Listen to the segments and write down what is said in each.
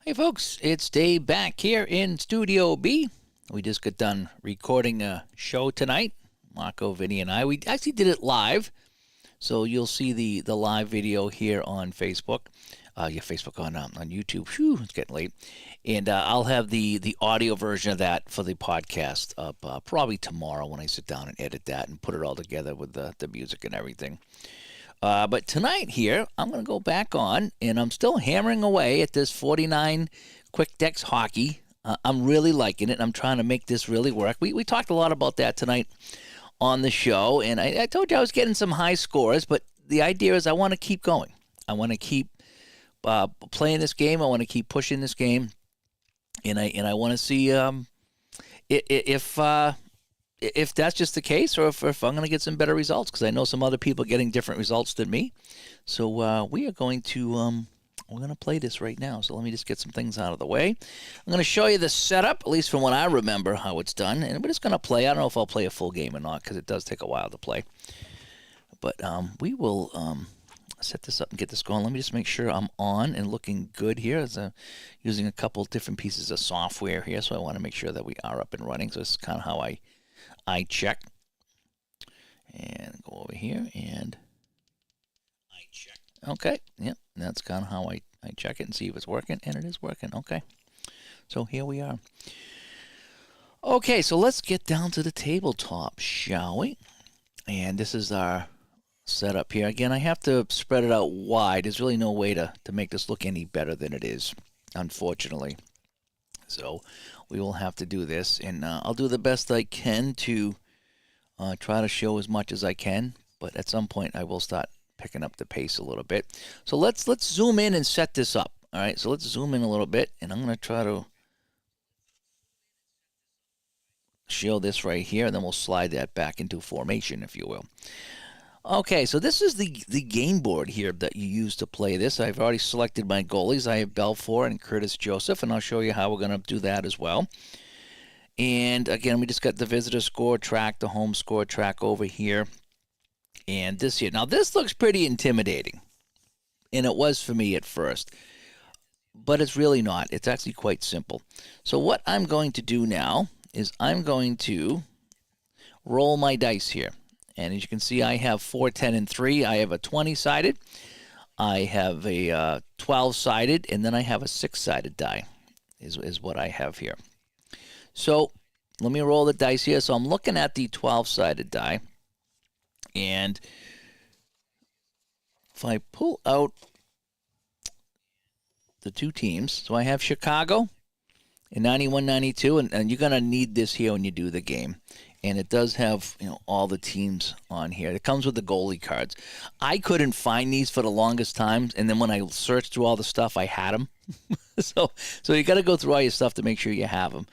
Hey folks, it's Dave back here in Studio B. We just got done recording a show tonight, Marco, Vinny, and I. We actually did it live, so you'll see the live video here on Facebook. Facebook on YouTube. Whew, it's getting late. And I'll have the audio version of that for the podcast up probably tomorrow when I sit down and edit that and put it all together with the music and everything. But tonight here, I'm going to go back on, and I'm still hammering away at this 49 Quick Decks hockey. I'm really liking it. I'm trying to make this really work. We talked a lot about that tonight on the show, and I told you I was getting some high scores, but the idea is I want to keep going. I want to keep playing this game. I want to keep pushing this game, and I want to see if that's just the case, or if I'm going to get some better results, because I know some other people getting different results than me. So we are going to we're going to play this right now. So let me just get some things out of the way. I'm going to show you the setup, at least from what I remember how it's done, and we're just going to play. I don't know if I'll play a full game or not, because it does take a while to play. But we will set this up and get this going. Let me just make sure I'm on and looking good here. As using a couple different pieces of software here, so I want to make sure that we are up and running. So this is kind of how I check, and go over here and I check. Okay, yep, that's kind of how I check it and see if it's working, and it is working. Okay, so here we are. Okay, so let's get down to the tabletop, shall we? And this is our setup here. Again, I have to spread it out wide. There's really no way to make this look any better than it is, unfortunately. So we will have to do this, and I'll do the best I can to try to show as much as I can, but at some point I will start picking up the pace a little bit. So let's zoom in and set this up. All right, so let's zoom in a little bit, and I'm going to try to show this right here, and then we'll slide that back into formation, if you will. Okay, so this is the game board here that you use to play this. I've already selected my goalies. I have Belfour and Curtis Joseph, and I'll show you how we're going to do that as well. And again, we just got the visitor score track, the home score track over here, and this here. Now, this looks pretty intimidating, and it was for me at first, but it's really not. It's actually quite simple. So what I'm going to do now is I'm going to roll my dice here. And as you can see, I have 4, 10, and 3. I have a 20-sided. I have a 12-sided. And then I have a 6-sided die is what I have here. So let me roll the dice here. So I'm looking at the 12-sided die. And if I pull out the two teams, so I have Chicago in 91-92. And you're going to need this here when you do the game. And it does have, all the teams on here. It comes with the goalie cards. I couldn't find these for the longest time, and then when I searched through all the stuff, I had them. so you got to go through all your stuff to make sure you have them.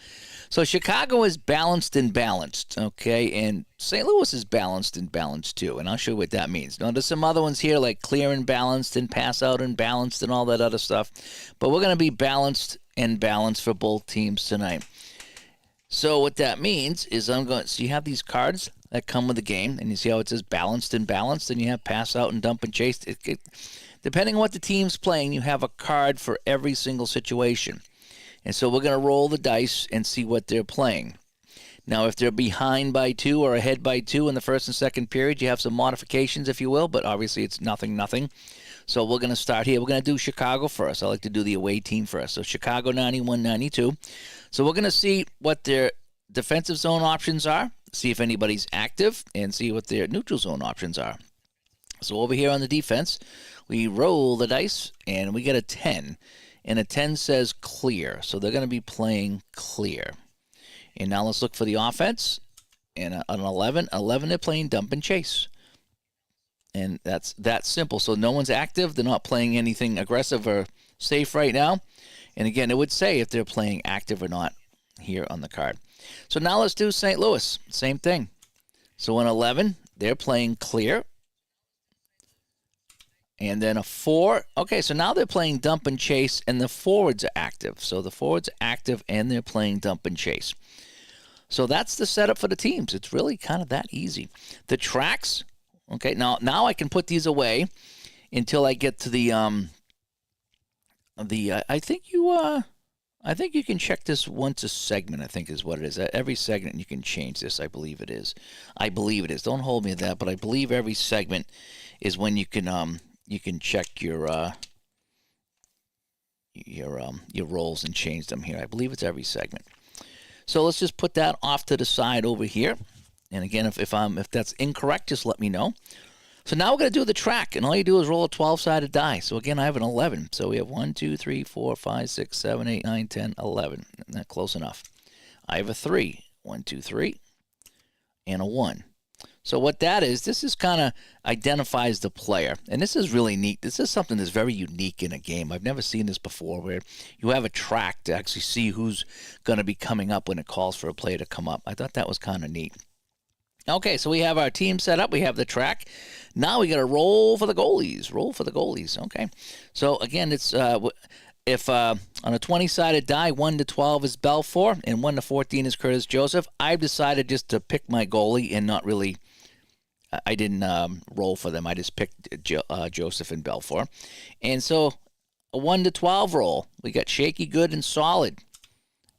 So Chicago is balanced and balanced, okay? And St. Louis is balanced and balanced too, and I'll show you what that means. Now, there's some other ones here like clear and balanced and pass out and balanced and all that other stuff, but we're going to be balanced and balanced for both teams tonight. So what that means is so you have these cards that come with the game, and you see how it says balanced, and you have pass out and dump and chase. Depending on what the team's playing, you have a card for every single situation. And so we're going to roll the dice and see what they're playing. Now, if they're behind by 2 or ahead by 2 in the first and second period, you have some modifications, if you will, but obviously it's nothing. So we're going to start here. We're going to do Chicago first. I like to do the away team first. So Chicago 91-92. So we're going to see what their defensive zone options are, see if anybody's active, and see what their neutral zone options are. So over here on the defense, we roll the dice, and we get a 10. And a 10 says clear. So they're going to be playing clear. And now let's look for the offense. And an 11. 11, they're playing dump and chase. And that's that simple. So no one's active. They're not playing anything aggressive or safe right now. And again, it would say if they're playing active or not here on the card. So now let's do St. Louis. Same thing. So in 11, they're playing clear. And then a 4. Okay, so now they're playing dump and chase, and the forwards are active. So the forwards are active, and they're playing dump and chase. So that's the setup for the teams. It's really kind of that easy. The tracks, okay, now I can put these away until I get to the I think you can check this once a segment, I think is what it is. Every segment you can change this, I believe it is. I believe it is. Don't hold me to that, but I believe every segment is when you can check your roles and change them here. I believe it's every segment. So let's just put that off to the side over here. And again, if that's incorrect, just let me know. So now we're going to do the track, and all you do is roll a 12-sided die. So again, I have an 11. So we have 1, 2, 3, 4, 5, 6, 7, 8, 9, 10, 11. Not close enough. I have a 3. 1, 2, 3, and a 1. So what that is, this is kind of identifies the player. And this is really neat. This is something that's very unique in a game. I've never seen this before, where you have a track to actually see who's going to be coming up when it calls for a player to come up. I thought that was kind of neat. Okay, so we have our team set up. We have the track. Now we got to roll for the goalies. Roll for the goalies. Okay. So again, it's if on a 20-sided die, 1 to 12 is Belfour and 1 to 14 is Curtis Joseph. I've decided just to pick my goalie and not really. I didn't roll for them. I just picked Joseph and Belfour, and so a 1 to 12 roll. We got shaky, good, and solid.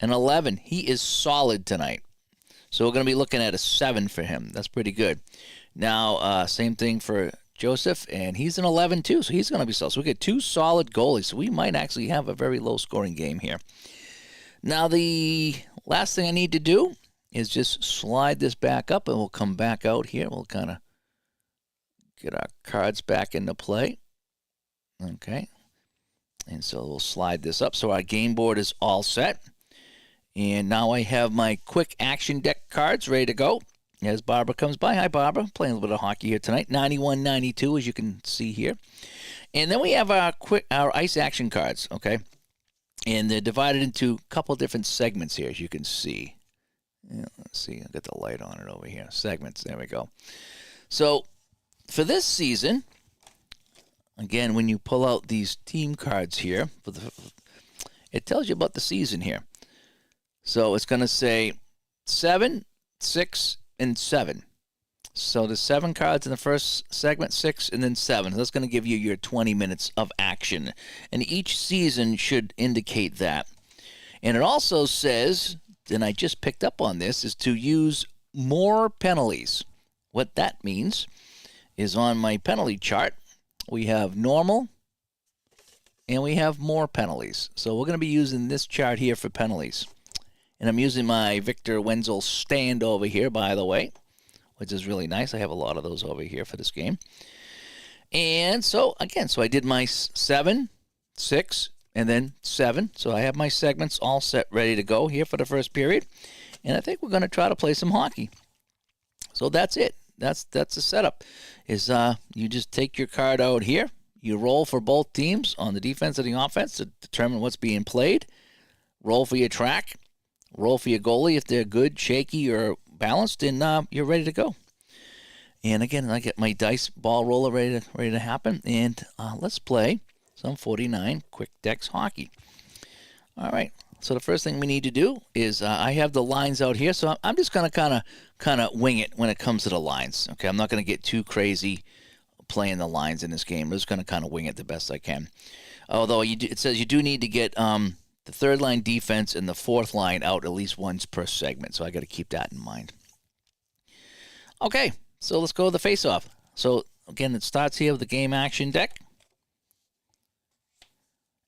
An 11. He is solid tonight. So we're going to be looking at a 7 for him. That's pretty good. Now, same thing for Joseph, and he's an 11 too, so he's going to be solid. So we get 2 solid goalies, so we might actually have a very low-scoring game here. Now, the last thing I need to do is just slide this back up, and we'll come back out here. We'll kind of get our cards back into play. Okay. And so we'll slide this up. So our game board is all set. And now I have my quick action deck cards ready to go as Barbara comes by. Hi, Barbara. Playing a little bit of hockey here tonight. 91-92, as you can see here. And then we have our ice action cards, okay? And they're divided into a couple different segments here, as you can see. Yeah, let's see. I'll get the light on it over here. Segments. There we go. So for this season, again, when you pull out these team cards here, it tells you about the season here. So it's going to say 7, 6, and 7. So there's 7 cards in the first segment, 6, and then 7. So that's going to give you your 20 minutes of action. And each season should indicate that. And it also says, and I just picked up on this, is to use more penalties. What that means is on my penalty chart, we have normal, and we have more penalties. So we're going to be using this chart here for penalties. And I'm using my Victor Wenzel stand over here, by the way, which is really nice. I have a lot of those over here for this game. And so, again, I did my 7, 6, and then 7. So I have my segments all set, ready to go here for the first period. And I think we're going to try to play some hockey. So that's it. That's the setup. Is you just take your card out here. You roll for both teams on the defense and the offense to determine what's being played. Roll for your track. Roll for your goalie if they're good, shaky, or balanced, and you're ready to go. And again, I get my dice ball roller ready to happen. And let's play some 49 Quick Decks hockey. All right. So the first thing we need to do is I have the lines out here, so I'm just going to kind of wing it when it comes to the lines. Okay, I'm not going to get too crazy playing the lines in this game. I'm just going to kind of wing it the best I can. Although it says you do need to get the third line defense and the fourth line out at least once per segment. So I got to keep that in mind. Okay, so let's go to the face-off. So again, it starts here with the game action deck.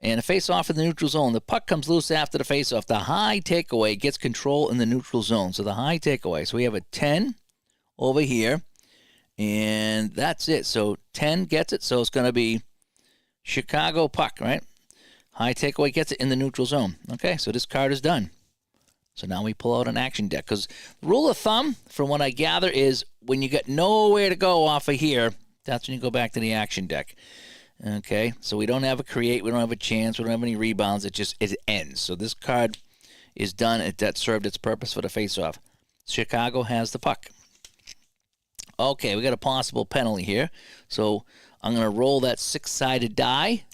And a face-off in the neutral zone. The puck comes loose after the face-off. The high takeaway gets control in the neutral zone. So the high takeaway. So we have a 10 over here. And that's it. So 10 gets it. So it's going to be Chicago puck, right? High takeaway gets it in the neutral zone. Okay, so this card is done. So now we pull out an action deck. Because the rule of thumb, from what I gather, is when you get nowhere to go off of here, that's when you go back to the action deck. Okay, so we don't have a create, we don't have a chance, we don't have any rebounds. It ends. So this card is done. That served its purpose for the face-off. Chicago has the puck. Okay, we got a possible penalty here. So I'm going to roll that 6-sided die.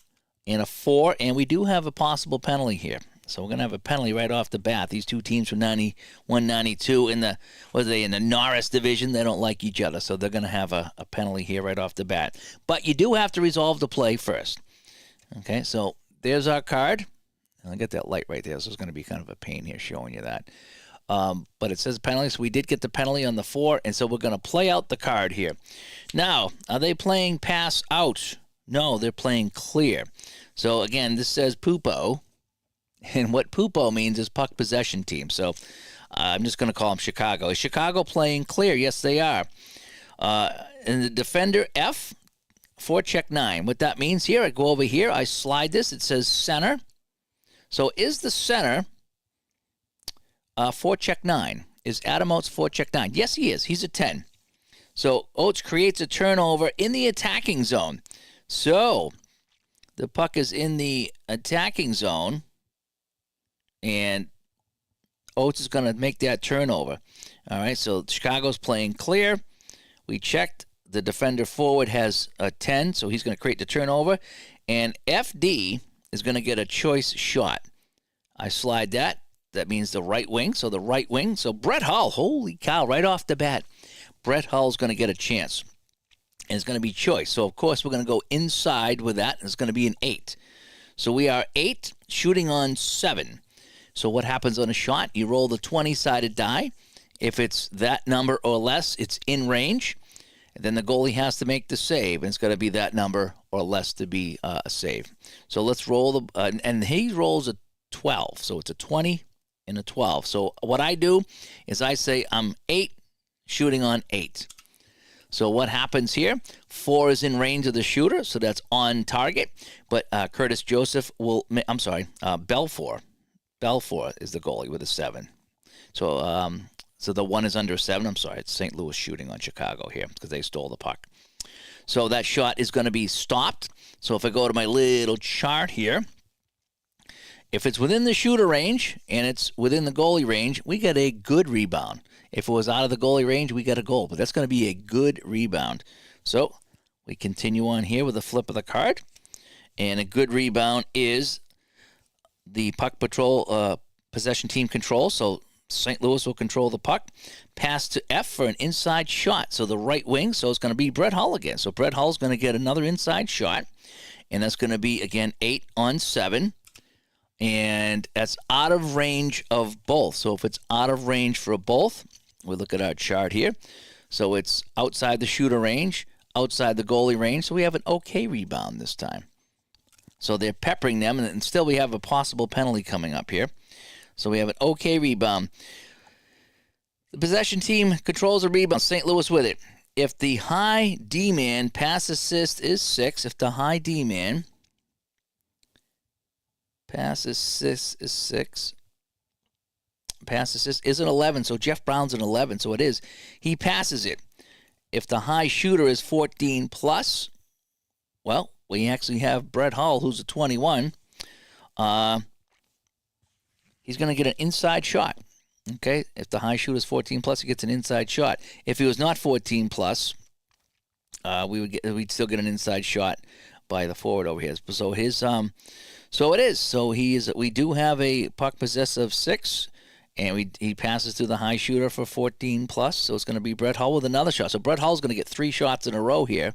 And a 4, and we do have a possible penalty here. So we're going to have a penalty right off the bat. These two teams from 91-92 in the Norris division, they don't like each other. So they're going to have a penalty here right off the bat. But you do have to resolve the play first. Okay, so there's our card. I get that light right there, so it's going to be kind of a pain here showing you that. But it says penalty, so we did get the penalty on the 4, and so we're going to play out the card here. Now, are they playing pass out? No, they're playing clear. So, again, this says Pupo, and what Pupo means is puck possession team. So, I'm just going to call them Chicago. Is Chicago playing clear? Yes, they are. And the defender F, forecheck 9. What that means here, I go over here, I slide this, it says center. So, is the center forecheck 9? Is Adam Oates forecheck 9? Yes, he is. He's a 10. So Oates creates a turnover in the attacking zone. So the puck is in the attacking zone, and Oates is going to make that turnover. All right, so Chicago's playing clear. We checked. The defender forward has a 10, so he's going to create the turnover. And FD is going to get a choice shot. I slide that. That means the right wing. So the right wing. So Brett Hull, holy cow, right off the bat, Brett Hull's going to get a chance. And it's going to be choice. So, of course, we're going to go inside with that. And it's going to be an 8. So we are 8 shooting on 7. So what happens on a shot? You roll the 20-sided die. If it's that number or less, it's in range. And then the goalie has to make the save. And it's going to be that number or less to be a save. So let's roll the and he rolls a 12. So it's a 20 and a 12. So what I do is I say I'm 8 shooting on 8. So what happens here? 4 is in range of the shooter, so that's on target. But Curtis Joseph will, Belfour. Belfour is the goalie with a 7. So so the 1 is under 7. I'm sorry, it's St. Louis shooting on Chicago here because they stole the puck. So that shot is going to be stopped. So if I go to my little chart here, if it's within the shooter range and it's within the goalie range, we get a good rebound. If it was out of the goalie range, we get a goal. But that's going to be a good rebound. So we continue on here with the flip of the card. And a good rebound is the puck patrol possession team control. So St. Louis will control the puck. Pass to F for an inside shot. So the right wing, so it's going to be Brett Hull again. So Brett Hull's going to get another inside shot. And that's going to be, again, 8 on 7. And that's out of range of both. So if it's out of range for both, we look at our chart here. So it's outside the shooter range, outside the goalie range. So we have an okay rebound this time. So they're peppering them, and still we have a possible penalty coming up here. So we have an okay rebound. The possession team controls the rebound. St. Louis with it. If the high D-man pass assist is 6, if the high D-man pass assist is 6. Pass assist is an 11, so Jeff Brown's an 11, so it is. He passes it. If the high shooter is 14 plus, well, we actually have Brett Hull, who's a 21. He's going to get an inside shot. Okay, if the high shooter is 14 plus, he gets an inside shot. If he was not 14 plus, we'd still get an inside shot by the forward over here. So his so it is. So we do have a puck possessive 6, and he passes to the high shooter for 14 plus. So it's going to be Brett Hull with another shot. So Brett Hull's going to get 3 shots in a row here.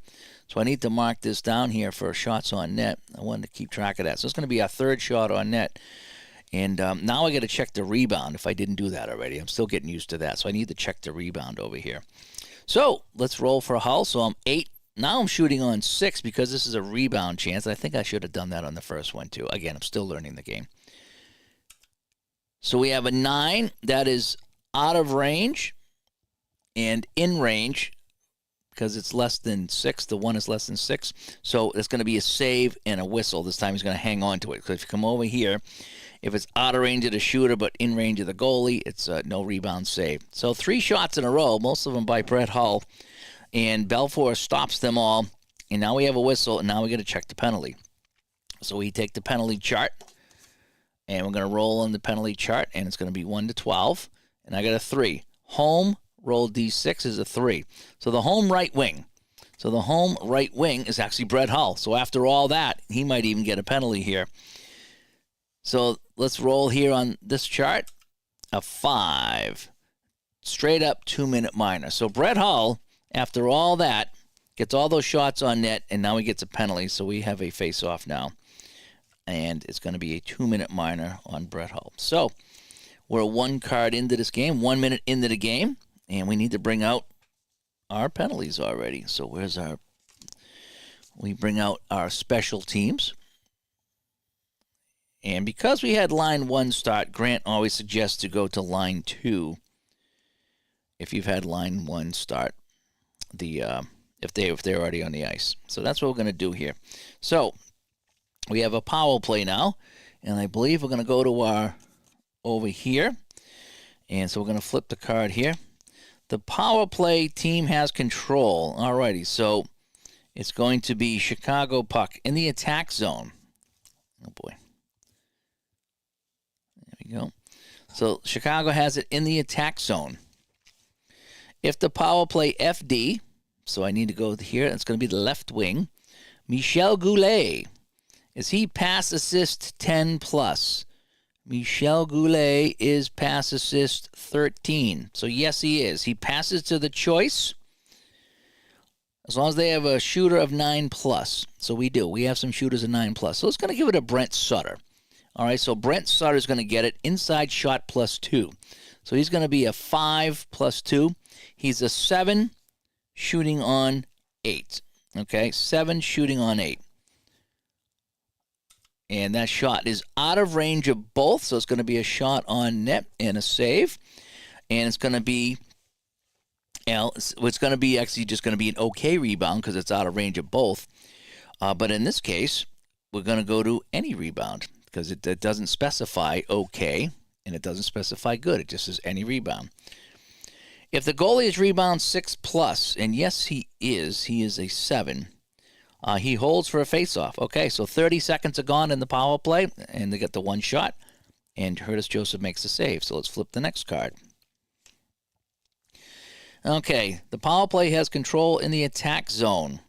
So I need to mark this down here for shots on net. I wanted to keep track of that. So it's going to be our 3rd shot on net. And now I got to check the rebound if I didn't do that already. I'm still getting used to that. So I need to check the rebound over here. So let's roll for Hull. So I'm 8. Now I'm shooting on 6 because this is a rebound chance. I think I should have done that on the first one too. Again, I'm still learning the game. So we have a 9 that is out of range and in range because it's less than 6. The 1 is less than 6. So it's going to be a save and a whistle. This time he's going to hang on to it. Because if you come over here, if it's out of range of the shooter but in range of the goalie, it's no rebound save. So 3 shots in a row, most of them by Brett Hull. And Belfour stops them all. And now we have a whistle, and now we got to check the penalty. So we take the penalty chart, and we're going to roll on the penalty chart, and it's going to be 1 to 12. And I got a 3. Home, roll D6 is a 3. So the home right wing. So the home right wing is actually Brett Hull. So after all that, he might even get a penalty here. So let's roll here on this chart. A 5. Straight up 2-minute minor. So Brett Hull, after all that, gets all those shots on net, and now he gets a penalty, so we have a face-off now. and it's going to be a 2-minute minor on Brett Hull. So we're 1 card into this game, 1 minute into the game, and we need to bring out our penalties already. So we bring out our special teams. And because we had line 1 start, Grant always suggests to go to line 2 if you've had line 1 start, if they're already on the ice. So that's what we're going to do here. So we have a power play now, and I believe we're going to go to over here. And so we're going to flip the card here. The power play team has control. Alrighty, so it's going to be Chicago puck in the attack zone. Oh boy. There we go. So Chicago has it in the attack zone. If the power play FD, so I need to go here, it's going to be the left wing. Michel Goulet. Is he pass assist 10 plus? Michel Goulet is pass assist 13. So yes, he is. He passes to the choice as long as they have a shooter of 9 plus. So we do. We have some shooters of 9 plus. So it's going to give it to Brent Sutter. All right, so Brent Sutter is going to get it inside shot plus 2. So he's going to be a 5 plus 2. He's a 7 shooting on 8. Okay, 7 shooting on 8. And that shot is out of range of both, so it's going to be a shot on net and a save. And it's going to be, it's going to be actually just going to be an okay rebound because it's out of range of both. But in this case, we're going to go to any rebound because it doesn't specify okay and it doesn't specify good. It just says any rebound. If the goalie is rebound 6 plus, and yes, he is a 7. He holds for a faceoff. Okay, so 30 seconds are gone in the power play, and they get the 1 shot, and Curtis Joseph makes the save. So let's flip the next card. Okay, the power play has control in the attack zone.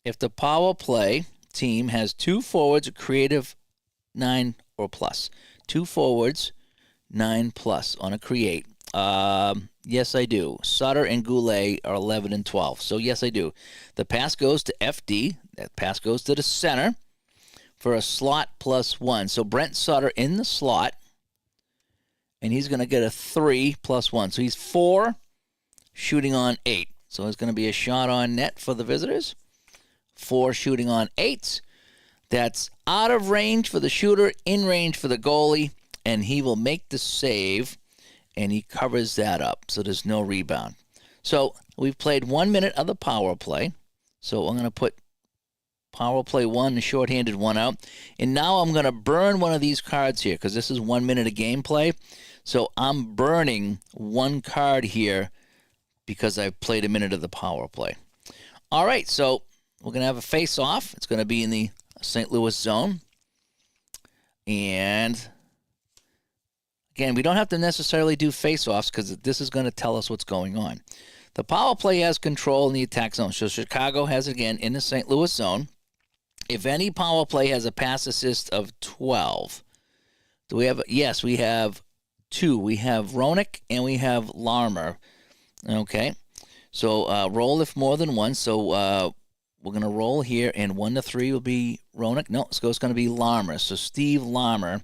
If the power play team has 2 forwards, creative 9 or plus. 2 forwards, 9 plus on a create. Yes, I do. Sutter and Goulet are 11 and 12. So, yes, I do. The pass goes to FD. That pass goes to the center for a slot plus 1. So, Brent Sutter in the slot, and he's going to get a 3 plus 1. So, he's 4 shooting on 8. So, it's going to be a shot on net for the visitors. 4 shooting on 8. That's out of range for the shooter, in range for the goalie, and he will make the save. And he covers that up, so there's no rebound. So we've played 1 minute of the power play. So I'm going to put power play 1, the shorthanded 1 out. And now I'm going to burn one of these cards here because this is 1 minute of gameplay. So I'm burning 1 card here because I've played a minute of the power play. All right, so we're going to have a face-off. It's going to be in the St. Louis zone. And again, we don't have to necessarily do face-offs because this is going to tell us what's going on. The power play has control in the attack zone. So Chicago has it again in the St. Louis zone. If any power play has a pass assist of 12, do we have? Yes, we have 2. We have Roenick and we have Larmer. Okay, so roll if more than 1. So we're going to roll here, and 1 to 3 will be Roenick. No, it's going to be Larmer. So Steve Larmer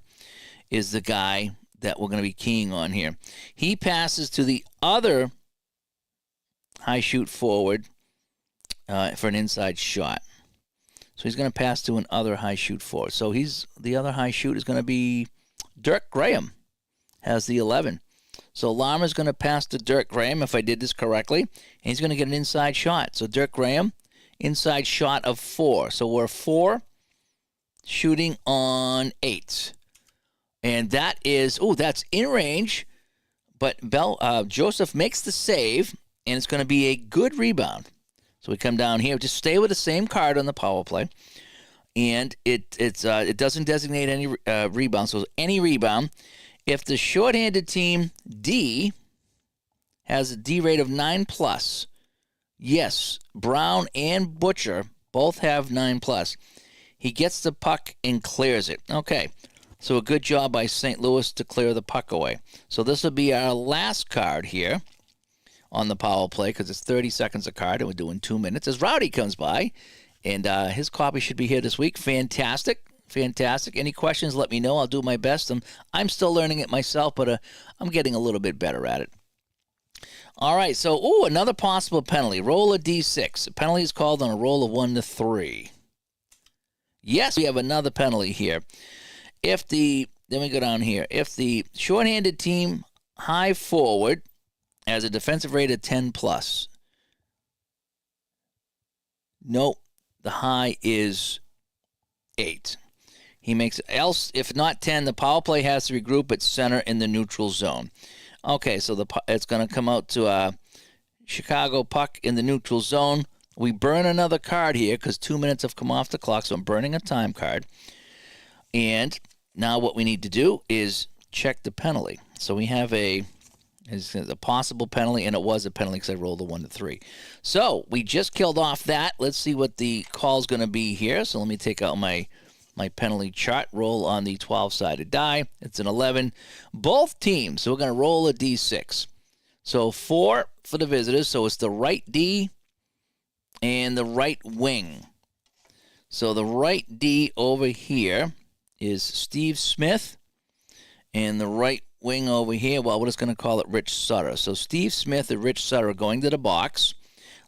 is the guy that we're going to be keying on here. He passes to the other high shoot forward for an inside shot. So he's going to pass to an other high shoot forward. So the other high shoot is going to be Dirk Graham, has the 11. So Larmer's going to pass to Dirk Graham, if I did this correctly, and he's going to get an inside shot. So Dirk Graham, inside shot of 4. So we're 4 shooting on 8. And that is, that's in range, but Joseph makes the save, and it's going to be a good rebound. So we come down here, just stay with the same card on the power play, and it doesn't designate any rebound, so any rebound. If the shorthanded team D has a D rate of 9+, yes, Brown and Butcher both have 9+. He gets the puck and clears it. Okay. So a good job by St. Louis to clear the puck away. So this will be our last card here on the power play because it's 30 seconds a card, and we're doing 2 minutes. As Rowdy comes by, and his copy should be here this week. Fantastic. Fantastic. Any questions, let me know. I'll do my best. I'm still learning it myself, but I'm getting a little bit better at it. All right, so, another possible penalty. Roll a D6. A penalty is called on a roll of 1 to 3. Yes, we have another penalty here. Then we go down here. If the shorthanded team high forward has a defensive rate of 10 plus, nope, the high is 8. He makes it. Else, if not 10, the power play has to regroup at center in the neutral zone. Okay, so it's going to come out to a Chicago puck in the neutral zone. We burn another card here because 2 minutes have come off the clock, so I'm burning a time card. And now what we need to do is check the penalty. So we have a possible penalty, and it was a penalty because I rolled a 1 to 3. So we just killed off that. Let's see what the call's going to be here. So let me take out my penalty chart, roll on the 12-sided die. It's an 11. Both teams, so we're going to roll a D6. So 4 for the visitors, so it's the right D and the right wing. So the right D over here is Steve Smith, and the right wing over here, well, we're just going to call it Rich Sutter. So Steve Smith and Rich Sutter are going to the box.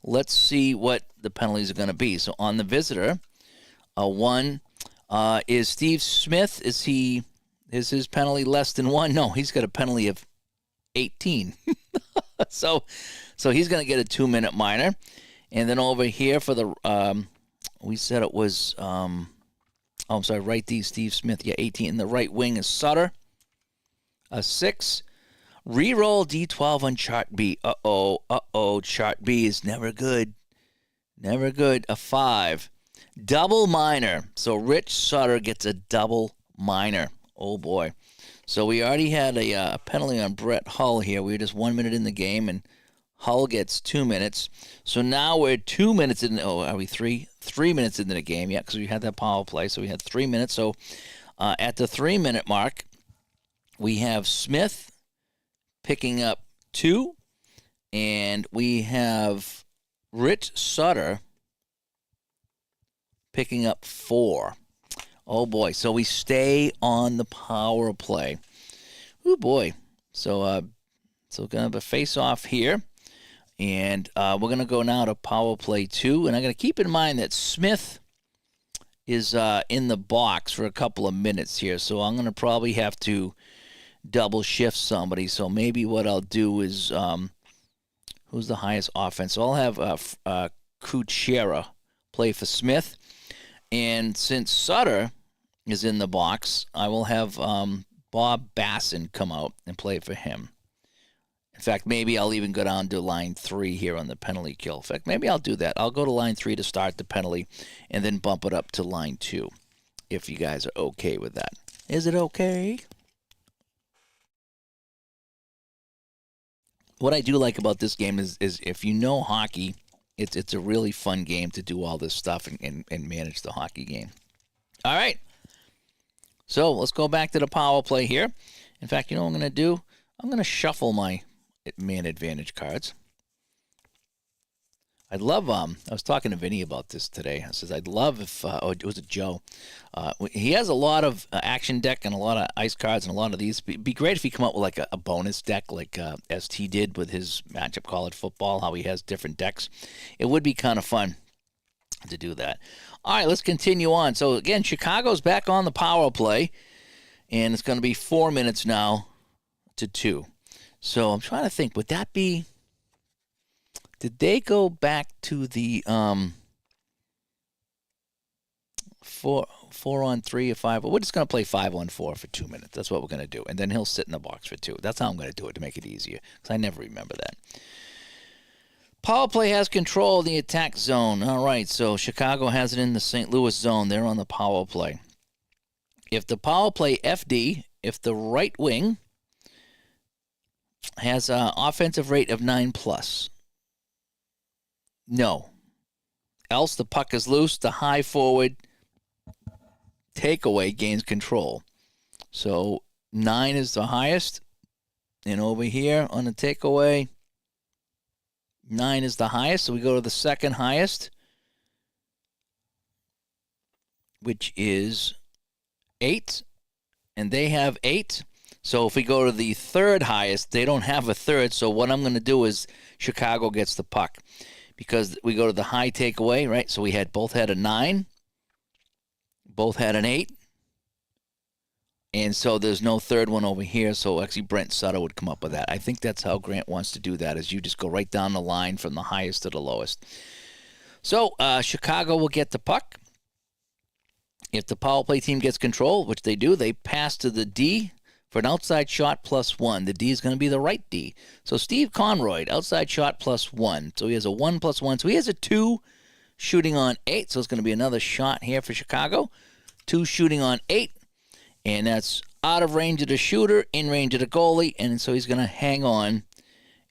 Let's see what the penalties are going to be. So on the visitor, 1 is Steve Smith. Is his penalty less than 1? No, he's got a penalty of 18. so he's going to get a 2-minute minor. And then over here for the we said it was I'm sorry, right D, Steve Smith, 18. And the right wing is Sutter, a 6. Reroll D12 on chart B. Chart B is never good. Never good. A 5. Double minor. So Rich Sutter gets a double minor. Oh, boy. So we already had a penalty on Brett Hull here. We were just 1 minute in the game, and Hull gets 2 minutes. So now we're 2 minutes in. Are we 3 minutes into the game? Yeah, because we had that power play. So we had 3 minutes. So at the 3-minute mark, we have Smith picking up 2, and we have Rich Sutter picking up 4. Oh, boy. So we stay on the power play. Oh, boy. So we're going to have a face-off here. And we're going to go now to power play 2. And I'm going to keep in mind that Smith is in the box for a couple of minutes here. So I'm going to probably have to double shift somebody. So maybe what I'll do is, who's the highest offense? So I'll have Kuchera play for Smith. And since Sutter is in the box, I will have Bob Basson come out and play for him. In fact, maybe I'll even go down to line 3 here on the penalty kill. In fact, maybe I'll do that. I'll go to line 3 to start the penalty and then bump it up to line 2 if you guys are okay with that. Is it okay? What I do like about this game is if you know hockey, it's a really fun game to do all this stuff and manage the hockey game. All right. So let's go back to the power play here. In fact, you know what I'm going to do? I'm going to shuffle my man advantage cards. I'd love, I was talking to Vinny about this today. I says, I'd love if, it was Joe. He has a lot of action deck and a lot of ice cards and a lot of these. It'd be great if he come up with like a bonus deck like ST did with his matchup college football, how he has different decks. It would be kind of fun to do that. All right, let's continue on. So, again, Chicago's back on the power play, and it's going to be 4 minutes now to 2. So I'm trying to think, would that be, did they go back to the 4-on-3 or 5? We're just going to play 5-on-4 for 2 minutes. That's what we're going to do. And then he'll sit in the box for 2. That's how I'm going to do it to make it easier, because I never remember that. Power play has control of the attack zone. All right, so Chicago has it in the St. Louis zone. They're on the power play. If the power play FD, if the right wing has an offensive rate of 9+, no. Else the puck is loose, the high forward takeaway gains control. So 9 is the highest. And over here on the takeaway, 9 is the highest. So we go to the second highest, which is 8, and they have 8. So if we go to the third highest, they don't have a third. So what I'm going to do is Chicago gets the puck because we go to the high takeaway, right? So we had both had a 9, both had an 8. And so there's no third one over here. So actually Brent Sutter would come up with that. I think that's how Grant wants to do that, is you just go right down the line from the highest to the lowest. So Chicago will get the puck. If the power play team gets control, which they do, they pass to the D for an outside shot +1. The D is going to be the right D. So Steve Conroy, outside shot +1. So he has a 1 + 1. So he has a 2 shooting on 8. So it's going to be another shot here for Chicago. 2 shooting on 8. And that's out of range of the shooter, in range of the goalie. And so he's going to hang on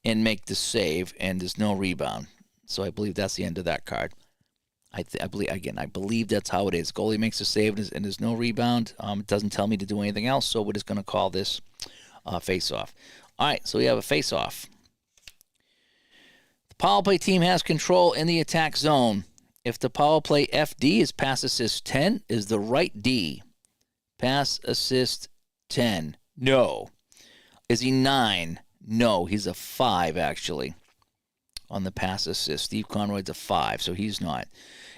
and make the save. And there's no rebound. So I believe that's the end of that card. I believe that's how it is. Goalie makes a save and there's no rebound. It doesn't tell me to do anything else, so we're just going to call this face-off. All right, so we have a face-off. The power play team has control in the attack zone. If the power play FD is pass assist 10, is the right D. Pass assist 10. No. Is he 9? No, he's a 5, actually, on the pass assist. Steve Conroy's a 5, so he's not.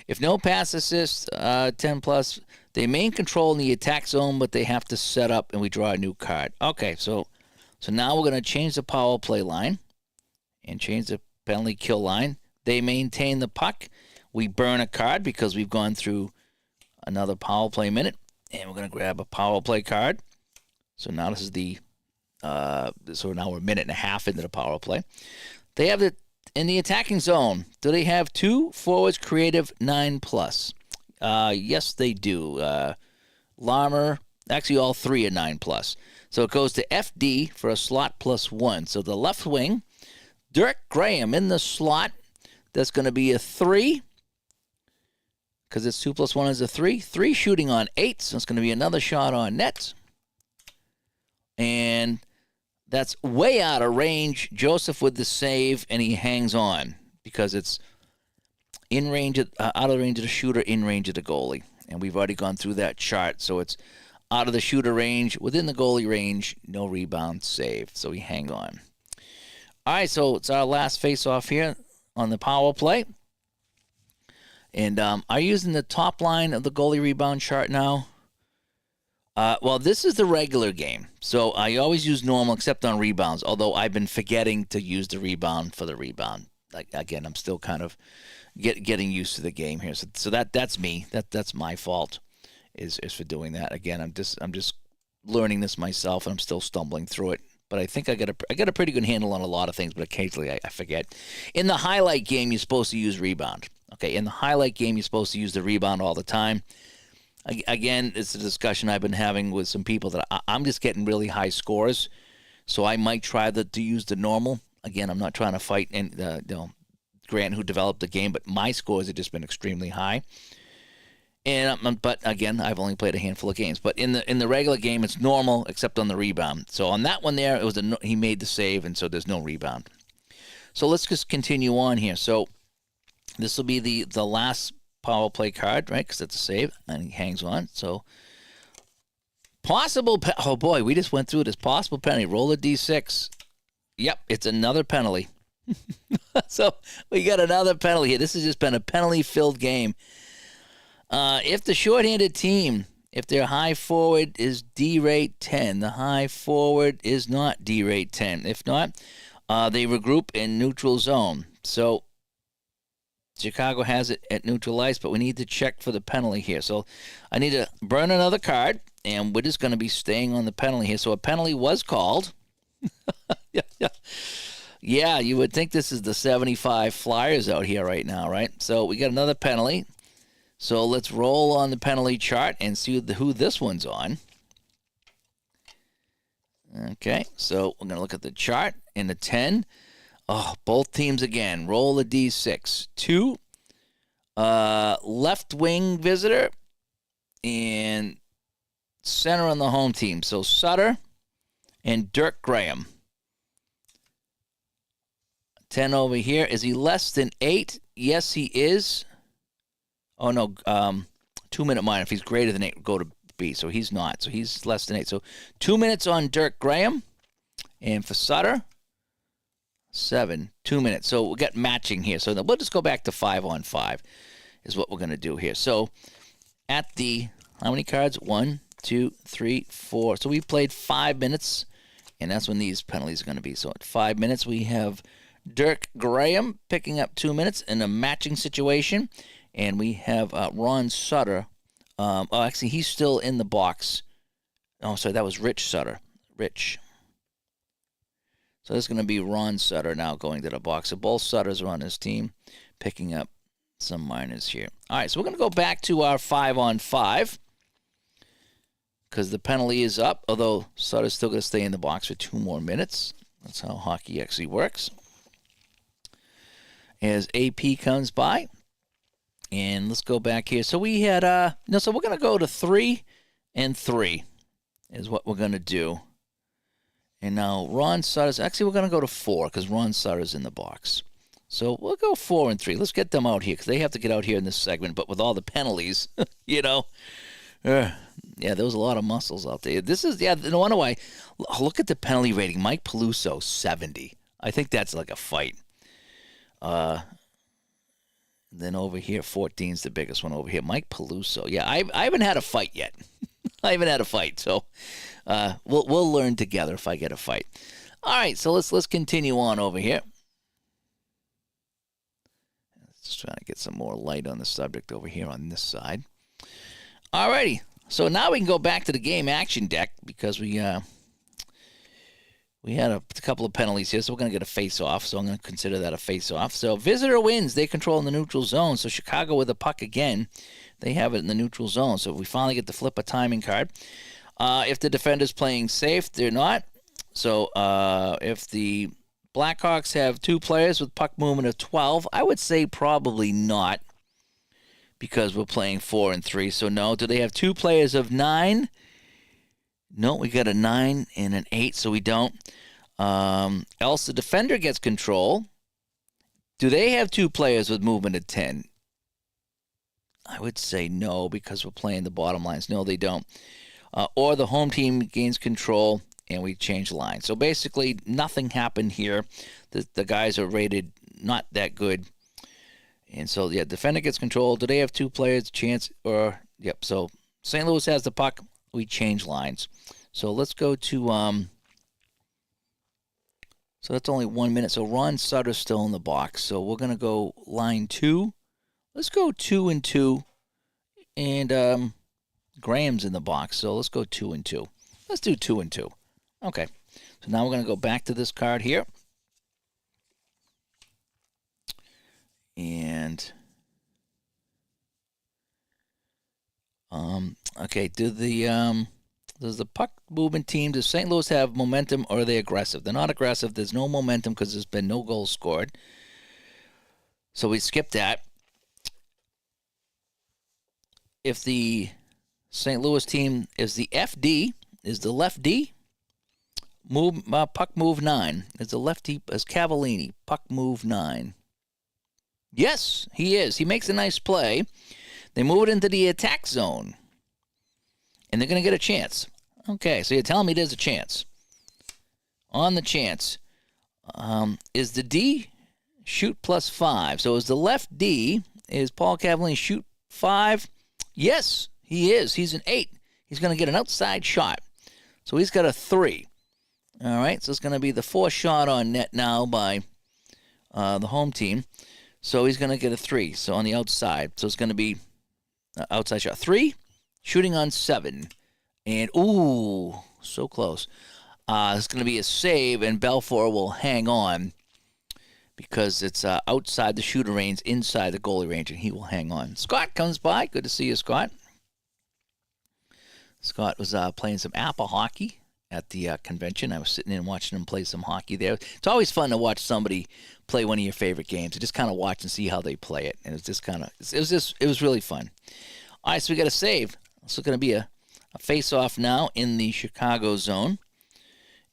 If no pass assist, 10 plus, they main control in the attack zone, but they have to set up, and we draw a new card. Okay, so now we're going to change the power play line and change the penalty kill line. They maintain the puck. We burn a card because we've gone through another power play minute, and we're going to grab a power play card. So now this is so now we're a minute and a half into the power play. They have in the attacking zone, do they have 2 forwards creative 9+? Yes, they do. Larmer, actually all 3 are 9+. So it goes to FD for a slot +1. So the left wing, Dirk Graham in the slot. That's going to be a 3 because it's 2 + 1 is a 3. 3 shooting on 8, so it's going to be another shot on net. And that's way out of range. Joseph with the save, and he hangs on because it's in range out of the range of the shooter, in range of the goalie. And we've already gone through that chart. So it's out of the shooter range, within the goalie range, no rebound, save. So we hang on. All right, so it's our last face-off here on the power play. And I'm using the top line of the goalie rebound chart now. Well, this is the regular game, so I always use normal except on rebounds, although I've been forgetting to use the rebound for the rebound. Like, again, I'm still kind of getting used to the game here. So that's me. That's my fault is for doing that. Again, I'm just learning this myself, and I'm still stumbling through it. But I think I got a pretty good handle on a lot of things, but occasionally I forget. In the highlight game, you're supposed to use rebound. Okay, in the highlight game, you're supposed to use the rebound all the time. Again, it's a discussion I've been having with some people that I'm just getting really high scores, so I might try to use the normal. Again, I'm not trying to fight Grant, who developed the game, but my scores have just been extremely high. But again, I've only played a handful of games. But in the regular game, it's normal except on the rebound. So on that one there, it was he made the save, and so there's no rebound. So let's just continue on here. So this will be the last power play card, right? Because it's a save, and he hangs on. So possible. Oh boy, we just went through this possible penalty. Roll a d6. Yep, it's another penalty. So we got another penalty here. This has just been a penalty-filled game. If the shorthanded team, if their high forward is D-rate 10, the high forward is not D-rate 10. If not, they regroup in neutral zone. So Chicago has it at neutral ice, but we need to check for the penalty here. So I need to burn another card, and we're just going to be staying on the penalty here. So a penalty was called. Yeah, you would think this is the 75 Flyers out here right now, right? So we got another penalty. So let's roll on the penalty chart and see who this one's on. Okay, so we're going to look at the chart in the 10. Oh, both teams again. Roll a d6. 2, left wing visitor, and center on the home team. So Sutter and Dirk Graham. 10 over here. Is he less than 8? Yes, he is. Oh, no, 2-minute minor. If he's greater than 8, go to be. So he's not. So he's less than 8. So 2 minutes on Dirk Graham. And for Sutter, 7, 2 minutes. So we'll get matching here. So we'll just go back to 5-on-5 is what we're going to do here. So at the, how many cards? 1, 2, 3, 4. So we played 5 minutes, and that's when these penalties are going to be. So at 5 minutes, we have Dirk Graham picking up 2 minutes in a matching situation. And we have Ron Sutter. Actually, he's still in the box. Oh, sorry, that was Rich Sutter. Rich. So this is going to be Ron Sutter now going to the box. So both Sutters are on his team, picking up some minors here. All right, so we're going to go back to our 5-on-5 because the penalty is up, although Sutter's still going to stay in the box for 2 more minutes. That's how hockey actually works. As AP comes by. And let's go back here. So we had, so we're going to go to 3 and 3 is what we're going to do. And now Ron Sutter's, actually we're going to go to 4 because Ron Sutter's in the box. So we'll go 4 and 3. Let's get them out here because they have to get out here in this segment. But with all the penalties, yeah, there was a lot of muscles out there. This is, no wonder why. Look at the penalty rating. Mike Peluso, 70. I think that's like a fight. Then over here, 14 is the biggest one over here. Mike Peluso. Yeah, I haven't had a fight yet. I haven't had a fight, so we'll learn together if I get a fight. All right, so let's continue on over here. Just trying to get some more light on the subject over here on this side. All righty, so now we can go back to the game action deck because we had a couple of penalties here, so we're going to get a face-off, so I'm going to consider that a face-off. So visitor wins. They control in the neutral zone, so Chicago with the puck again. They have it in the neutral zone, so we finally get to flip a timing card. If the defender's playing safe, they're not. So if the Blackhawks have 2 players with puck movement of 12, I would say probably not because we're playing 4 and 3, so no. Do they have 2 players of 9? No, we got a 9 and an 8, so we don't. Else the defender gets control. Do they have 2 players with movement of 10? I would say no because we're playing the bottom lines. No, they don't. Or the home team gains control and we change lines. So basically nothing happened here. The guys are rated not that good. And so, yeah, defender gets control. Do they have 2 players? Chance or, yep. So St. Louis has the puck. We change lines. So let's go to, so that's only 1 minute. So Ron Sutter's still in the box. So we're going to go line 2. Let's go 2 and 2. And Graham's in the box. So let's go 2 and 2. Let's do 2 and 2. Okay. So now we're going to go back to this card here. And okay, does the puck movement team, does St. Louis have momentum or are they aggressive? They're not aggressive. There's no momentum because there's been no goals scored. So we skip that. If the St. Louis team is the FD, is the left D, puck move 9. Is the lefty, is Cavallini, puck move 9. Yes, he is. He makes a nice play. They move it into the attack zone. And they're going to get a chance. Okay, so you're telling me there's a chance. On the chance, is the D shoot +5? So is the left D, is Paul Cavallini shoot 5? Yes, he is. He's an 8. He's going to get an outside shot. So he's got a 3. All right, so it's going to be the 4th shot on net now by the home team. So he's going to get a 3. So on the outside. So it's going to be outside shot. 3, shooting on 7. And, ooh, so close. It's going to be a save, and Belfour will hang on because it's outside the shooter range, inside the goalie range, and he will hang on. Scott comes by. Good to see you, Scott. Scott was playing some Apple hockey at the convention. I was sitting in watching him play some hockey there. It's always fun to watch somebody play one of your favorite games. You just kind of watch and see how they play it. And it's just kind of, it was really fun. All right, so we got a save. It's going to be a face-off now in the Chicago zone.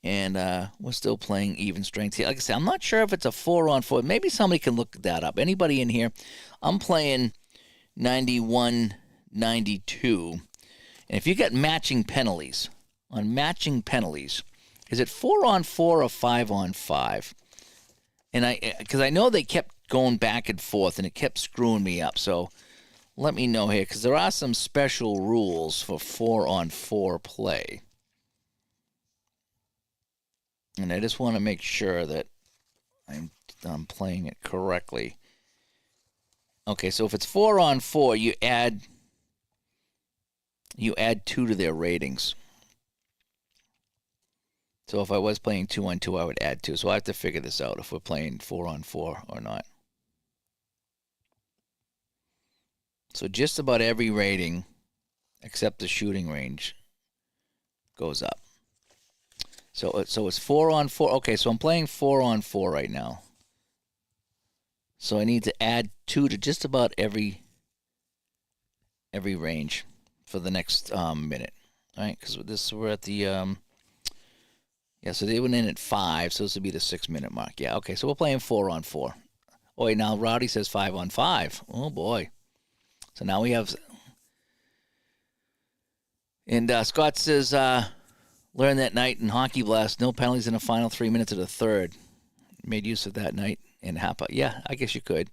And we're still playing even strength here. Like I said, I'm not sure if it's a 4-on-4. Maybe somebody can look that up. Anybody in here? I'm playing 91-92. And And if you get matching penalties, on matching penalties, is it 4-on-4 or 5-on-5? And because I know they kept going back and forth, and it kept screwing me up. So let me know here, because there are some special rules for 4-on-4 play. And I just want to make sure that I'm playing it correctly. Okay, so if it's 4-on-4, you add 2 to their ratings. So if I was playing 2-on-2, I would add 2. So I have to figure this out if we're playing 4-on-4 or not. So just about every rating, except the shooting range, goes up. So it's 4-on-4. Okay, so I'm playing 4-on-4 right now. So I need to add 2 to just about every range for the next minute. All right, because we're at the so they went in at 5, so this would be the 6-minute mark. Yeah, okay, so we're playing 4-on-4. Oh wait, now Rowdy says 5-on-5. Oh boy. So now we have, and Scott says, learned that night in Hockey Blast, no penalties in the final 3 minutes of the third. Made use of that night in Hapa. Yeah, I guess you could.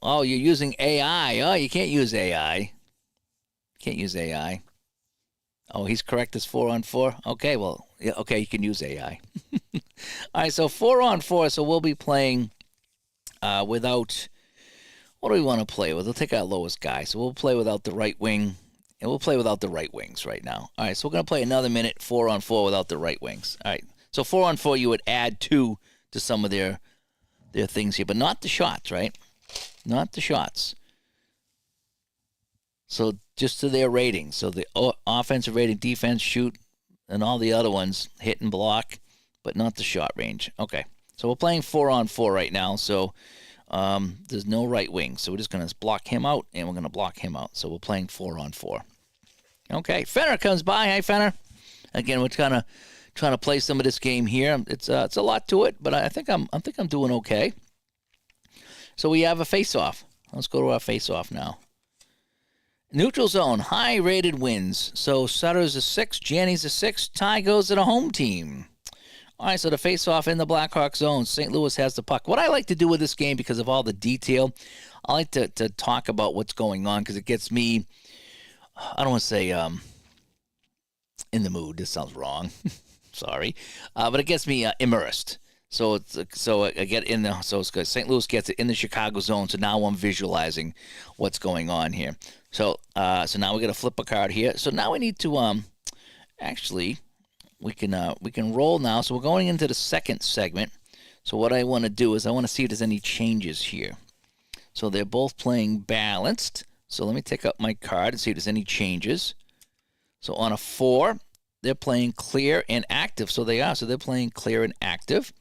Oh, you're using AI. Oh, you can't use AI. Can't use AI. Oh, he's correct. It's 4-on-4. Okay, well, yeah, okay, you can use AI. All right, so 4-on-4. So we'll be playing without. What do we want to play with? We'll take our lowest guy. So we'll play without the right wing, and we'll play without the right wings right now. All right, so we're going to play another minute 4-on-4 without the right wings. All right, so 4-on-4, you would add 2 to some of their things here, but not the shots, right? Not the shots. So just to their ratings. So the offensive rating, defense, shoot, and all the other ones, hit and block, but not the shot range. Okay, so we're playing 4-on-4 right now, so there's no right wing. So we're just going to block him out, and we're going to block him out. So we're playing 4-on-4. Okay, Fenner comes by. Hi, Fenner. Again, we're kind of trying to play some of this game here. It's a lot to it, but I think I'm doing okay. So we have a face-off. Let's go to our face-off now. Neutral zone, high-rated wins. So Sutter's a 6, Janny's a 6, tie goes to the home team. All right, so the face-off in the Blackhawk zone. St. Louis has the puck. What I like to do with this game, because of all the detail, I like to talk about what's going on, because it gets me, I don't want to say in the mood. This sounds wrong. Sorry. But it gets me immersed. So I get in the, so it's good. St. Louis gets it in the Chicago zone, so now I'm visualizing what's going on here. So now we're going to flip a card here. So now we need to actually, we can roll now. So we're going into the second segment. So what I want to do is I want to see if there's any changes here. So they're both playing balanced. So let me take up my card and see if there's any changes. So on a 4, they're playing clear and active. So they are. So they're playing clear and active.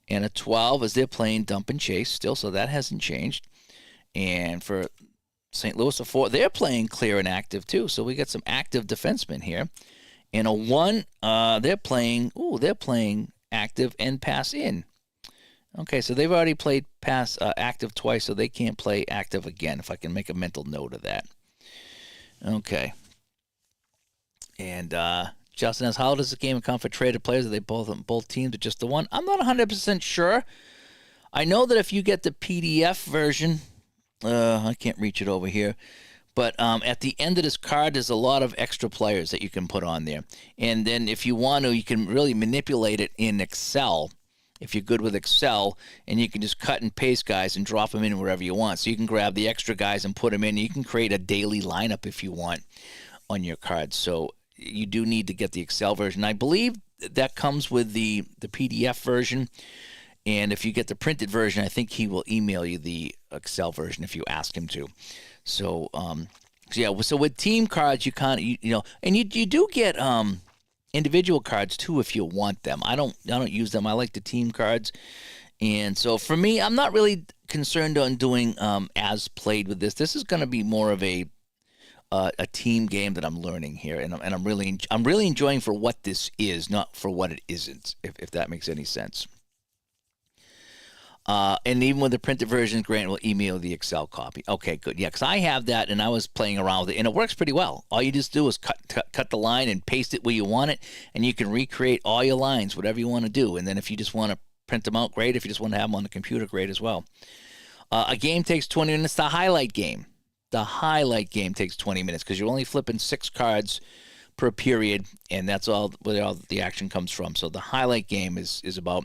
And a 12 is they're playing dump and chase still. So that hasn't changed. And for St. Louis, a 4, they're playing clear and active too. So we got some active defensemen here. And a 1, they're playing active and pass in. Okay, so they've already played pass active twice, so they can't play active again, if I can make a mental note of that. Okay. And Justin asks, how does the game account for traded players? Are they both teams or just the one? I'm not 100% sure. I know that if you get the PDF version, I can't reach it over here, but at the end of this card, there's a lot of extra players that you can put on there. And then if you want to, you can really manipulate it in Excel, if you're good with Excel, and you can just cut and paste guys and drop them in wherever you want. So you can grab the extra guys and put them in. You can create a daily lineup if you want on your cards. So you do need to get the Excel version. I believe that comes with the PDF version. And if you get the printed version, I think he will email you the Excel version if you ask him to. So, so with team cards, you kind of, and you do get individual cards too if you want them. I don't use them. I like the team cards. And so for me, I'm not really concerned on doing as played with this. This is going to be more of a team game that I'm learning here, and I'm really enjoying for what this is, not for what it isn't. If that makes any sense. And even with the printed version, Grant will email the Excel copy. Okay, good. Yeah, because I have that, and I was playing around with it, and it works pretty well. All you just do is cut the line and paste it where you want it, and you can recreate all your lines, whatever you want to do. And then if you just want to print them out, great. If you just want to have them on the computer, great as well. A game takes 20 minutes. The highlight game. The highlight game takes 20 minutes because you're only flipping 6 cards per period, and that's all where all the action comes from. So the highlight game is about,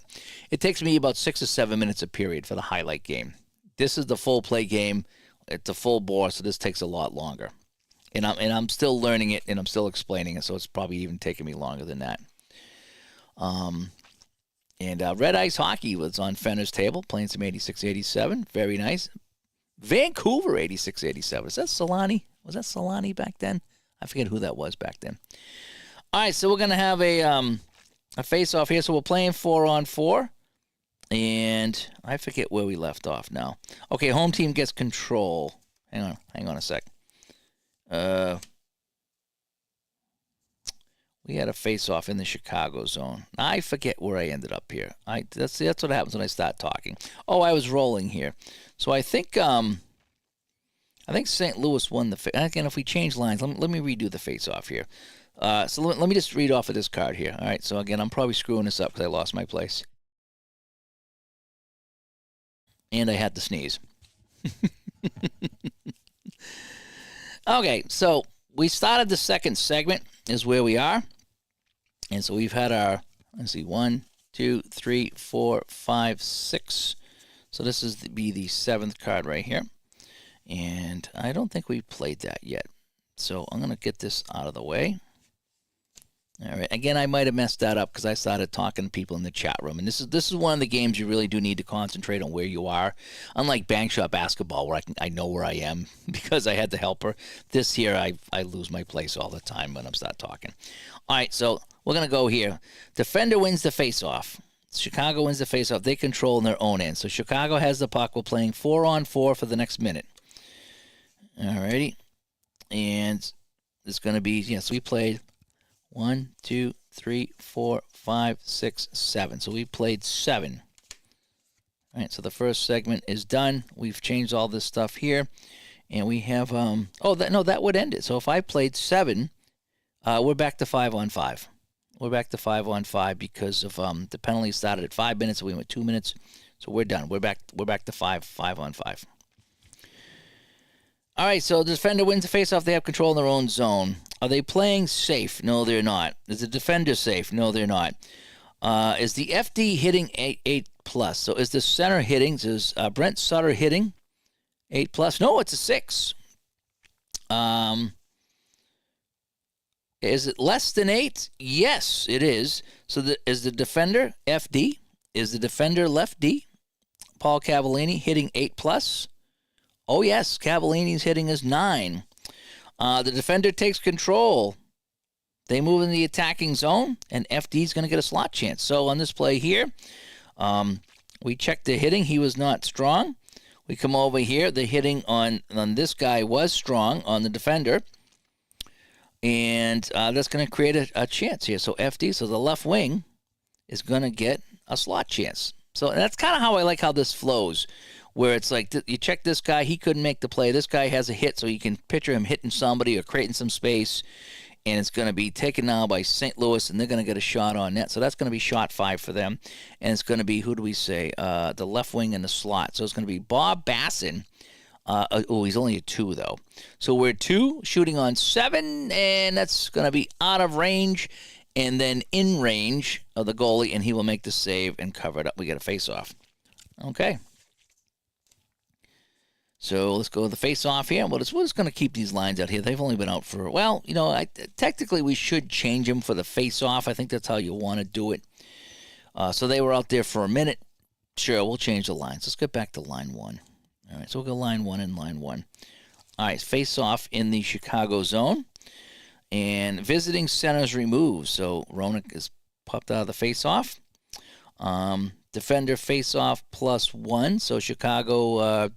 it takes me about 6 or 7 minutes a period for the highlight game. This is the full play game. It's a full bore, so this takes a lot longer. And I'm still learning it, and I'm still explaining it, so it's probably even taking me longer than that. Red Ice Hockey was on Fenner's table, playing some 86-87. Very nice. Vancouver 86-87. Is that Solani? Was that Solani back then? I forget who that was back then. All right, so we're going to have a face-off here. So we're playing 4-on-4. And I forget where we left off now. Okay, home team gets control. Hang on a sec. We had a face-off in the Chicago zone. I forget where I ended up here. That's what happens when I start talking. Oh, I was rolling here. So I think St. Louis won the. Again, if we change lines, let me redo the face-off here. So let me just read off of this card here. All right. So again, I'm probably screwing this up because I lost my place, and I had to sneeze. Okay, so we started the second segment. Is where we are, and so we've had our, let's see, 1, 2, 3, 4, 5, 6. So this is be the 7th card right here, and I don't think we played that yet. So I'm gonna get this out of the way. All right. Again, I might have messed that up because I started talking to people in the chat room, and this is one of the games you really do need to concentrate on where you are. Unlike Bank Shot Basketball, where I know where I am because I had the helper. This here, I lose my place all the time when I start talking. All right, so we're gonna go here. Defender wins the face-off. Chicago wins the face-off. They control in their own end. So Chicago has the puck. We're playing 4-on-4 for the next minute. All righty, and it's gonna be we played 1, 2, 3, 4, 5, 6, 7. So we played 7. All right, so the first segment is done. We've changed all this stuff here, and we have that would end it. So if I played 7, we're back to 5-on-5. We're back to 5-on-5 because of the penalty started at 5 minutes, so we went 2 minutes. So we're done. We're back to 5-on-5. All right, so the defender wins the faceoff. They have control in their own zone. Are they playing safe? No, they're not. Is the defender safe? No, they're not. Is the FD hitting 8+? So is the center hitting? Is Brent Sutter hitting 8+? No, it's a 6. Is it less than 8? Yes, it is. So is the defender FD? Is the defender left D? Paul Cavallini hitting 8+? Oh, yes, Cavallini's hitting is 9. The defender takes control. They move in the attacking zone, and FD's going to get a slot chance. So on this play here, we check the hitting. He was not strong. We come over here. The hitting on this guy was strong on the defender. And that's going to create a chance here. So FD, so the left wing, is going to get a slot chance. So that's kind of how I like how this flows, where it's like you check this guy, he couldn't make the play. This guy has a hit, so you can picture him hitting somebody or creating some space, and it's going to be taken now by St. Louis, and they're going to get a shot on net. So that's going to be shot 5 for them, and it's going to be, who do we say, the left wing in the slot. So it's going to be Bob Bassin. He's only a 2, though. So we're 2 shooting on 7, and that's going to be out of range and then in range of the goalie, and he will make the save and cover it up. We get a face-off. Okay. So let's go to the face-off here. We're just going to keep these lines out here. They've only been out for, technically we should change them for the face-off. I think that's how you want to do it. So they were out there for a minute. Sure, we'll change the lines. Let's get back to line 1. All right, so we'll go line 1 and line 1. All right, face-off in the Chicago zone. And visiting centers removed. So Roenick is popped out of the face-off. Defender face-off +1. So Chicago,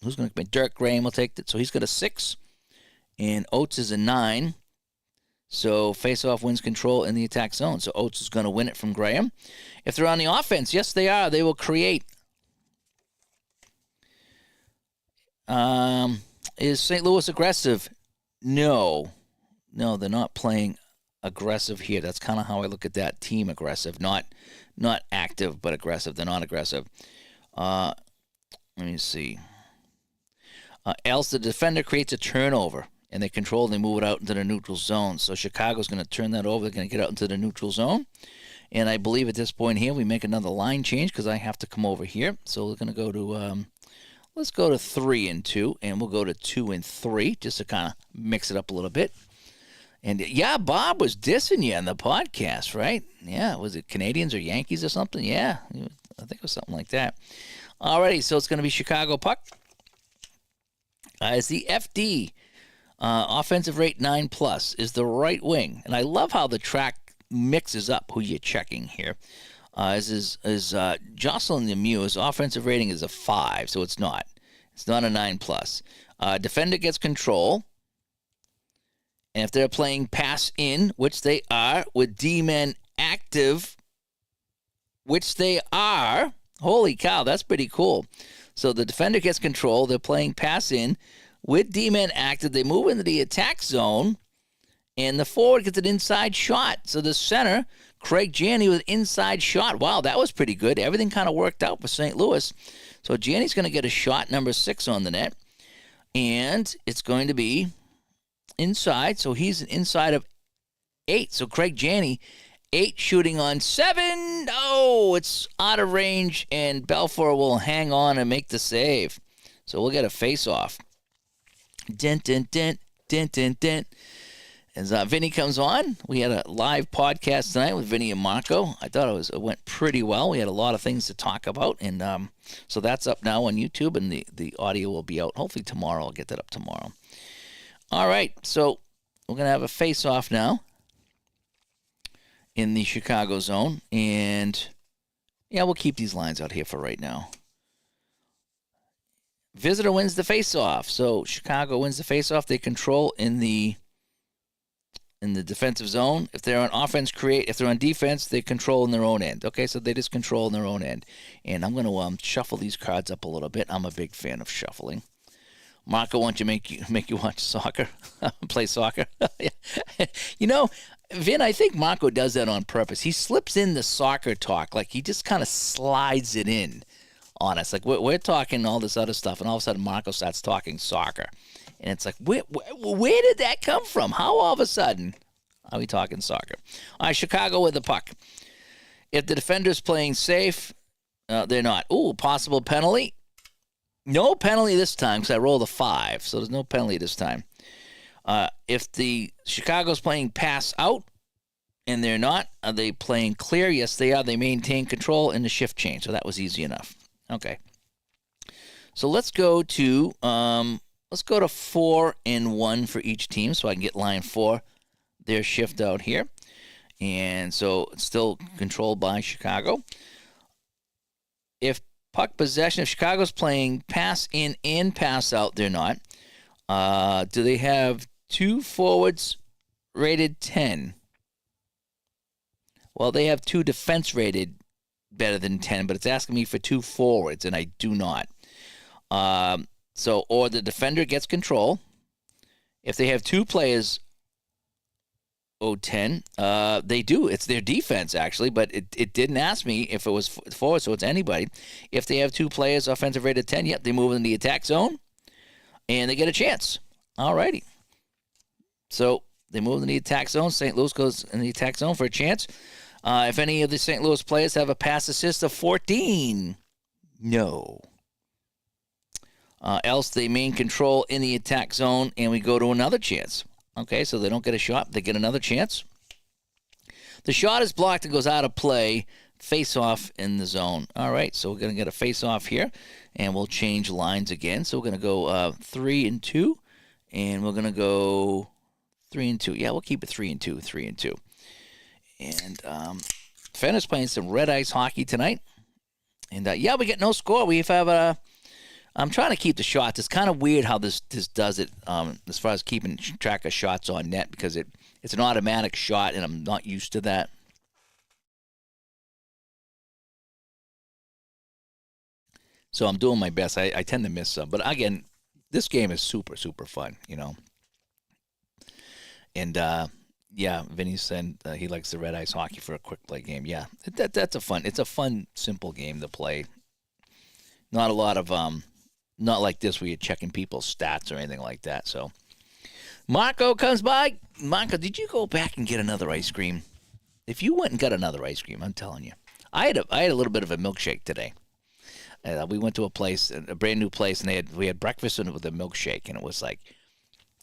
who's going to be? Dirk Graham will take it. So he's got a 6. And Oates is a 9. So face-off wins control in the attack zone. So Oates is going to win it from Graham. If they're on the offense, yes, they are. They will create Is St. Louis aggressive? No. No, they're not playing aggressive here. That's kind of how I look at that team aggressive. Not active, but aggressive. They're not aggressive. Let me see. Else the defender creates a turnover, and they control and they move it out into the neutral zone. So Chicago's going to turn that over. They're going to get out into the neutral zone. And I believe at this point here, we make another line change because I have to come over here. So we're going to go to, let's go to 3 and 2, and we'll go to 2 and 3 just to kind of mix it up a little bit. And yeah, Bob was dissing you on the podcast, right? Yeah, was it Canadians or Yankees or something? Yeah, I think it was something like that. Alrighty, so it's going to be Chicago puck. As the FD, offensive rate 9+, is the right wing. And I love how the track mixes up who you're checking here. Jocelyn Lemieux, his offensive rating is a 5, so it's not. It's not a 9+. Defender gets control. And if they're playing pass in, which they are, with D-men active, which they are, holy cow, that's pretty cool. So the defender gets control. They're playing pass in with D-men active. They move into the attack zone, and the forward gets an inside shot. So the center, Craig Janney, with inside shot. Wow, that was pretty good. Everything kind of worked out for St. Louis. So Janney's going to get a shot, number 6 on the net, and it's going to be inside. So he's inside of 8. So Craig Janney, 8 shooting on 7. Oh, it's out of range, and Belfour will hang on and make the save. So we'll get a face-off. Dent, dent, dent, dent, dent, dent. As Vinny comes on, we had a live podcast tonight with Vinny and Marco. I thought it went pretty well. We had a lot of things to talk about, and so that's up now on YouTube, and the audio will be out hopefully tomorrow. I'll get that up tomorrow. All right, so we're going to have a face-off now in the Chicago zone. And, yeah, we'll keep these lines out here for right now. Visitor wins the face-off. So Chicago wins the face-off. They control in the defensive zone. If they're on offense, if they're on defense, they control in their own end. Okay, so they just control in their own end. And I'm going to shuffle these cards up a little bit. I'm a big fan of shuffling. Marco wants to make you watch soccer, play soccer. You know, Vin, I think Marco does that on purpose. He slips in the soccer talk, like he just kind of slides it in on us. Like we're talking all this other stuff, and all of a sudden Marco starts talking soccer, and it's like, where did that come from? How all of a sudden are we talking soccer? All right, Chicago with the puck. If the defender's playing safe, they're not. Ooh, possible penalty. No penalty this time because I rolled a 5, so there's no penalty this time. If the Chicago's playing pass out and they're not, are they playing clear? Yes, they are. They maintain control in the shift change, so that was easy enough. Okay. So let's go to 4 and 1 for each team, so I can get line 4, their shift out here, and so it's still controlled by Chicago. If puck possession, if Chicago's playing pass in and pass out, they're not. Do they have 2 forwards rated 10? Well, they have 2 defense rated better than 10, but it's asking me for 2 forwards, and I do not. Or the defender gets control. If they have 2 players 10, they do. It's their defense, actually, but it didn't ask me if it was forward, so it's anybody. If they have 2 players offensive rated 10, yep, they move in the attack zone, and they get a chance. All righty. So they move in the attack zone. St. Louis goes in the attack zone for a chance. If any of the St. Louis players have a pass assist of 14, no. Else they main control in the attack zone, and we go to another chance. Okay, so they don't get a shot. They get another chance. The shot is blocked and goes out of play. Face-off in the zone. All right, so we're going to get a face-off here, and we'll change lines again. So we're going to go 3 and 2, and we're going to go 3 and 2. Yeah, we'll keep it 3 and 2, 3 and 2. And Fenner's playing some red ice hockey tonight. And, yeah, we get no score. We have I'm trying to keep the shots. It's kind of weird how this does it as far as keeping track of shots on net because it's an automatic shot, and I'm not used to that. So I'm doing my best. I tend to miss some. But, again, this game is super, super fun, And yeah, Vinny said he likes the red ice hockey for a quick play game. Yeah, that's it's a fun, simple game to play. Not a lot of not like this where you're checking people's stats or anything like that. So Marco comes by. Marco, did you go back and get another ice cream? If you went and got another ice cream, I'm telling you, I had a little bit of a milkshake today. We went to a place, a brand new place, and we had breakfast with a milkshake, and it was like,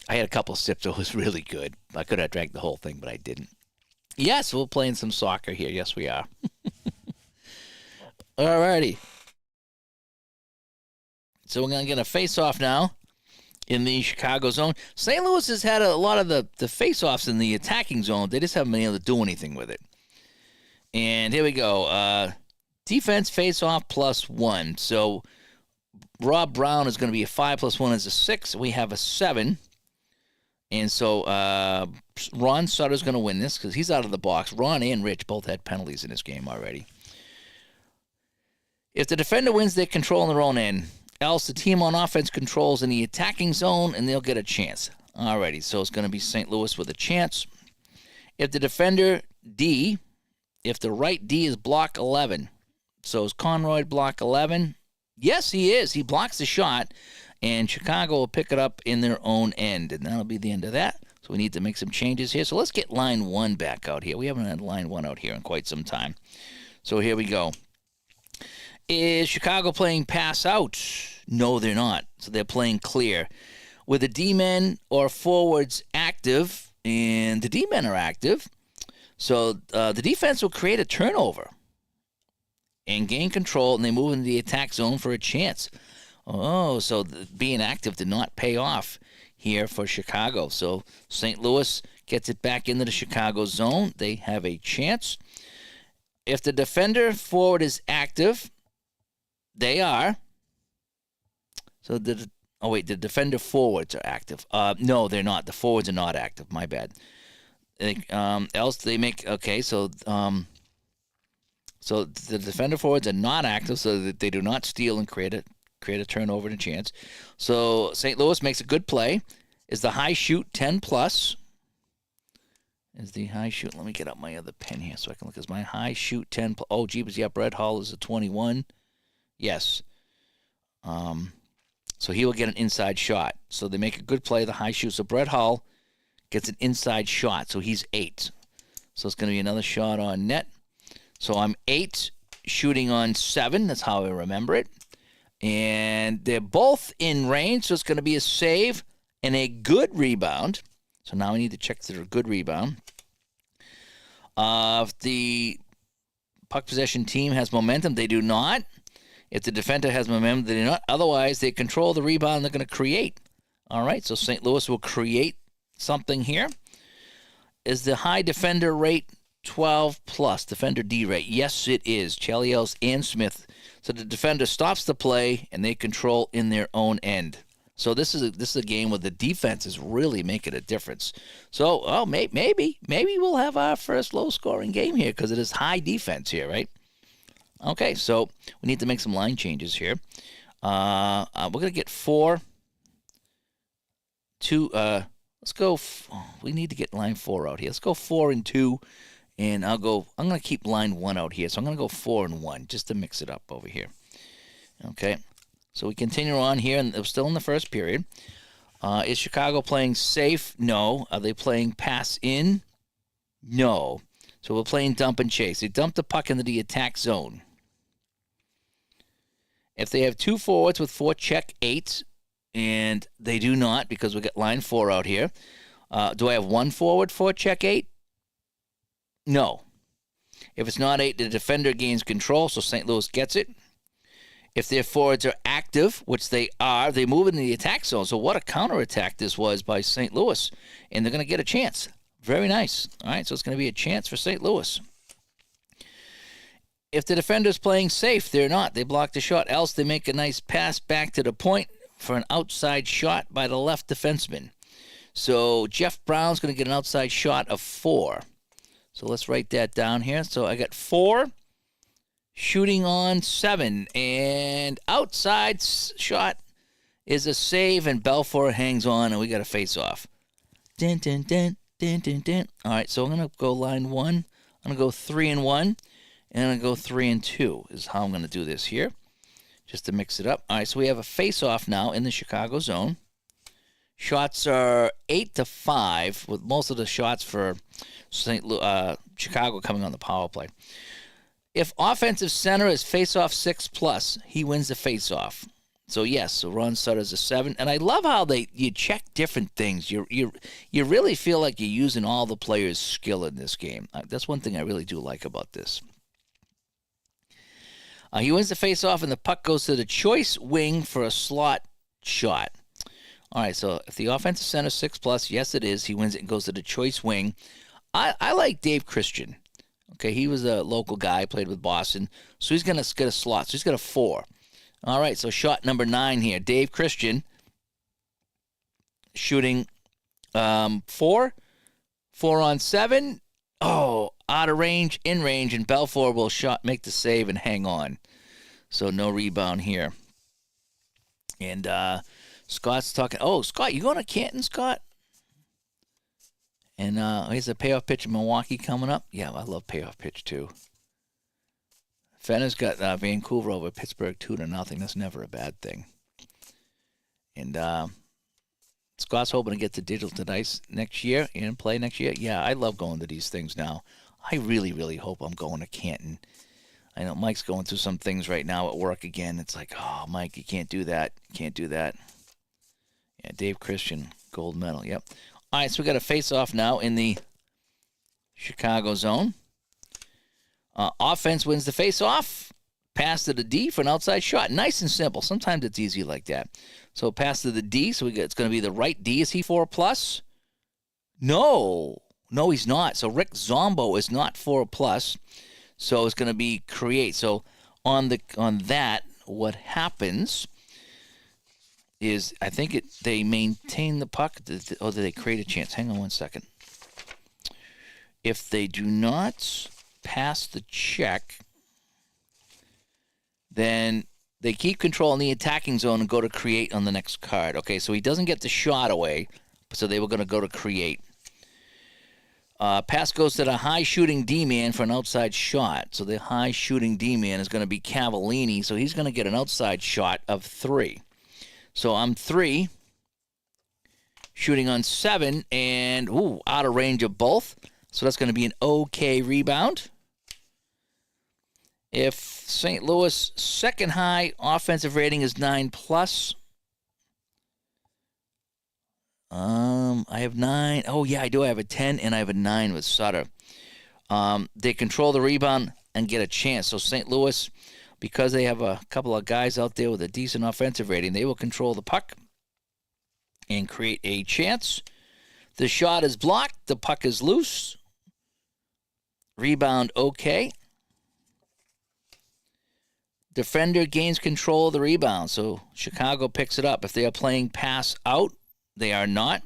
I had a couple sips. It was really good. I could have drank the whole thing, but I didn't. Yes, we're playing some soccer here. Yes, we are. All righty. So we're going to get a face-off now in the Chicago zone. St. Louis has had a lot of the face-offs in the attacking zone. They just haven't been able to do anything with it. And here we go. Defense face-off +1. So Rob Brown is going to be a 5 + 1 is a 6. We have a 7. And so Ron Sutter's going to win this because he's out of the box. Ron and Rich both had penalties in this game already. If the defender wins, they control on their own end. Else, the team on offense controls in the attacking zone, and they'll get a chance. Alrighty, so it's going to be St. Louis with a chance. If the defender D, if the right D is block 11, so is Conroy block 11? Yes, he is. He blocks the shot. And Chicago will pick it up in their own end. And that'll be the end of that. So we need to make some changes here. So let's get line 1 back out here. We haven't had line 1 out here in quite some time. So here we go. Is Chicago playing pass out? No, they're not. So they're playing clear. With the D-men or forwards active, and the D-men are active, so the defense will create a turnover and gain control, and they move into the attack zone for a chance. Oh, so being active did not pay off here for Chicago. So St. Louis gets it back into the Chicago zone. They have a chance. If the defender forward is active, they are. So the defender forwards are active. No, they're not. The forwards are not active. My bad. Else they make so the defender forwards are not active, so that they do not steal and create a turnover and a chance. So St. Louis makes a good play. Is the high shoot 10 plus? Is the high shoot? Let me get up my other pen here so I can look. Is my high shoot 10 plus? Oh, jeepers, yeah, Brett Hall is a 21. Yes. So he will get an inside shot. So they make a good play, the high shoot. So Brett Hall gets an inside shot. So he's 8. So it's going to be another shot on net. So I'm 8 shooting on 7. That's how I remember it. And they're both in range, so it's going to be a save and a good rebound. So now we need to check that they're a good rebound. If the puck possession team has momentum, they do not. If the defender has momentum, they do not. Otherwise, they control the rebound and they're going to create. All right, so St. Louis will create something here. Is the high defender rate 12 plus, defender D rate? Yes, it is. Chelios and Smith. So the defender stops the play, and they control in their own end. So this is a game where the defense is really making a difference. So, maybe we'll have our first low-scoring game here because it is high defense here, right? Okay, so we need to make some line changes here. We're going to get 4. 2. Let's go. We need to get line 4 out here. Let's go 4 and 2. And I'm going to keep line 1 out here. So I'm going to go 4 and 1 just to mix it up over here. Okay. So we continue on here, and we're still in the first period. Is Chicago playing safe? No. Are they playing pass in? No. So we're playing dump and chase. They dump the puck into the attack zone. If they have 2 forwards with 4 check 8, and they do not because we got line 4 out here. Do I have 1 forward for check 8? No. If it's not 8, the defender gains control, so St. Louis gets it. If their forwards are active, which they are, they move into the attack zone. So what a counterattack this was by St. Louis. And they're going to get a chance. Very nice. All right, so it's going to be a chance for St. Louis. If the defender's playing safe, they're not. They block the shot. Else they make a nice pass back to the point for an outside shot by the left defenseman. So Jeff Brown's going to get an outside shot of 4. So let's write that down here. So I got 4, shooting on 7, and outside shot is a save, and Belfour hangs on, and we got a face-off. Dun, dun, dun, dun, dun, dun. All right, so I'm going to go line 1. I'm going to go 3 and 1, and I'm going to go 3 and 2 is how I'm going to do this here, just to mix it up. All right, so we have a face-off now in the Chicago zone. Shots are 8-5, with most of the shots for Chicago coming on the power play. If offensive center is face-off 6+, he wins the face-off. So yes, so Ron Sutter's a 7, and I love how you check different things. You really feel like you're using all the players' skill in this game. That's one thing I really do like about this. He wins the face-off, and the puck goes to the choice wing for a slot shot. All right, so if the offensive center 6+, yes it is. He wins it and goes to the choice wing. I like Dave Christian. Okay, he was a local guy, played with Boston, so he's going to get a slot. So he's got a 4. All right, so shot number 9 here. Dave Christian shooting 4 on 7. Oh, out of range, in range, and Belfour will make the save and hang on. So no rebound here. And Scott's talking. Oh, Scott, you going to Canton, Scott? And here's a payoff pitch in Milwaukee coming up. Yeah, I love payoff pitch too. Fenner's got Vancouver over Pittsburgh 2-0. That's never a bad thing. And Scott's hoping to get to digital dice next year and play next year. Yeah, I love going to these things now. I really, really hope I'm going to Canton. I know Mike's going through some things right now at work again. It's like, oh, Mike, you can't do that. You can't do that. Yeah, Dave Christian, gold medal. Yep. All right, so we got a face-off now in the Chicago zone. Offense wins the face-off. Pass to the D for an outside shot. Nice and simple. Sometimes it's easy like that. So pass to the D. So it's going to be the right D. Is he 4+? No, he's not. So Rick Zombo is not 4+. So it's going to be create. So on that, what happens is I think they maintain the puck. Or do they create a chance? Hang on one second. If they do not pass the check, then they keep control in the attacking zone and go to create on the next card. Okay, so he doesn't get the shot away, so they were going to go to create. Pass goes to the high-shooting D-man for an outside shot. So the high-shooting D-man is going to be Cavallini, so he's going to get an outside shot of 3. So I'm 3, shooting on 7, and out of range of both. So that's going to be an okay rebound. If St. Louis' second high offensive rating is 9+, I have 9. Oh, yeah, I do. I have a 10, and I have a 9 with Sutter. They control the rebound and get a chance. So St. Louis, because they have a couple of guys out there with a decent offensive rating, they will control the puck and create a chance. The shot is blocked. The puck is loose. Rebound okay. Defender gains control of the rebound, so Chicago picks it up. If they are playing pass out, they are not.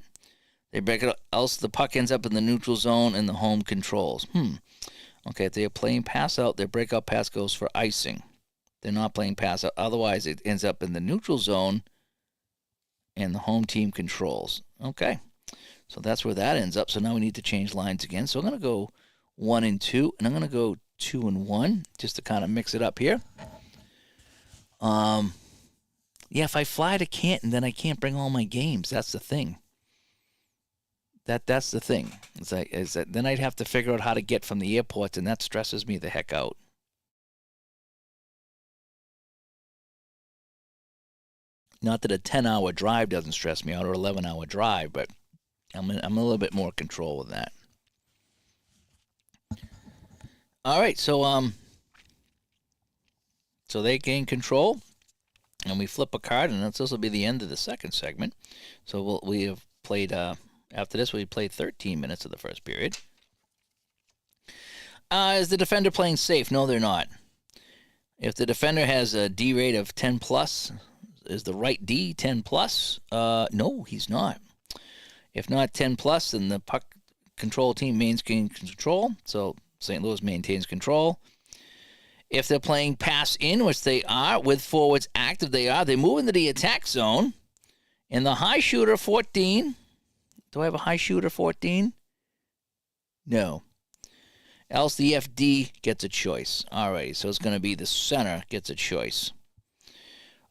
They break it up, else the puck ends up in the neutral zone and the home controls. Okay, if they are playing pass out, their breakout pass goes for icing. They're not playing pass out. Otherwise, it ends up in the neutral zone and the home team controls. Okay, so that's where that ends up. So now we need to change lines again. So I'm going to go 1 and 2, and I'm going to go 2 and 1 just to kind of mix it up here. Yeah, if I fly to Canton, then I can't bring all my games. That's the thing. That's the thing. Then I'd have to figure out how to get from the airport, and that stresses me the heck out. Not that a 10-hour drive doesn't stress me out, or 11-hour drive, but I'm a little bit more control with that. All right, so they gain control, and we flip a card, and this will be the end of the second segment. So we have played, after this, we played 13 minutes of the first period. Is the defender playing safe? No, they're not. If the defender has a D rate of 10+, is the right D 10+? No, he's not. If not 10+, then the puck control team maintains control, so St. Louis maintains control. If they're playing pass in, which they are, with forwards active, they move into the attack zone. And the high shooter, 14. Do I have a high shooter, 14? No. Else the FD gets a choice. All right, so it's going to be the center gets a choice.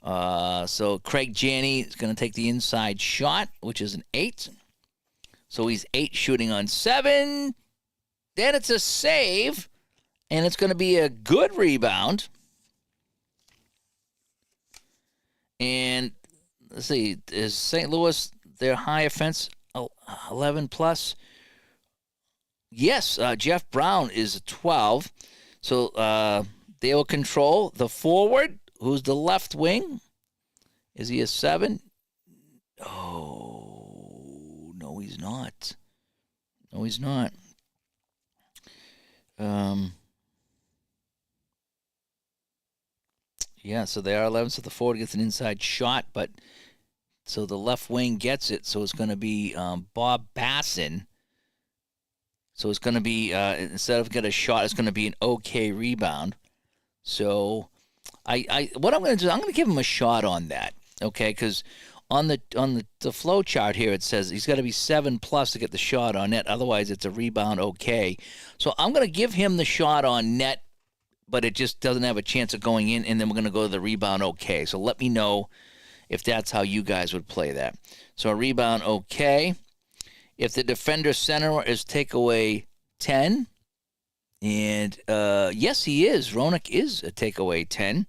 So Craig Janney is going to take the inside shot, which is an 8. So he's 8 shooting on 7. Then it's a save, and it's going to be a good rebound. And let's see, is St. Louis their high offense 11 plus? Yes, Jeff Brown is a 12. So they will control the forward, who's the left wing. Is he a 7? Oh, no, he's not. No, he's not. Yeah, so they are 11, so the forward gets an inside shot, but so the left wing gets it, so it's going to be Bob Bassin. So it's going to be, instead of get a shot, it's going to be an okay rebound. So what I'm going to do, I'm going to give him a shot on that, okay? Because on the flow chart here, it says he's got to be 7 plus to get the shot on net. Otherwise, it's a rebound okay. So I'm going to give him the shot on net, but it just doesn't have a chance of going in, and then we're going to go to the rebound okay. So let me know if that's how you guys would play that. So a rebound okay. If the defender center is takeaway 10, and yes, he is. Roenick is a takeaway 10.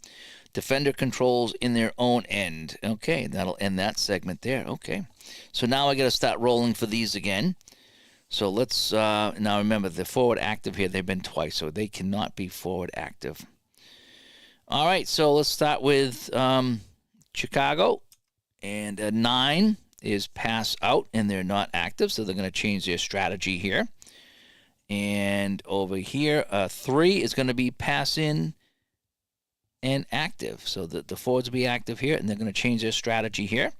Defender controls in their own end. Okay, that'll end that segment there. Okay. So now I got to start rolling for these again. So let's, now remember, the forward active here, they've been twice, so they cannot be forward active. All right, so let's start with Chicago. And a 9 is pass out, and they're not active, so they're going to change their strategy here. And over here, 3 is going to be pass in and active. So the forwards will be active here, and they're going to change their strategy here.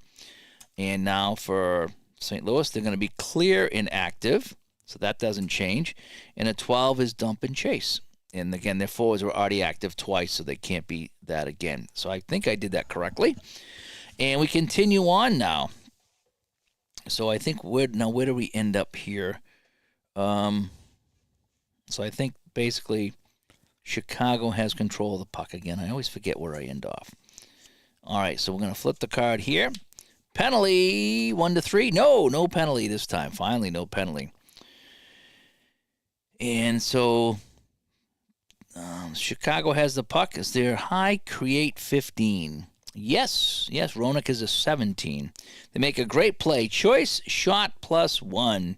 And now for St. Louis, they're going to be clear inactive, so that doesn't change. And a 12 is dump and chase. And again, their forwards were already active twice, so they can't be that again. So I think I did that correctly. And we continue on now. So I think where do we end up here? So I think basically Chicago has control of the puck again. I always forget where I end off. All right, so we're going to flip the card here. Penalty, 1-3. No penalty this time. Finally, no penalty. And so Chicago has the puck. Is their high create 15? Yes, Roenick is a 17. They make a great play. Choice, shot plus 1.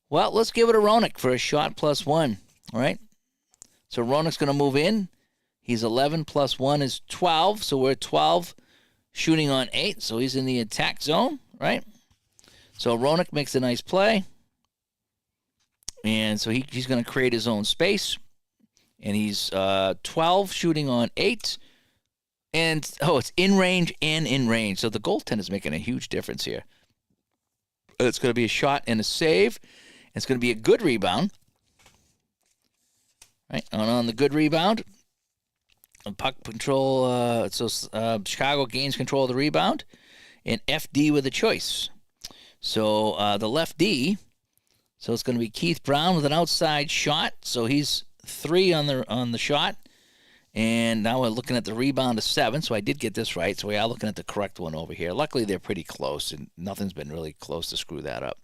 Well, let's give it a Roenick for a shot plus 1. All right. So Roenick's going to move in. He's 11 plus 1 is 12. So we're 12 shooting on 8. So he's in the attack zone, right? So Roenick makes a nice play. And so he's going to create his own space. And he's 12 shooting on 8. And, it's in range and in range. So the goaltender's making a huge difference here. It's going to be a shot and a save. It's going to be a good rebound. Right, on the good rebound. Puck control. Chicago gains control of the rebound. And FD with a choice. So the left D. So it's going to be Keith Brown with an outside shot. So he's 3 on the shot. And now we're looking at the rebound of 7, so I did get this right. So we are looking at the correct one over here. Luckily, they're pretty close, and nothing's been really close to screw that up.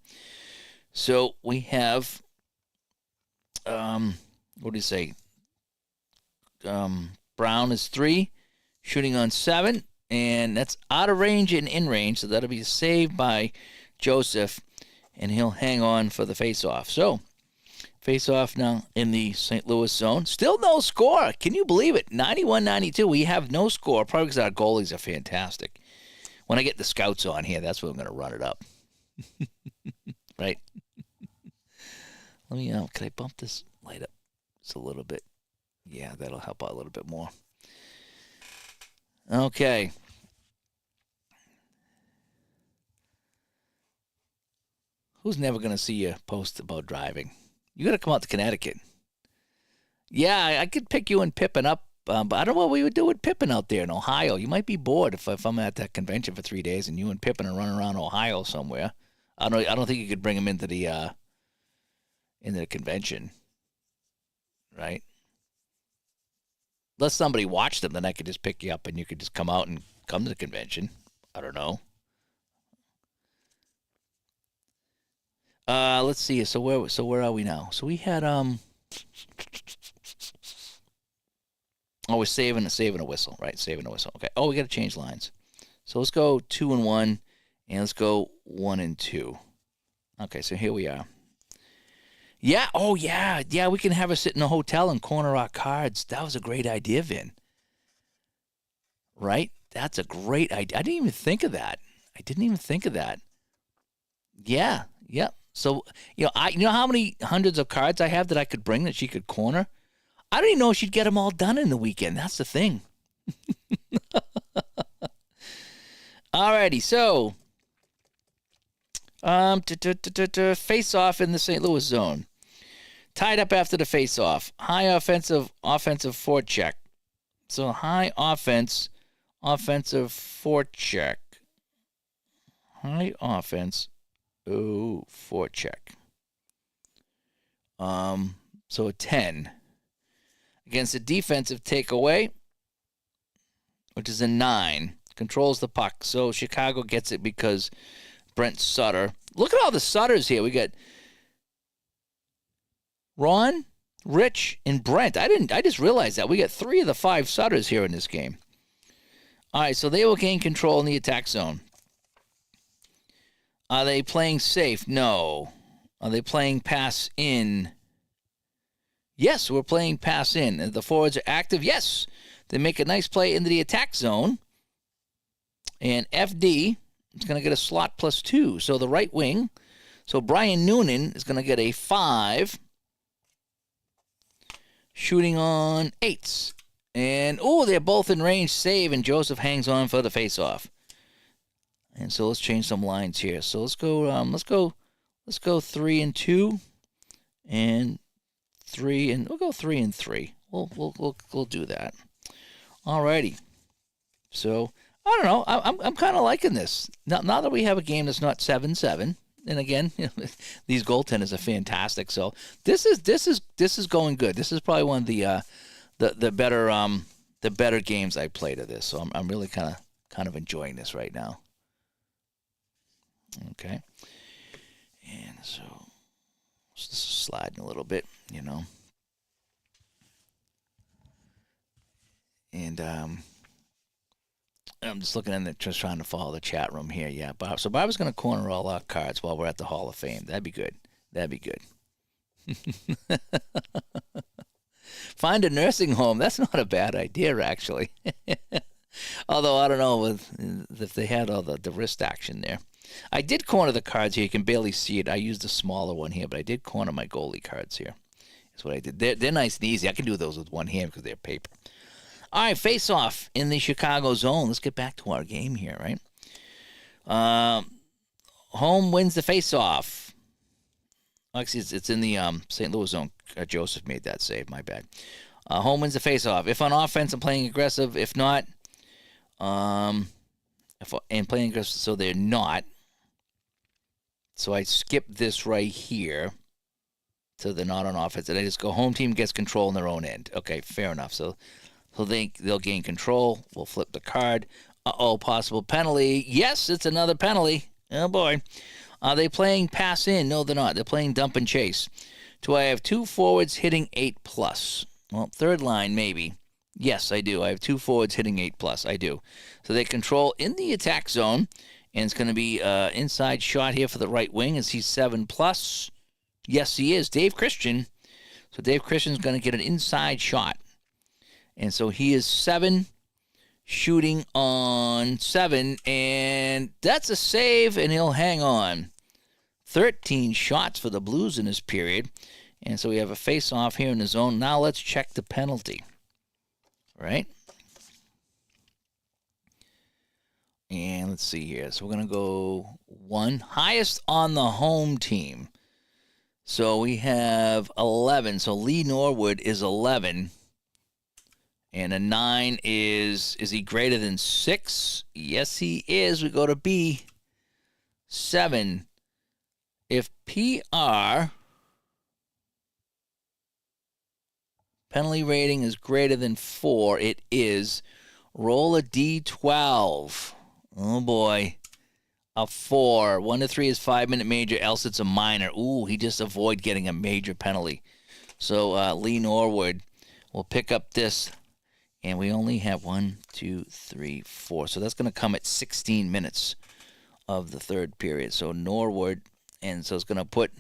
So we have, what do you say? Brown is 3, shooting on 7, and that's out of range and in range, so that'll be saved by Joseph, and he'll hang on for the face-off. So face-off now in the St. Louis zone. Still no score. Can you believe it? 91-92. We have no score, probably because our goalies are fantastic. When I get the scouts on here, that's when I'm going to run it up. Right? Let me, can I bump this light up just a little bit? Yeah, that'll help out a little bit more. Okay. Who's never going to see you post about driving? You got to come out to Connecticut. Yeah, I could pick you and Pippin up But I don't know what we would do with Pippen out there in Ohio. You might be bored if I'm at that convention for 3 days and you and Pippen are running around Ohio somewhere. I don't think you could bring him into the convention, right? Unless somebody watched them, then I could just pick you up and you could just come out and come to the convention. I don't know. Let's see. So where are we now? So we had we're saving a whistle, right? Saving a whistle. Okay. Oh, we got to change lines. So let's go 2 and 1, and let's go 1 and 2. Okay. So here we are. Yeah. Oh, yeah. Yeah. We can have her sit in a hotel and corner our cards. That was a great idea, Vin. Right? That's a great idea. I didn't even think of that. Yeah. Yep. So, you know how many hundreds of cards I have that I could bring that she could corner? I don't even know if she'd get them all done in the weekend. That's the thing. Alrighty, so face-off in the St. Louis zone. Tied up after the face-off. High offensive forecheck. So high offensive forecheck. High offense, forecheck. So a 10. Against a defensive takeaway, which is a 9. Controls the puck. So Chicago gets it because Brent Sutter. Look at all the Sutters here. We got Ron, Rich, and Brent. I just realized that. We got 3 of the 5 Sutters here in this game. All right, so they will gain control in the attack zone. Are they playing safe? No. Are they playing pass in? Yes, we're playing pass in. The forwards are active. Yes. They make a nice play into the attack zone. And FD is going to get a slot +2. So the right wing. So Brian Noonan is going to get a 5. Shooting on 8s. And, they're both in range. Save, and Joseph hangs on for the face-off. And so let's change some lines here. So let's go 3 and 2. And 3 and we'll go 3 and 3. We'll do that. Alrighty. So I don't know. I'm kind of liking this. Now that we have a game that's not 7-7, and again, these goaltenders are fantastic. So this is going good. This is probably one of the better games I played of this. So I'm really kind of enjoying this right now. Okay. And so this is sliding a little bit, And I'm just looking in there, just trying to follow the chat room here. Yeah, Bob. So Bob's going to corner all our cards while we're at the Hall of Fame. That'd be good. Find a nursing home. That's not a bad idea, actually. Although I don't know if they had all the wrist action there. I did corner the cards here. You can barely see it. I used a smaller one here, but I did corner my goalie cards here. That's what I did. They're nice and easy. I can do those with one hand because they're paper. All right, face-off in the Chicago zone. Let's get back to our game here, right? Home wins the face-off. Actually, it's in the St. Louis zone. Joseph made that save. My bad. Home wins the face-off. If on offense, I'm playing aggressive. If not, playing aggressive, so they're not. So I skip this right here. So they're not on offense. And I just go home team gets control in their own end. Okay, fair enough. So they'll gain control. We'll flip the card. Possible penalty. Yes, it's another penalty. Oh, boy. Are they playing pass in? No, they're not. They're playing dump and chase. Do I have 2 forwards hitting 8+? Well, third line, maybe. Yes, I do. I have 2 forwards hitting 8+. I do. So they control in the attack zone. And it's going to be inside shot here for the right wing. Is he 7+? Yes, he is. Dave Christian. So Dave Christian's going to get an inside shot. And so he is 7, shooting on 7. And that's a save, and he'll hang on. 13 shots for the Blues in this period. And so we have a face-off here in the zone. Now let's check the penalty. Right? And let's see here. So we're going to go 1. Highest on the home team. So we have 11. So Lee Norwood is 11. And a 9 is he greater than 6? Yes, he is. We go to B. 7. If PR penalty rating is greater than 4, it is. Roll a D12. Oh, boy. A 4. 1 to 3 is 5-minute major, else it's a minor. Ooh, he just avoid getting a major penalty. So Lee Norwood will pick up this, and we only have 1, 2, 3, 4. So that's going to come at 16 minutes of the third period. So Norwood, and so it's going to put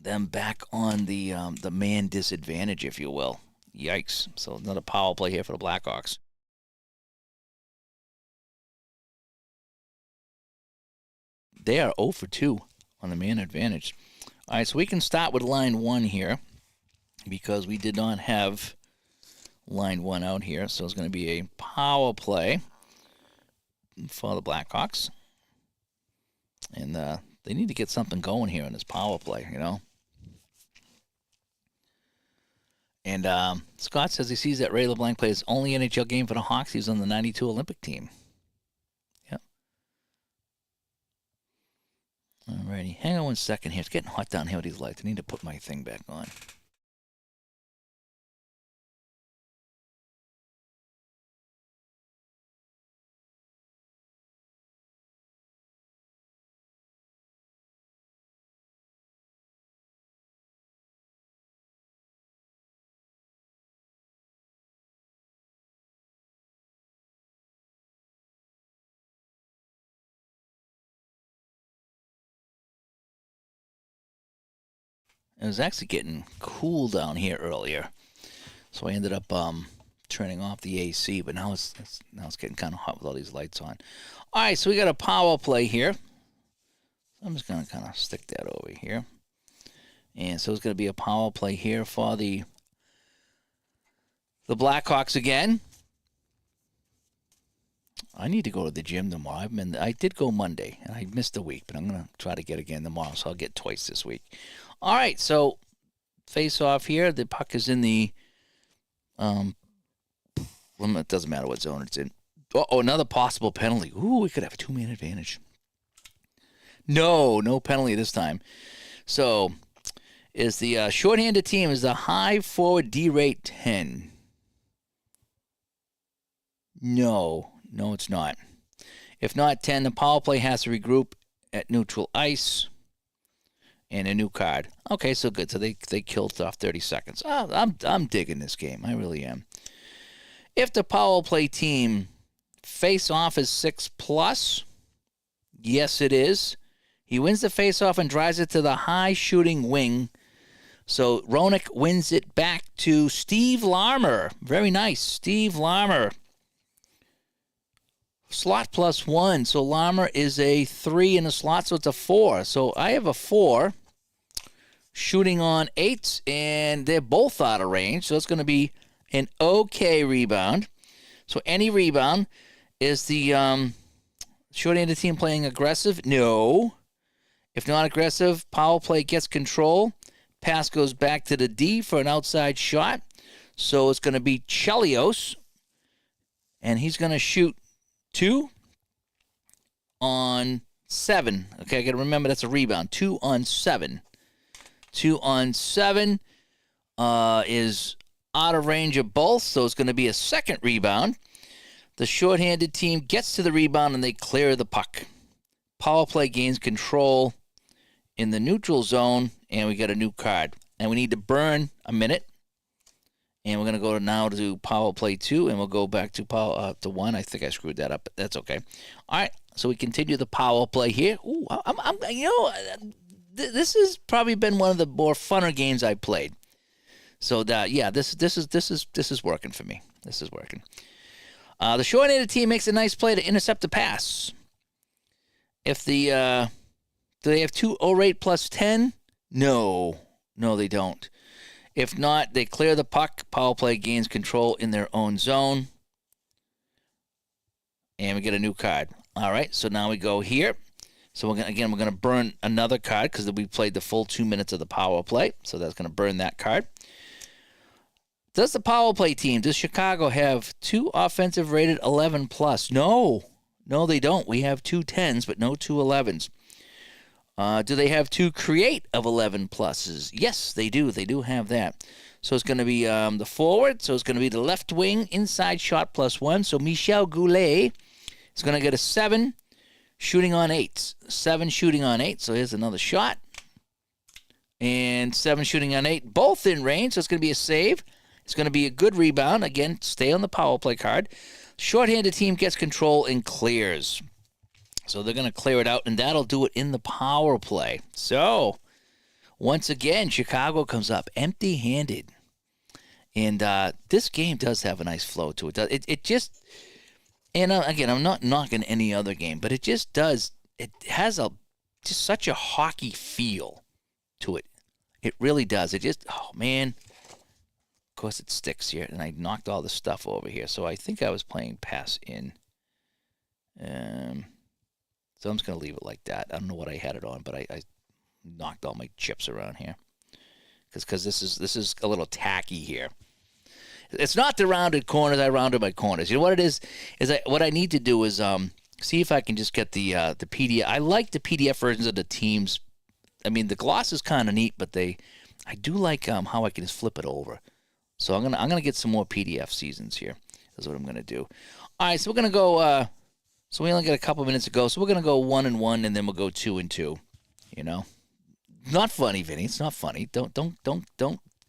them back on the man disadvantage, if you will. Yikes. So another power play here for the Blackhawks. They are 0 for 2 on the man advantage. All right, so we can start with line 1 here because we did not have line 1 out here. So it's going to be a power play for the Blackhawks. And they need to get something going here in this power play, you know. And Scott says he sees that Ray LeBlanc plays his only NHL game for the Hawks. He was on the 92 Olympic team. Yep. Alrighty. Hang on 1 second here. It's getting hot down here with these lights. I need to put my thing back on. It was actually getting cool down here earlier, so I ended up turning off the AC. But now it's getting kind of hot with all these lights on. All right, so we got a power play here. I'm just gonna kind of stick that over here, and so it's gonna be a power play here for the Blackhawks again. I need to go to the gym tomorrow. I did go Monday, and I missed a week, but I'm gonna try to get again tomorrow, so I'll get twice this week. All right, so face off here. The puck is in the it doesn't matter what zone it's in. Oh, another possible penalty. Ooh, we could have a 2-man advantage. No penalty this time. So, is the shorthanded team is the high forward D rate 10? No, it's not. If not 10, the power play has to regroup at neutral ice. And a new card. Okay, so good. So they killed off 30 seconds. Oh, I'm digging this game. I really am. If the power play team face off is 6+, yes it is. He wins the face off and drives it to the high shooting wing. So Roenick wins it back to Steve Larmer. Very nice. Steve Larmer. Slot +1. So Larmer is a 3 in the slot, so it's a 4. So I have a 4 shooting on 8, and they're both out of range. So it's going to be an okay rebound. So any rebound. Is the short-handed team playing aggressive? No. If not aggressive, power play gets control. Pass goes back to the D for an outside shot. So it's going to be Chelios, and he's going to shoot 2 on 7. Okay, I got to remember that's a rebound. 2 on 7. 2 on 7 is out of range of both, so it's going to be a second rebound. The shorthanded team gets to the rebound, and they clear the puck. Power play gains control in the neutral zone, and we got a new card. And we need to burn a minute. And we're going to go now to power play 2, and we'll go back to power to 1. I think I screwed that up, but that's okay. All right, so we continue the power play here. Ooh, this has probably been one of the more funner games I played. So this is working for me. This is working. The short-handed team makes a nice play to intercept the pass. If do they have 2 O-rate +10? No, they don't. If not, they clear the puck. Power play gains control in their own zone. And we get a new card. All right, so now we go here. So we're going to burn another card because we played the full 2 minutes of the power play. So that's going to burn that card. Does the power play team, does Chicago have 2 offensive rated 11 plus? No. No, they don't. We have 2 10s, but no 2 11s. Do they have 2 create of 11 pluses? Yes, they do. They do have that. So it's going to be the forward. So it's going to be the left wing inside shot +1. So Michel Goulet is going to get a 7 shooting on 8. 7 shooting on 8. So here's another shot. And 7 shooting on 8. Both in range. So it's going to be a save. It's going to be a good rebound. Again, stay on the power play card. Shorthanded team gets control and clears. So they're going to clear it out, and that'll do it in the power play. So, once again, Chicago comes up empty-handed. And this game does have a nice flow to it. It just, and again, I'm not knocking any other game, but it just does, it has just such a hockey feel to it. It really does. It just, oh, man. Of course, it sticks here, and I knocked all the stuff over here. So I think I was playing pass in. So I'm just going to leave it like that. I don't know what I had it on, but I knocked all my chips around here. Because this is a little tacky here. It's not the rounded corners. I rounded my corners. You know what it is what I need to do is see if I can just get the PDF. I like the PDF versions of the teams. I mean, the gloss is kind of neat, but I do like how I can just flip it over. So I'm gonna get some more PDF seasons here. That's what I'm gonna do. All right, so we're gonna go. So we only got a couple minutes to go. So we're going to go 1-1, and then we'll go 2-2. You know, not funny, Vinny. It's not funny. Don't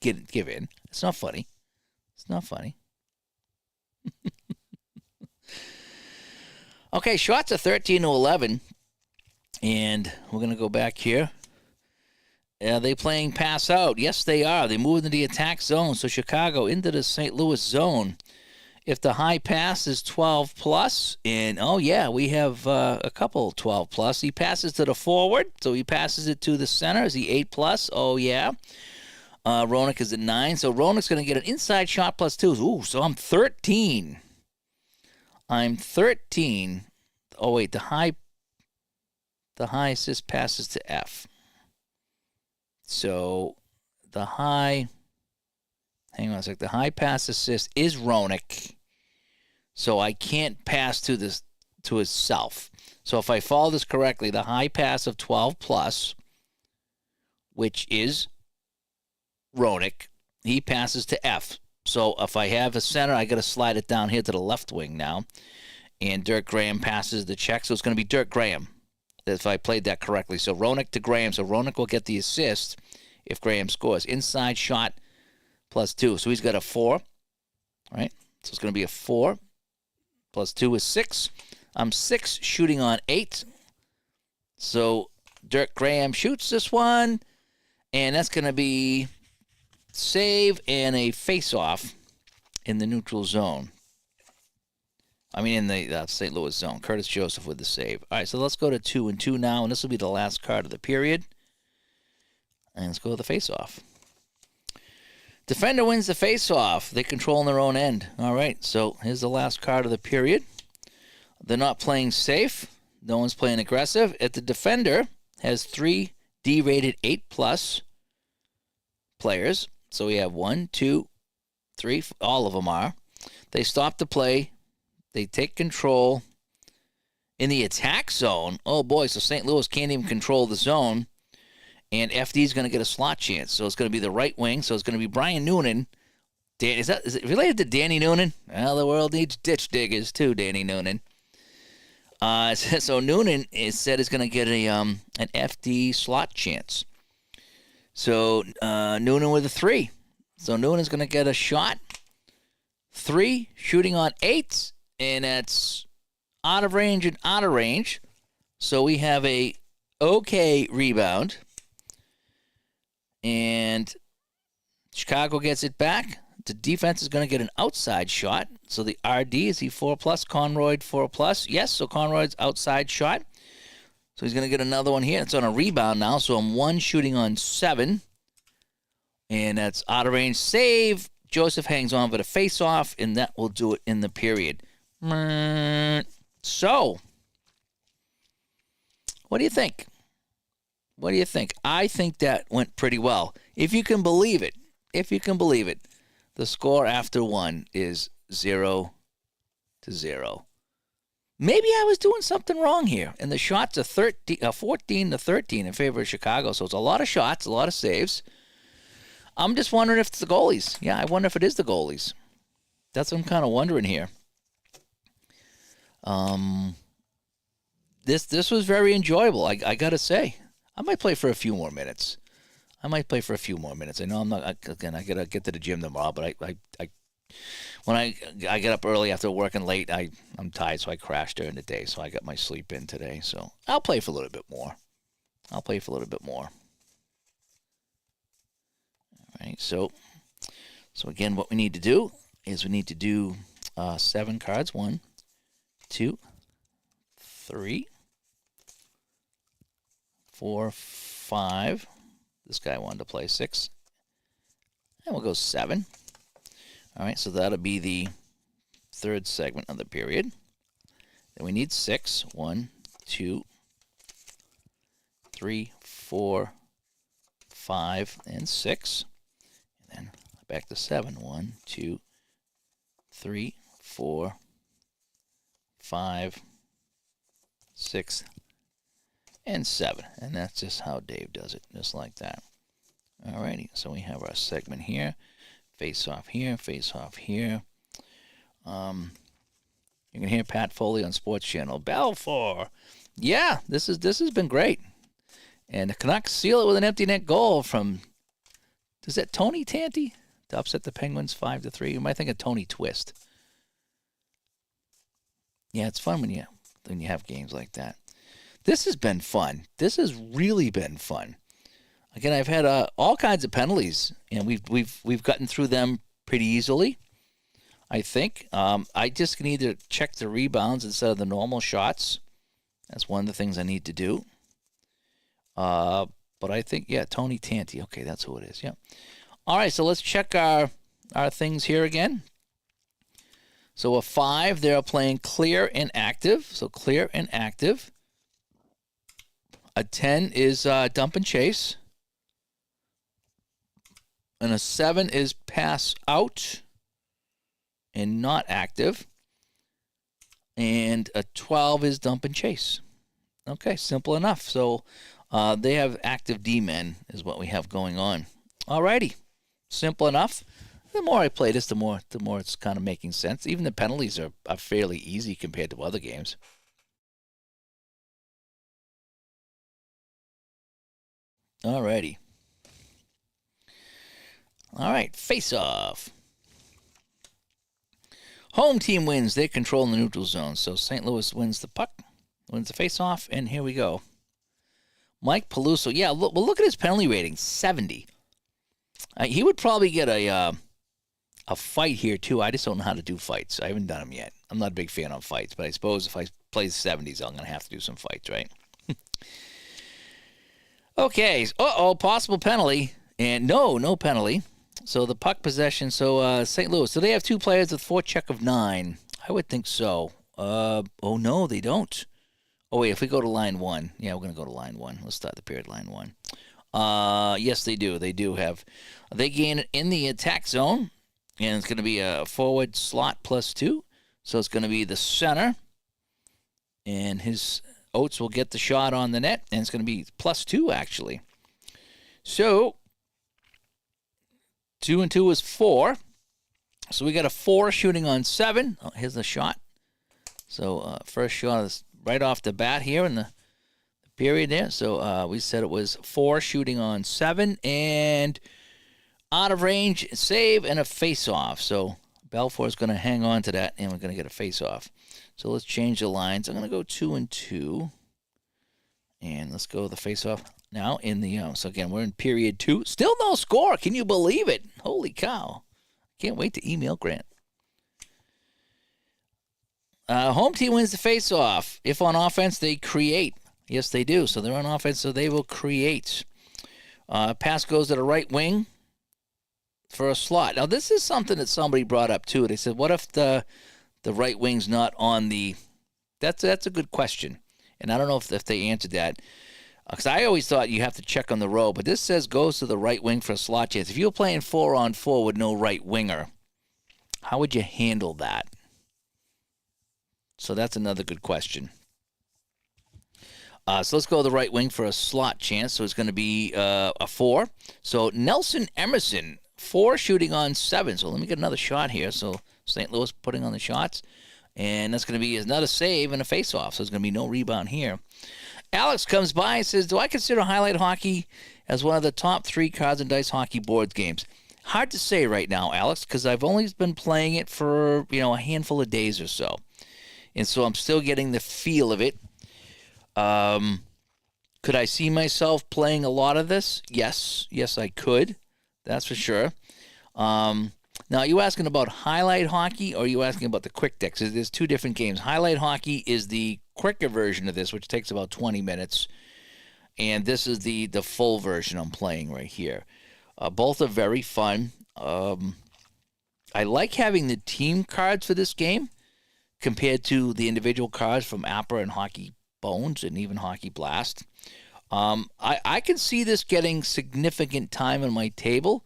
give in. It's not funny. It's not funny. Okay, shots are 13-11, and we're going to go back here. Are they playing pass out? Yes, they are. They moved into the attack zone. So Chicago into the St. Louis zone. If the high pass is 12 plus, and oh yeah, we have a couple 12 plus. He passes to the forward, so he passes it to the center. Is he 8 plus? Oh yeah. Roenick is at 9, so Roenick's going to get an inside shot +2. Ooh, so I'm 13. I'm 13. Oh wait, the high assist passes to F. So the high. Hang on a sec. The high pass assist is Roenick, so I can't pass to himself. So if I follow this correctly, the high pass of 12 plus, which is Roenick, he passes to F. So if I have a center, I got to slide it down here to the left wing now, and Dirk Graham passes the check. So it's going to be Dirk Graham if I played that correctly. So Roenick to Graham. So Roenick will get the assist if Graham scores. Inside shot +2. So he's got a 4, right? So it's going to be a 4 +2 is 6. I'm 6 shooting on 8. So Dirk Graham shoots this one, and that's going to be save and a face-off in the neutral zone. I mean, in the St. Louis zone. Curtis Joseph with the save. All right, so let's go to 2-2 now, and this will be the last card of the period. And let's go to the face-off. Defender wins the face-off. They control on their own end. All right, so here's the last card of the period. They're not playing safe. No one's playing aggressive. If the defender has 3 D-rated 8+ players, so we have 1, 2, 3, all of them are. They stop the play. They take control in the attack zone. Oh, boy, so St. Louis can't even control the zone. And FD is going to get a slot chance. So it's going to be the right wing. So it's going to be Brian Noonan. Is it related to Danny Noonan? Well, the world needs ditch diggers too, Danny Noonan. So Noonan is going to get an FD slot chance. So Noonan with a 3. So Noonan's going to get a shot. 3, shooting on 8. And that's out of range and out of range. So we have a okay rebound. And Chicago gets it back. The defense is going to get an outside shot. So the RD, is he 4+? Conroy 4+? Yes, so Conroy's outside shot. So he's going to get another one here. It's on a rebound now. So I'm 1 shooting on 7. And that's out of range. Save. Joseph hangs on for the face-off, and that will do it in the period. So, what do you think? What do you think? I think that went pretty well. If you can believe it, the The score after 1 is 0-0. Maybe I was doing something wrong here. And the shots are 14-13 in favor of Chicago. So it's a lot of shots, a lot of saves. I'm just wondering if it's the goalies. Yeah, I wonder if it is the goalies. That's what I'm kind of wondering here. This was very enjoyable. I got to say. I might play for a few more minutes. I know I'm not. Again, I gotta get to the gym tomorrow. But when I get up early after working late, I'm tired, so I crash during the day. So I got my sleep in today. So I'll play for a little bit more. All right. So again, what we need to do is we need to do 7 cards. 1, 2, 3, 4, 5. This guy wanted to play 6. And we'll go 7. All right, so that'll be the third segment of the period. Then we need 6. 1, 2, 3, 4, 5, and 6. And then back to 7. 1, 2, 3, 4, 5, 6, and 7. And that's just how Dave does it, just like that. Alrighty, so we have our segment here. Face off here, face off here. You can hear Pat Foley on Sports Channel. Balfour. Yeah, this has been great. And the Canucks seal it with an empty net goal from, is that Tony Tanti to upset the Penguins 5-3? You might think of Tony Twist. Yeah, it's fun when you have games like that. This has been fun. This has really been fun. Again, I've had all kinds of penalties, and we've gotten through them pretty easily, I think. I just need to check the rebounds instead of the normal shots. That's one of the things I need to do. But I think, yeah, Tony Tanti. Okay, that's who it is. Yeah. All right, so let's check our things here again. So a 5, they're playing clear and active. So clear and active. A 10 is dump and chase. And a 7 is pass out and not active. And a 12 is dump and chase. Okay, simple enough. So they have active D-men is what we have going on. Alrighty, simple enough. The more I play this, the more it's kind of making sense. Even the penalties are fairly easy compared to other games. Alrighty. All right, face-off. Home team wins. They control the neutral zone. So St. Louis wins the puck, wins the face-off, and here we go. Mike Peluso. Yeah, look at his penalty rating, 70. He would probably get a fight here, too. I just don't know how to do fights. I haven't done them yet. I'm not a big fan of fights, but I suppose if I play the 70s, I'm going to have to do some fights, right? Okay. Possible penalty. And no penalty. So the puck possession. So St. Louis. So they have 2 players with forecheck of 9. I would think so. No, they don't. Oh, wait, if we go to line 1. Yeah, we're going to go to line 1. Let's start the period line 1. Yes, they do. They do have. They gain it in the attack zone. And it's going to be a forward slot +2. So it's going to be the center. And his Oates will get the shot on the net. And it's going to be +2, actually. So 2 and 2 is 4. So we got a 4 shooting on 7. Oh, here's the shot. So first shot is right off the bat here in the period there. So we said it was 4 shooting on 7 and out of range save and a face-off. So Balfour is going to hang on to that, and we're going to get a face-off. So let's change the lines. I'm going to go 2 and 2. And let's go the face-off. Now in the so again, we're in period 2. Still no score. Can you believe it? Holy cow. Can't wait to email Grant. Home team wins the face-off. If on offense, they create. Yes, they do. So they're on offense, so they will create. Pass goes to the right wing for a slot. Now, this is something that somebody brought up, too. They said, what if the right wing's not on the... That's a good question. And I don't know if they answered that. Because I always thought you have to check on the row, but this says goes to the right wing for a slot chance. If you were playing 4-on-4 with no right winger, how would you handle that? So that's another good question. So let's go to the right wing for a slot chance. So it's going to be a 4. So Nelson Emerson, 4 shooting on 7. So let me get another shot here. So St. Louis putting on the shots. And that's going to be another save and a face-off. So there's going to be no rebound here. Alex comes by and says, do I consider highlight hockey as one of the top 3 cards and dice hockey board games? Hard to say right now, Alex, because I've only been playing it for, a handful of days or so. And so I'm still getting the feel of it. Could I see myself playing a lot of this? Yes, I could. That's for sure. Now, are you asking about highlight hockey or are you asking about the quick decks? There's 2 different games. Highlight hockey is the quicker version of this, which takes about 20 minutes. And this is the full version I'm playing right here. Both are very fun. I like having the team cards for this game compared to the individual cards from APRA and Hockey Bones and even Hockey Blast. I can see this getting significant time on my table.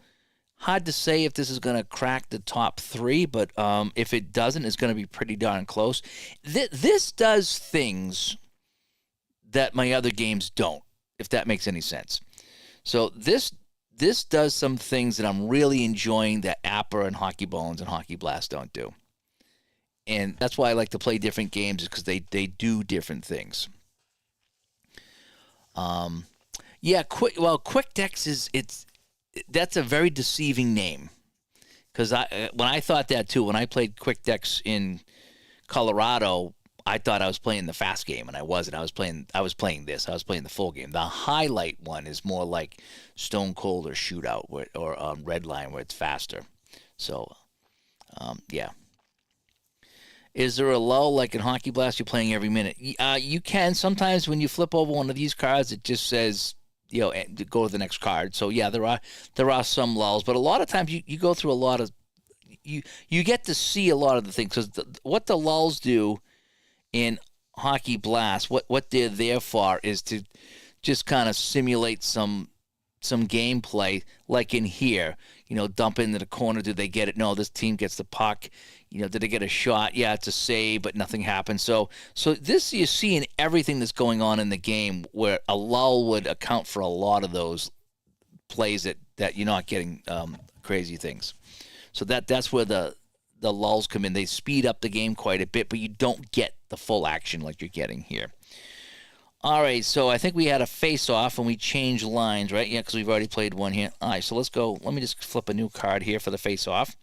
Hard to say if this is going to crack the top 3, but if it doesn't, it's going to be pretty darn close. This does things that my other games don't, if that makes any sense. So this does some things that I'm really enjoying that APRA and Hockey Bones and Hockey Blast don't do. And that's why I like to play different games, is because they do different things. Quick Decks that's a very deceiving name. Because when I thought that too, when I played Quick Decks in Colorado, I thought I was playing the fast game, and I wasn't. I was playing this. I was playing the full game. The highlight one is more like Stone Cold or Shootout or Red Line, where it's faster. So, yeah. Is there a lull like in Hockey Blast you're playing every minute? You can. Sometimes when you flip over one of these cards, it just says, go to the next card. So, yeah, there are some lulls. But a lot of times you go through a lot of – you get to see a lot of the things. Because what the lulls do in Hockey Blast, what they're there for is to just kind of simulate some gameplay, like in here. Dump into the corner. Did they get it? No, this team gets the puck. Did they get a shot? Yeah, it's a save, but nothing happened. So this you see in everything that's going on in the game, where a lull would account for a lot of those plays that you're not getting crazy things. So that's where the lulls come in. They speed up the game quite a bit, but you don't get the full action like you're getting here. All right, so I think we had a face-off, and we changed lines, right? Yeah, because we've already played one here. All right, so let's go. Let me just flip a new card here for the face-off.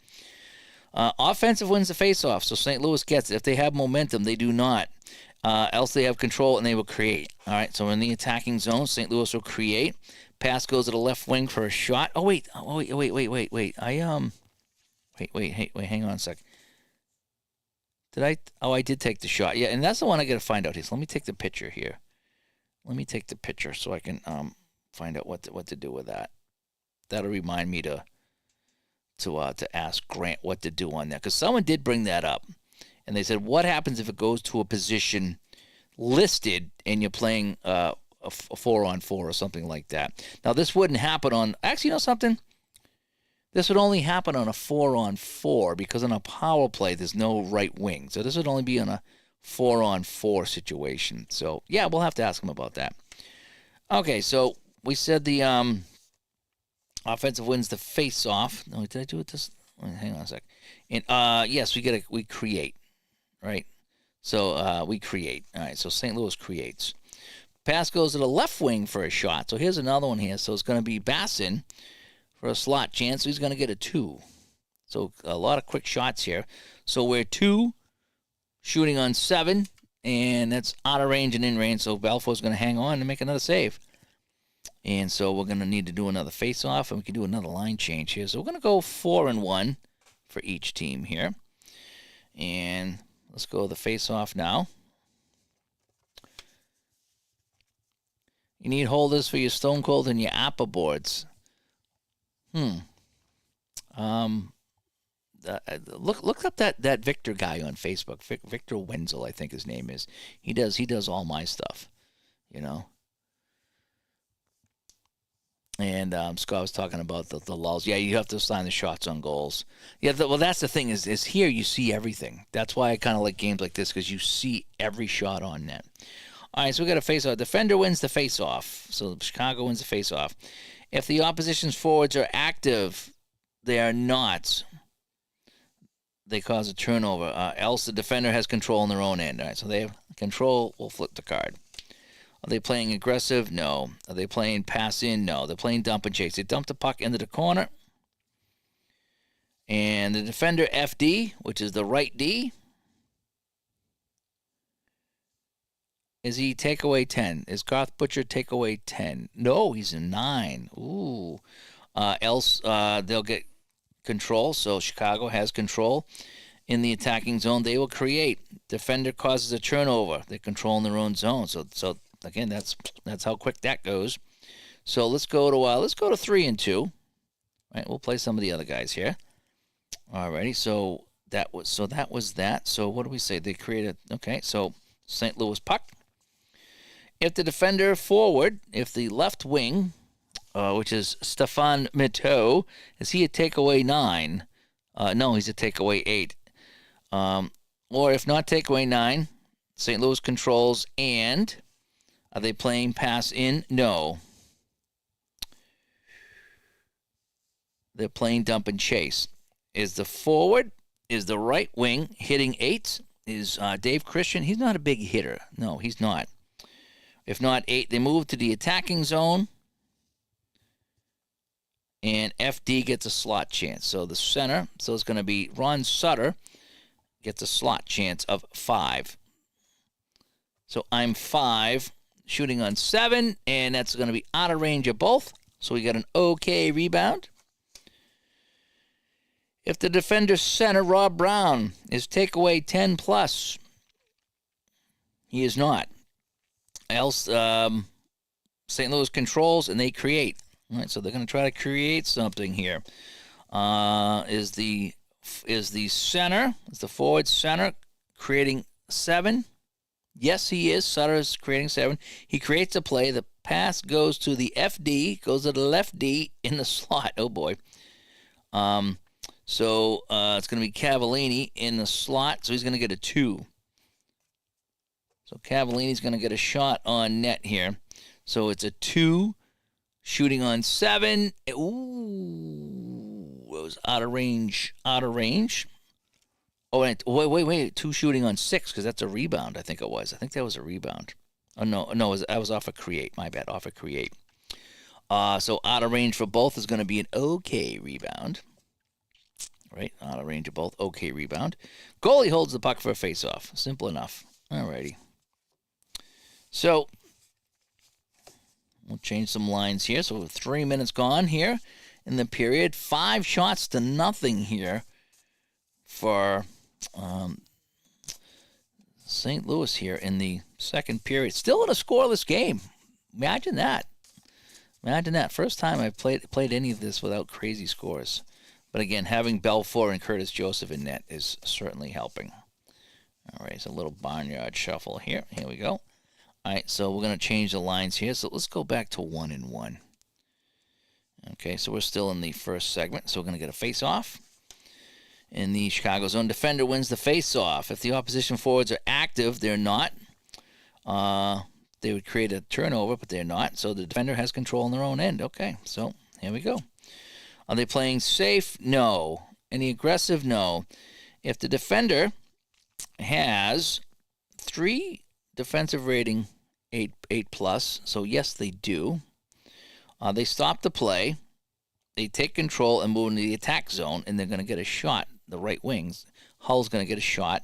Offensive wins the face-off, so St. Louis gets it. If they have momentum, they do not. Else they have control, and they will create. All right, so in the attacking zone, St. Louis will create. Pass goes to the left wing for a shot. Wait, wait. Hang on a sec. Did I? Oh, I did take the shot. Yeah, and that's the one I got to find out here. So let me take the picture here. Let me take the picture so I can find out what to do with that. That'll remind me to ask Grant what to do on that, because someone did bring that up, and they said, what happens if it goes to a position listed and you're playing a 4-on-4 or something like that? Now this wouldn't happen on. Actually, you know something? This would only happen on a 4-on-4 because on a power play there's no right wing, so this would only be on a 4-on-4 situation. So, yeah, we'll have to ask him about that. Okay, so we said the offensive wins the face-off. No, did I do it this? Hang on a sec. And yes, we create, right? So we create. All right, so St. Louis creates. Pass goes to the left wing for a shot. So here's another one here. So it's going to be Bassin for a slot chance. So he's going to get a 2. So a lot of quick shots here. So we're 2. Shooting on 7, and that's out of range and in range, so Balfour's going to hang on and make another save. And so we're going to need to do another face-off, and we can do another line change here. So we're going to go 4-1 for each team here. And let's go the face-off now. You need holders for your Stone Cold and your Apple boards. Look up that Victor guy on Facebook. Victor Wenzel, I think his name is. He does all my stuff, And Scott was talking about the lulls. Yeah, you have to assign the shots on goals. Yeah, well, that's the thing is here you see everything. That's why I kind of like games like this because you see every shot on net. All right, so we got a face-off. Defender wins the face-off. So Chicago wins the face-off. If the opposition's forwards are active, they are not. They cause a turnover. Else the defender has control on their own end. All right, so they have control. We'll flip the card. Are they playing aggressive? No. Are they playing pass in? No. They're playing dump and chase. They dump the puck into the corner. And the defender FD, which is the right D, is he takeaway 10? Is Garth Butcher takeaway 10? No, he's a 9. Ooh. Else they'll get control. So Chicago has control in the attacking zone. They will create. Defender causes a turnover. They control in their own zone. So again, that's how quick that goes. So let's go to 3 and 2. Right, we'll play some of the other guys here. Alrighty, so that was that. So what do we say? They created. Okay, so St. Louis puck. If the defender forward, if the left wing, which is Stefan Miteau, is he a takeaway 9? No, he's a takeaway 8. Or if not takeaway 9, St. Louis controls and are they playing pass in? No. They're playing dump and chase. Is the forward, is the right wing hitting 8? Is Dave Christian? He's not a big hitter. No, he's not. If not 8, they move to the attacking zone. And FD gets a slot chance. So the center, so it's going to be Ron Sutter, gets a slot chance of 5. So I'm 5, shooting on 7, and that's going to be out of range of both. So we got an okay rebound. If the defender center, Rob Brown, is takeaway 10 plus, he is not. Else, St. Louis controls and they create. All right, so they're going to try to create something here. Is the center, is the forward center creating 7? Yes, he is. Sutter is creating 7. He creates a play. The pass goes to the FD, goes to the left D in the slot. Oh, boy. So it's going to be Cavallini in the slot, so he's going to get a 2. So Cavallini's going to get a shot on net here. So it's a 2, shooting on 7. Ooh, it was out of range. Oh, wait. 2 shooting on 6 because that's a rebound, I think it was. I think that was a rebound. Oh, no, I was off a create. My bad, off a create. So out of range for both is going to be an okay rebound. Right, out of range of both. Okay rebound. Goalie holds the puck for a face-off. Simple enough. Alrighty. So, we'll change some lines here. So, 3 minutes gone here in the period. 5 shots to nothing here for St. Louis here in the second period. Still in a scoreless game. Imagine that. First time I've played any of this without crazy scores. But again, having Belfour and Curtis Joseph in net is certainly helping. All right, so a little barnyard shuffle here. Here we go. All right, so we're going to change the lines here. So let's go back to 1 and 1. Okay, so we're still in the first segment. So we're going to get a face-off. In the Chicago zone, defender wins the face-off. If the opposition forwards are active, they're not. They would create a turnover, but they're not. So the defender has control on their own end. Okay, so here we go. Are they playing safe? No. Any aggressive? No. If the defender has 3 defensive rating, 8 plus, so yes, they do. They stop the play. They take control and move into the attack zone, and they're going to get a shot. The right wings, Hull's going to get a shot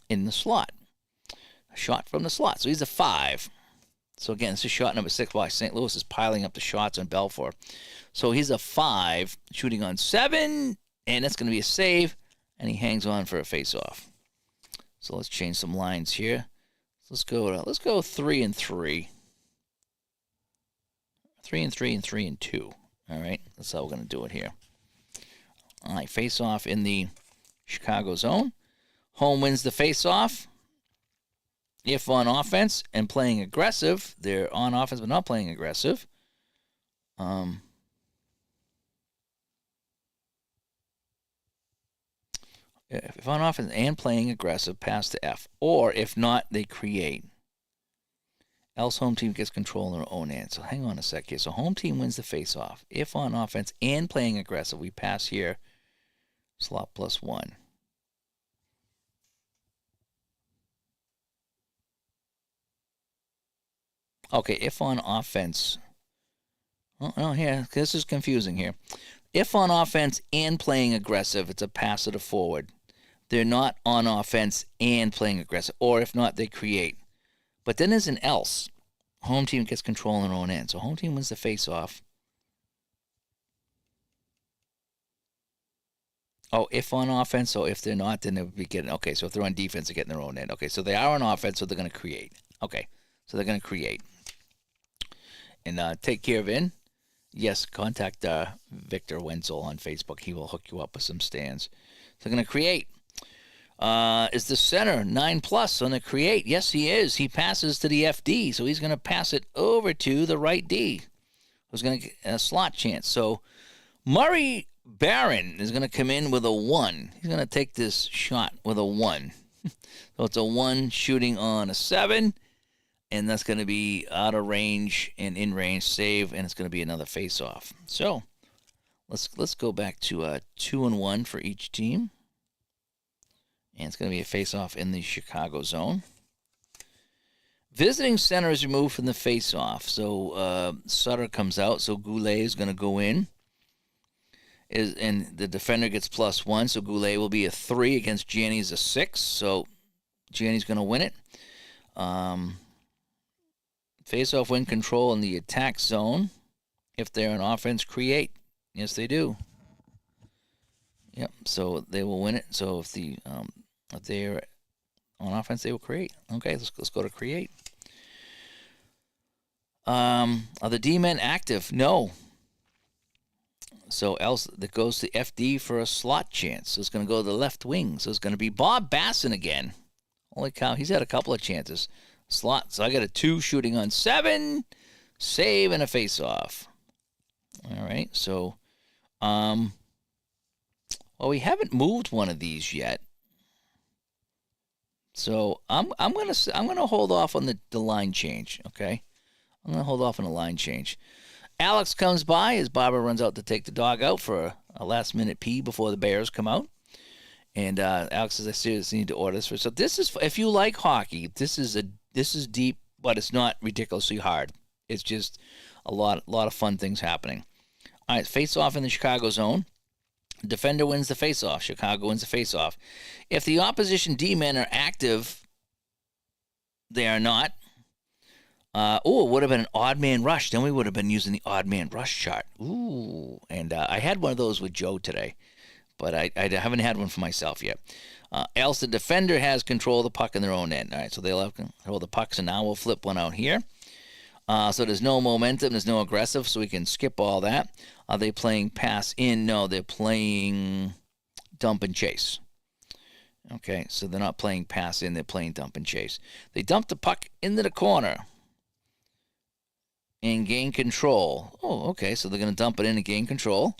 in the slot. A shot from the slot. So he's a 5. So again, this is shot number 6. Why? St. Louis is piling up the shots on Belfour. So he's a 5, shooting on 7, and that's going to be a save, and he hangs on for a face-off. So let's change some lines here. Let's go 3 and 3. 3 and 3 and 3 and 2. All right, that's how we're going to do it here. All right, face-off in the Chicago zone. Home wins the face-off. If on offense and playing aggressive, they're on offense but not playing aggressive. If on offense and playing aggressive, pass to F. Or if not, they create. Else home team gets control in their own end. So hang on a sec here. So home team wins the face-off. If on offense and playing aggressive, we pass here, slot +1. Okay, if on offense. Oh, no, here, this is confusing here. If on offense and playing aggressive, it's a pass to the forward. They're not on offense and playing aggressive. Or if not, they create. But then there's an else. Home team gets control in their own end. So home team wins the face-off. Oh, if on offense, so if they're not, then they would be getting, okay, so if they're on defense, they're getting their own end. Okay, so they are on offense, so they're going to create. Okay, so they're going to create. And take care of in. Yes, contact Victor Wenzel on Facebook. He will hook you up with some stands. So they're going to create. Is the center 9+ on the create? Yes, he is. He passes to the FD, so he's going to pass it over to the right D, who's going to get a slot chance. So Murray Barron is going to come in with a 1. He's going to take this shot with a 1. So it's a 1 shooting on a 7, and that's going to be out of range and in range save, and it's going to be another face-off. So let's go back to 2-1 for each team. And it's going to be a face-off in the Chicago zone. Visiting center is removed from the face-off. So Sutter comes out. So Goulet is going to go in. And the defender gets +1. So Goulet will be a 3 against Gianni's a 6. So Gianni's going to win it. Face-off win control in the attack zone. If they're on offense, create. Yes, they do. Yep. So they will win it. So if they're on offense, they will create. Okay, let's go to create. Are the D-men active? No. So else that goes to FD for a slot chance. So it's going to go to the left wing. So it's going to be Bob Basson again. Holy cow, he's had a couple of chances. Slot. So I got a 2 shooting on 7, save, and a face-off. All right, so well, we haven't moved one of these yet. So I'm gonna hold off on the line change. Okay, I'm gonna hold off on the line change. Alex comes by as Barbara runs out to take the dog out for a last minute pee before the Bears come out. And Alex says, "I seriously need to order this for." So this is, if you like hockey, this is deep, but it's not ridiculously hard. It's just a lot of fun things happening. All right, face off in the Chicago zone. Defender wins the face-off. Chicago wins the face-off. If the opposition D-men are active, they are not. It would have been an odd man rush. Then we would have been using the odd man rush chart. Ooh, and I had one of those with Joe today, but I haven't had one for myself yet. Else the defender has control of the puck in their own end. All right, so they'll have control of the puck. So now we'll flip one out here. So there's no momentum, there's no aggressive, so we can skip all that. Are they playing pass in? No, they're playing dump and chase. Okay, so they're not playing pass in, they're playing dump and chase. They dump the puck into the corner and gain control. Oh, okay, so they're going to dump it in and gain control.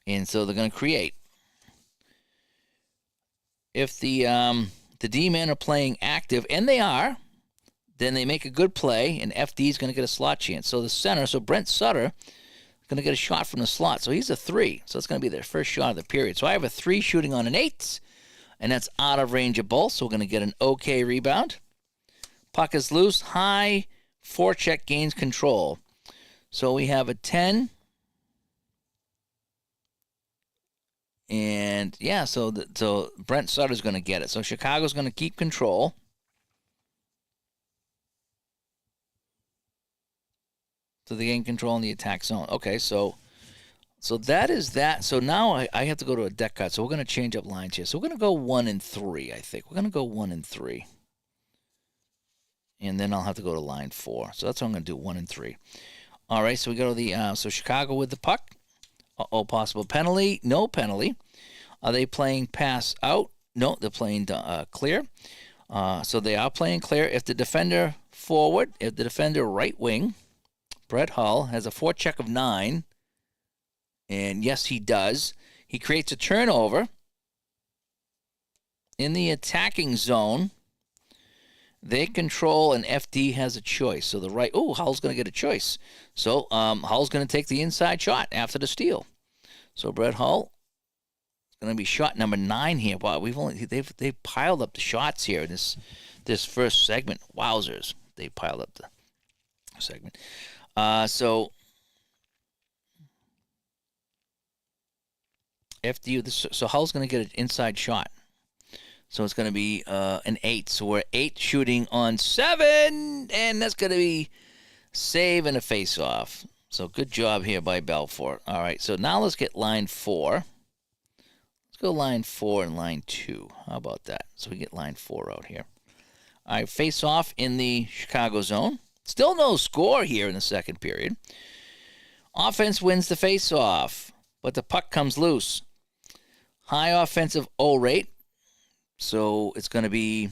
And so they're going to create. If the D-men are playing active, and they are, then they make a good play, and FD is going to get a slot chance. So the center, so Brent Sutter, is going to get a shot from the slot. So he's a 3. So it's going to be their first shot of the period. So I have a 3 shooting on an 8, and that's out of range of both. So we're going to get an okay rebound. Puck is loose, high, forecheck gains control. So we have a 10. And, yeah, so Brent Sutter's going to get it. So Chicago's going to keep control. So they gain control in the attack zone. Okay, so that is that. So now I have to go to a deck cut. So we're going to change up lines here. So we're going to go 1 and 3, I think. We're going to go 1 and 3. And then I'll have to go to line 4. So that's what I'm going to do, 1 and 3. All right, so we go to the so Chicago with the puck. Possible penalty. No penalty. Are they playing pass out? No, they're playing clear. So they are playing clear. If the defender forward, if the defender right wing, Brett Hull has a forecheck of 9. And yes, he does. He creates a turnover in the attacking zone. They control, and FD has a choice. So the right, Hull's going to get a choice. So Hull's going to take the inside shot after the steal. So Brett Hull is going to be shot number 9 here. Wow, they've piled up the shots here in this first segment. Wowzers, they piled up the segment. So FD, so Hull's going to get an inside shot. So it's going to be an 8. So we're 8 shooting on 7, and that's going to be save and a face-off. So good job here by Belfort. All right, so now let's get line 4. Let's go line 4 and line 2. How about that? So we get line 4 out here. All right, face-off in the Chicago zone. Still no score here in the second period. Offense wins the face-off, but the puck comes loose. High offensive O rate. So it's going to be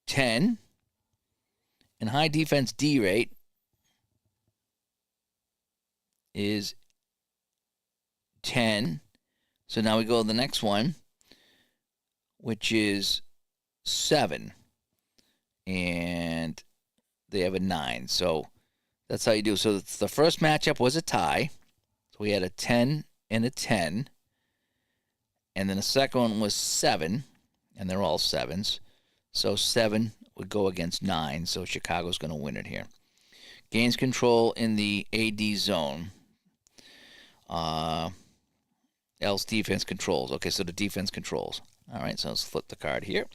10. And high defense D rate is 10. So now we go to the next one, which is 7. And they have a 9. So that's how you do. So the first matchup was a tie. So we had a 10 and a 10. And then the second one was 7, and they're all 7s. So 7 would go against 9, so Chicago's going to win it here. Gains control in the AD zone. Else defense controls. Okay, so the defense controls. All right, so let's flip the card here.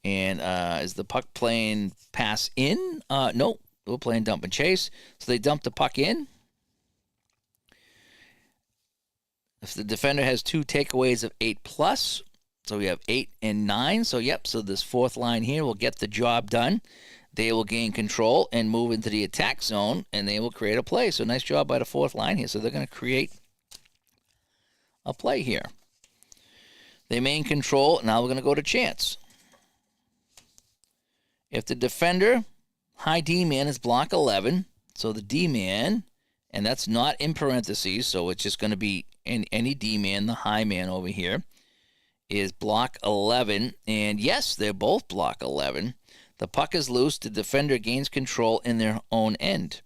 And is the puck playing pass in? No, we're playing dump and chase. So they dump the puck in. If the defender has 2 takeaways of 8+, so we have 8 and 9. So, so this fourth line here will get the job done. They will gain control and move into the attack zone, and they will create a play. So, nice job by the fourth line here. So, they're going to create a play here. They main control. Now we're going to go to chance. If the defender, high D-man, is block 11, so the D-man, and that's not in parentheses, so it's just going to be any D-man, the high man over here, is block 11. And yes, they're both block 11. The puck is loose. The defender gains control in their own end.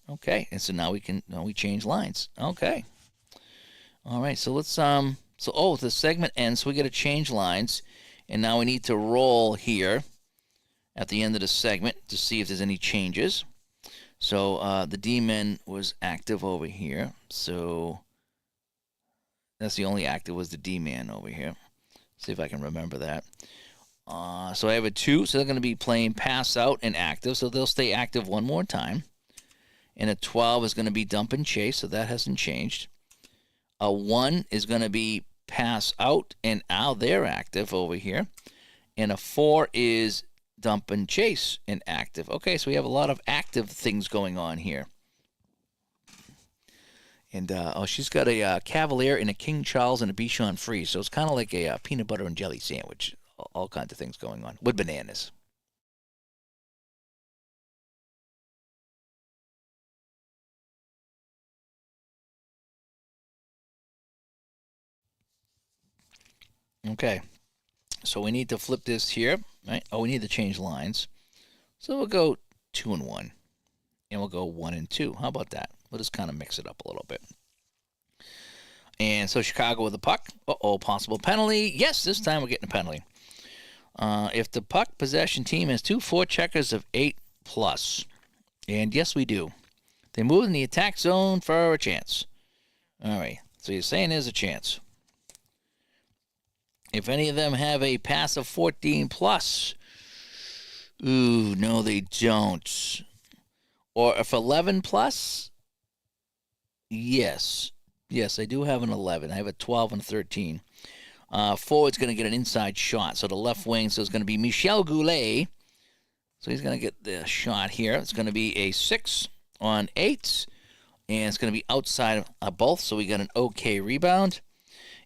Okay, and so now we change lines. Okay. All right, so let's, the segment ends, so we got to change lines. And now we need to roll here at the end of the segment to see if there's any changes. So the D-man was active over here. So that's the only active was the D-man over here. See if I can remember that. So I have a 2, so they're going to be playing pass out and active, so they'll stay active one more time. And a 12 is going to be dump and chase, so that hasn't changed. A 1 is going to be pass out, and now they're active over here. And a 4 is dump and chase and active. Okay, so we have a lot of active things going on here. And, she's got a Cavalier and a King Charles and a Bichon Frise. So it's kind of like a peanut butter and jelly sandwich. All kinds of things going on with bananas. Okay. So we need to flip this here, right? We need to change lines. So we'll go 2 and 1. And we'll go 1 and 2. How about that? We'll just kind of mix it up a little bit. And so Chicago with the puck. Possible penalty. Yes, this time we're getting a penalty. If the puck possession team has 2 forecheckers of 8+. And yes, we do. They move in the attack zone for a chance. All right. So you're saying there's a chance. If any of them have a pass of 14+. Ooh, no, they don't. Or if 11+. Yes. Yes, I do have an 11. I have a 12 and 13. Forward's going to get an inside shot. So the left wing, so it's going to be Michel Goulet. So he's going to get the shot here. It's going to be a 6 on 8. And it's going to be outside of both. So we got an okay rebound.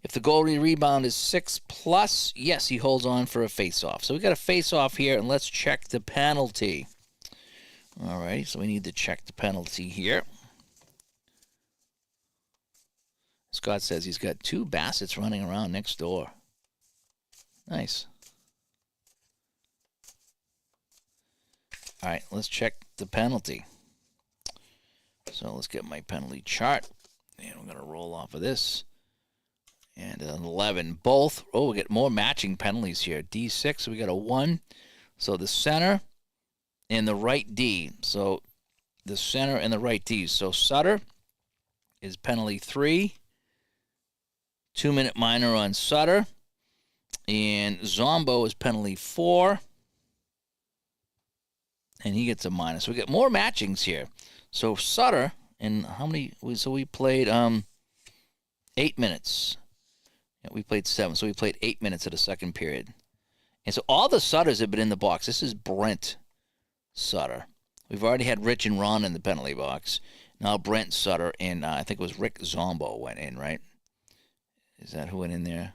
If the goalie rebound is 6+, yes, he holds on for a face-off. So we got a face-off here, and let's check the penalty. All right, so we need to check the penalty here. Scott says he's got 2 Bassets running around next door. Nice. All right, let's check the penalty. So let's get my penalty chart. And we're going to roll off of this. And an 11. Both. Oh, we get more matching penalties here. D6, so we got a 1. So the center and the right D. So the center and the right D. So Sutter is penalty 3. 2-minute minor on Sutter. And Zombo is penalty 4. And he gets a minus. So we get more matchings here. So Sutter, and how many? So we played 8 minutes. Yeah, we played 7. So we played 8 minutes of the second period. And so all the Sutters have been in the box. This is Brent Sutter. We've already had Rich and Ron in the penalty box. Now Brent Sutter, and I think it was Rick Zombo went in, right? Is that who went in there?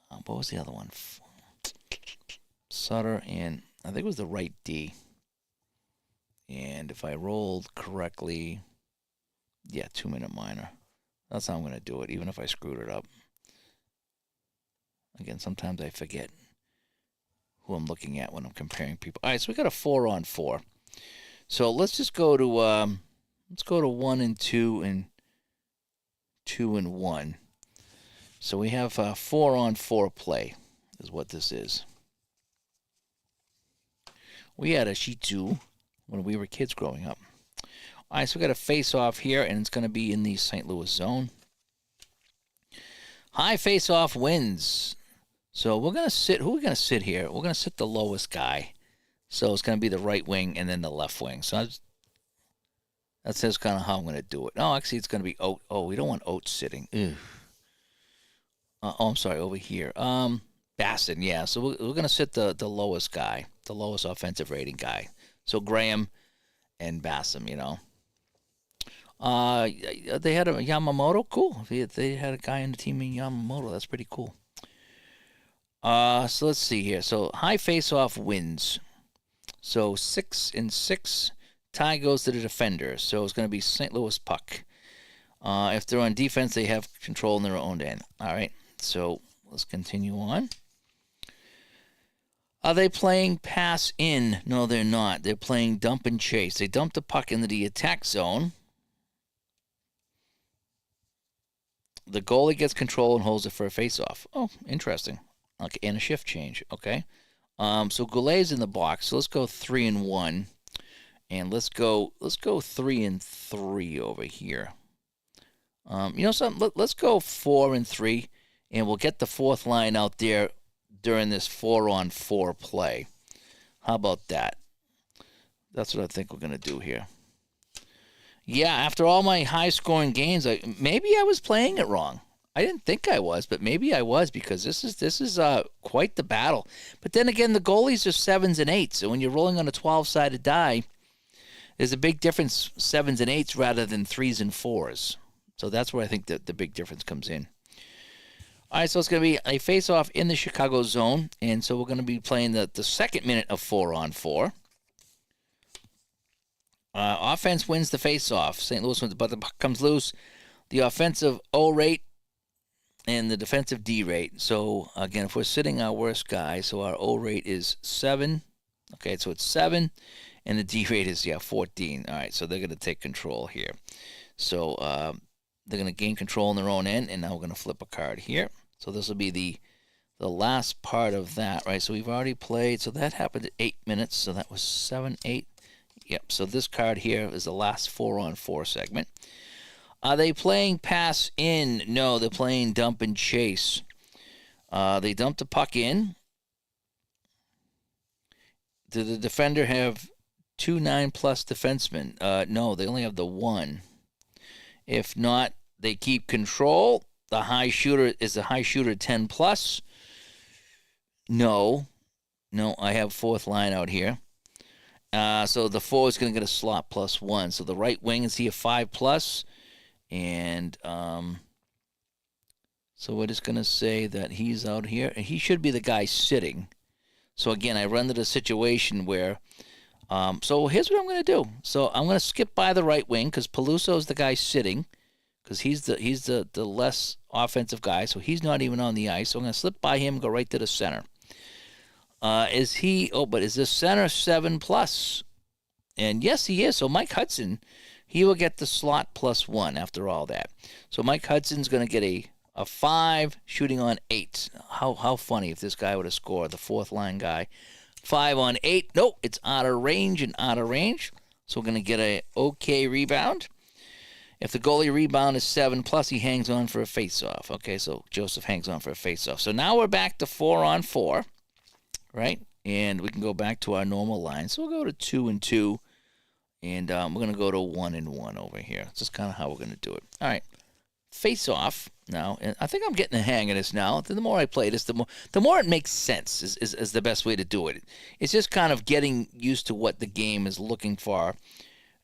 What was the other one? Sutter, and I think it was the right D. And if I rolled correctly, yeah, 2-minute minor. That's how I'm going to do it, even if I screwed it up. Again, sometimes I forget who I'm looking at when I'm comparing people. All right, so we got a 4-on-4. So let's just go to 1 and 2 and 2 and 1. So we have 4-on-4 play is what this is. We had a Shih Tzu when we were kids growing up. All right, so we got a face-off here, and it's going to be in the St. Louis zone. High face-off wins. So we're going to sit. Who are we going to sit here? We're going to sit the lowest guy. So it's going to be the right wing and then the left wing. So that says kind of how I'm going to do it. No, actually, it's going to be Oat. Oh, we don't want Oat sitting. I'm sorry, over here. Bassett, yeah. So we're going to sit the lowest guy, the lowest offensive rating guy. So Graham and Bassam, you know. They had a Yamamoto. Cool. They had a guy in the team in Yamamoto. That's pretty cool. So let's see here. So high face-off wins. So 6 and 6. Tie goes to the defender. So it's going to be St. Louis puck. If they're on defense, they have control in their own end. All right. So let's continue on. Are they playing pass in? No, they're not. They're playing dump and chase. They dump the puck into the attack zone. The goalie gets control and holds it for a face-off. Oh, interesting. Okay, and a shift change. Okay. So Goulet's in the box. So let's go 3 and 1, and let's go 3 and 3 over here. You know something? Let's go 4 and 3, and we'll get the fourth line out there during this 4-on-4 play. How about that? That's what I think we're gonna do here. Yeah, after all my high-scoring games, maybe I was playing it wrong. I didn't think I was, but maybe I was, because this is quite the battle. But then again, the goalies are 7s and 8s, so when you're rolling on a 12-sided die, there's a big difference, 7s and 8s rather than 3s and 4s. So that's where I think the big difference comes in. All right, so it's going to be a face-off in the Chicago zone, and so we're going to be playing the second minute of 4-on-4. Offense wins the face-off. St. Louis wins, but the puck comes loose. The offensive O rate and the defensive D rate. So, again, if we're sitting our worst guy, so our O rate is 7. Okay, so it's 7, and the D rate is, 14. All right, so they're going to take control here. So they're going to gain control in their own end, and now we're going to flip a card here. So this will be the last part of that, right? So we've already played. So that happened at 8 minutes. So that was 7, 8. Yep, so this card here is the last 4-on-4 segment. Are they playing pass in? No, they're playing dump and chase. They dump the puck in. Did the defender have 2 9+ defensemen? No, they only have the 1. If not, they keep control. The high shooter is the high shooter 10+. No, I have fourth line out here. So the 4 is going to get a slot +1. So the right wing is here 5+. And so we're just going to say that he's out here. And he should be the guy sitting. So again, I run into a situation where, so here's what I'm going to do. So I'm going to skip by the right wing because Peluso is the guy sitting, because he's the less offensive guy, so he's not even on the ice. So I'm going to slip by him and go right to the center. Is he? Oh, but is the center 7+? And yes, he is. So Mike Hudson, he will get the slot +1 after all that. So Mike Hudson's going to get a 5 shooting on 8. How funny if this guy would have scored, the fourth line guy. 5 on 8. Nope, it's out of range and out of range. So we're going to get a okay rebound. If the goalie rebound is 7+, he hangs on for a face-off. Okay, so Joseph hangs on for a face-off. So now we're back to 4 on 4, right? And we can go back to our normal line. So we'll go to 2 and 2. And we're going to go to 1 and 1 over here. That's just kind of how we're going to do it. All right. Face-off now. And I think I'm getting the hang of this now. The more I play this, the more it makes sense is the best way to do it. It's just kind of getting used to what the game is looking for.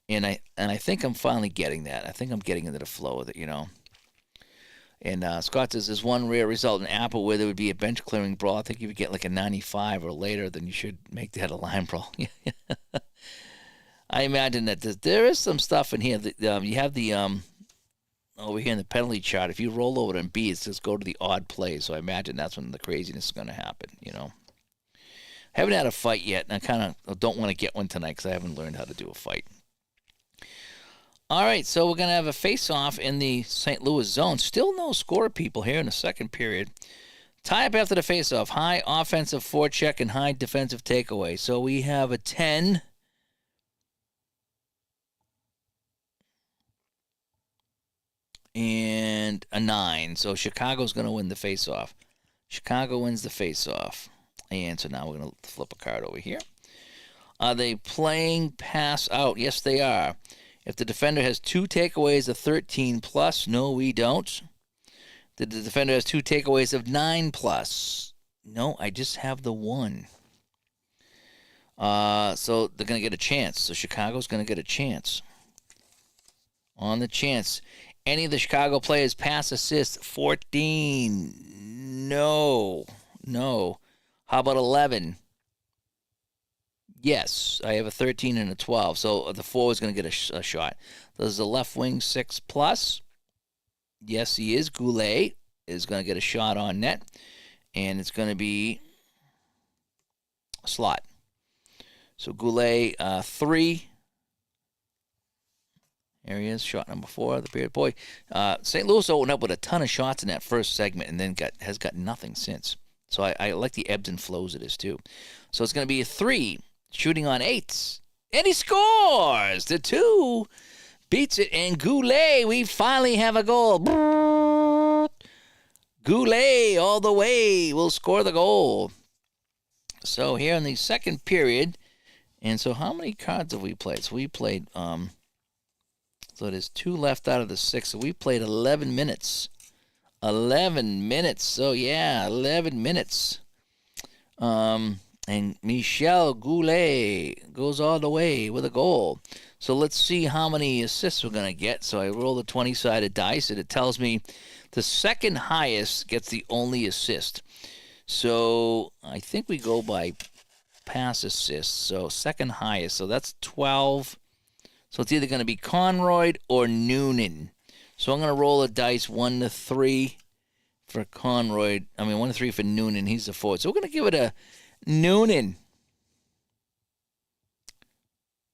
And I think I'm finally getting that. I think I'm getting into the flow of it, you know. And Scott says there's one rare result in Apple where there would be a bench clearing brawl. I think if you get like a 95 or later, then you should make that a line brawl. I imagine that there is some stuff in here. You have the over here in the penalty chart. If you roll over to B, it says go to the odd play. So I imagine that's when the craziness is going to happen. You know, haven't had a fight yet, and I kind of don't want to get one tonight because I haven't learned how to do a fight. All right, so we're going to have a face-off in the St. Louis zone. Still no score, people, here in the second period. Tie up after the face-off. High offensive forecheck and high defensive takeaway. So we have a 10. And a 9. So Chicago's going to win the face-off. Chicago wins the face-off. And so now we're going to flip a card over here. Are they playing pass out? Yes, they are. If the defender has 2 takeaways of 13+, no, we don't. The defender has 2 takeaways of 9+. No, I just have the 1. So they're going to get a chance. So Chicago's going to get a chance. On the chance. Any of the Chicago players pass assist 14? No. How about 11? Yes, I have a 13 and a 12. So the forward is going to get a shot. Does the left wing 6+? Yes, he is. Goulet is going to get a shot on net, and it's going to be a slot. So Goulet 3. There he is, shot number 4 of the period. Boy, St. Louis opened up with a ton of shots in that first segment and then has got nothing since. So I like the ebbs and flows of this, too. So it's going to be a 3, shooting on 8. And he scores! The 2 beats it, and Goulet, we finally have a goal. Goulet all the way will score the goal. So here in the second period, and so how many cards have we played? So we played... So there's 2 left out of the 6. So we played 11 minutes. 11 minutes. So, yeah, 11 minutes. And Michel Goulet goes all the way with a goal. So let's see how many assists we're going to get. So I roll the 20-sided dice, and it tells me the second highest gets the only assist. So I think we go by pass assists. So second highest. So that's 12. So it's either going to be Conroy or Noonan. So I'm going to roll the dice 1 to 3 for Conroy. 1 to 3 for Noonan. He's the forward. So we're going to give it a Noonan.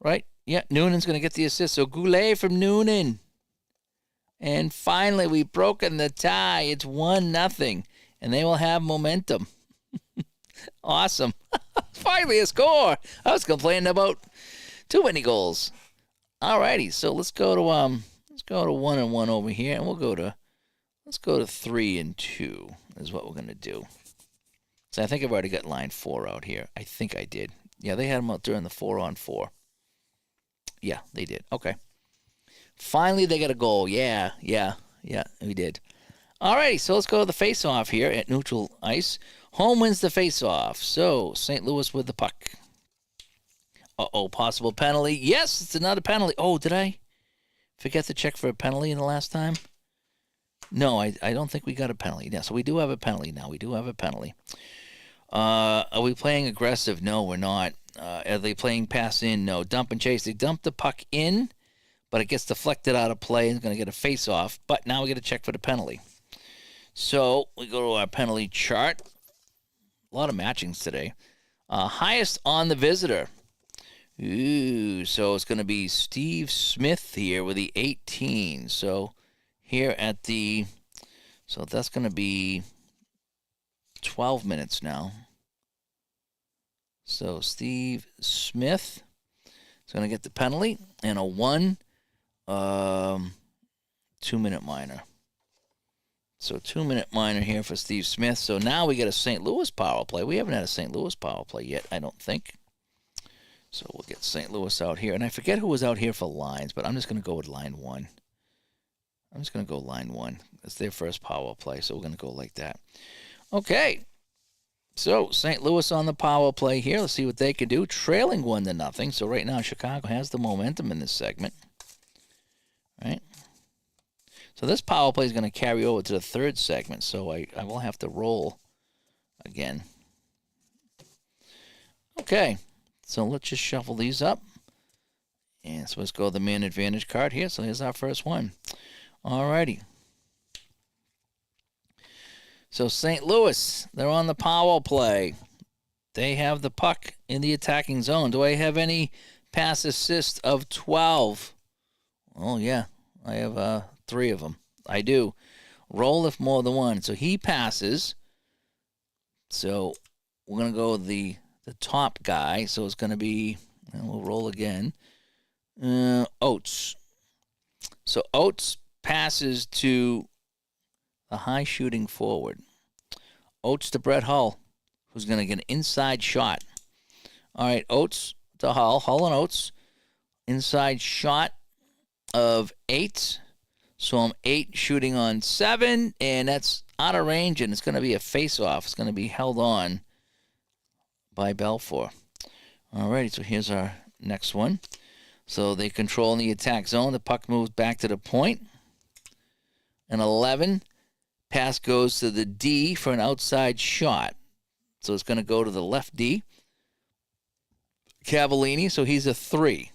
Right? Yeah, Noonan's going to get the assist. So Goulet from Noonan. And finally, we've broken the tie. It's 1-0. And they will have momentum. Awesome. Finally a score. I was complaining about too many goals. Alrighty, so let's go to 1 and 1 over here, and let's go to 3 and 2 is what we're gonna do. So I think I've already got line 4 out here. I think I did. Yeah, they had them out during the 4 on 4. Yeah, they did. Okay. Finally, they got a goal. Yeah, we did. Alrighty, so let's go to the face-off here at neutral ice. Home wins the face-off. So St. Louis with the puck. Uh-oh, possible penalty. Yes, it's another penalty. Oh, did I forget to check for a penalty in the last time? No, I don't think we got a penalty. Yeah, so we do have a penalty now. We do have a penalty. Are we playing aggressive? No, we're not. Are they playing pass in? No. Dump and chase. They dump the puck in, but it gets deflected out of play and it's going to get a face off. But now we got to check for the penalty. So we go to our penalty chart. A lot of matchings today. Highest on the visitor. Ooh, so it's going to be Steve Smith here with the 18. So here at the, so that's going to be 12 minutes now. So Steve Smith is going to get the penalty and a 2-minute minor. So 2-minute minor here for Steve Smith. So now we get a St. Louis power play. We haven't had a St. Louis power play yet, I don't think. So we'll get St. Louis out here. And I forget who was out here for lines, but I'm just going to go with line 1. I'm just going to go line 1. That's their first power play, so we're going to go like that. Okay. So St. Louis on the power play here. Let's see what they can do. Trailing 1-0. So right now Chicago has the momentum in this segment. Right? So this power play is going to carry over to the third segment, so I will have to roll again. Okay, so let's just shuffle these up. And so let's go to the man advantage card here. So here's our first one. All righty. So St. Louis, they're on the power play. They have the puck in the attacking zone. Do I have any pass assist of 12? Oh, yeah, I have 3 of them. I do. Roll if more than one. So he passes. So we're going to go with the top guy. So it's going to be, and we'll roll again, Oates. So Oates passes to the high shooting forward. Oates to Brett Hull, who's going to get an inside shot. All right, Oates to Hull. Hull and Oates. Inside shot of 8. So I'm 8 shooting on 7, and that's out of range, and it's going to be a face-off. It's going to be held on by Belfour. All righty, so here's our next one. So they control in the attack zone. The puck moves back to the point. An 11. Pass goes to the D for an outside shot. So it's going to go to the left D. Cavallini, so he's a 3.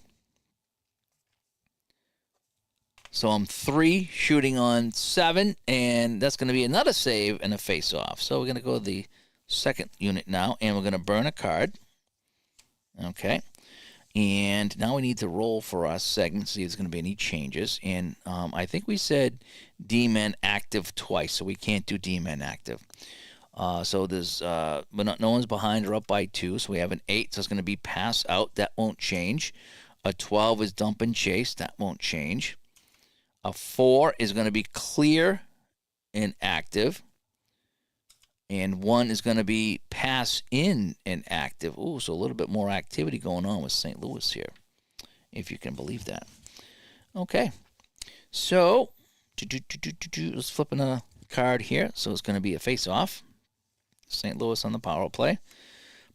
So I'm 3 shooting on 7, and that's going to be another save and a face-off. So we're going to go to the second unit now, and we're going to burn a card. Okay. And now we need to roll for our segment, see if there's going to be any changes. And I think we said D-men active twice, so we can't do D-men active. So there's but no one's behind or up by 2, so we have an 8, so it's going to be pass out. That won't change. A 12 is dump and chase. That won't change. A 4 is going to be clear and active. And 1 is going to be pass in and active. Ooh, so a little bit more activity going on with St. Louis here, if you can believe that. Okay. So, let's flip another card here. So it's going to be a face-off. St. Louis on the power play.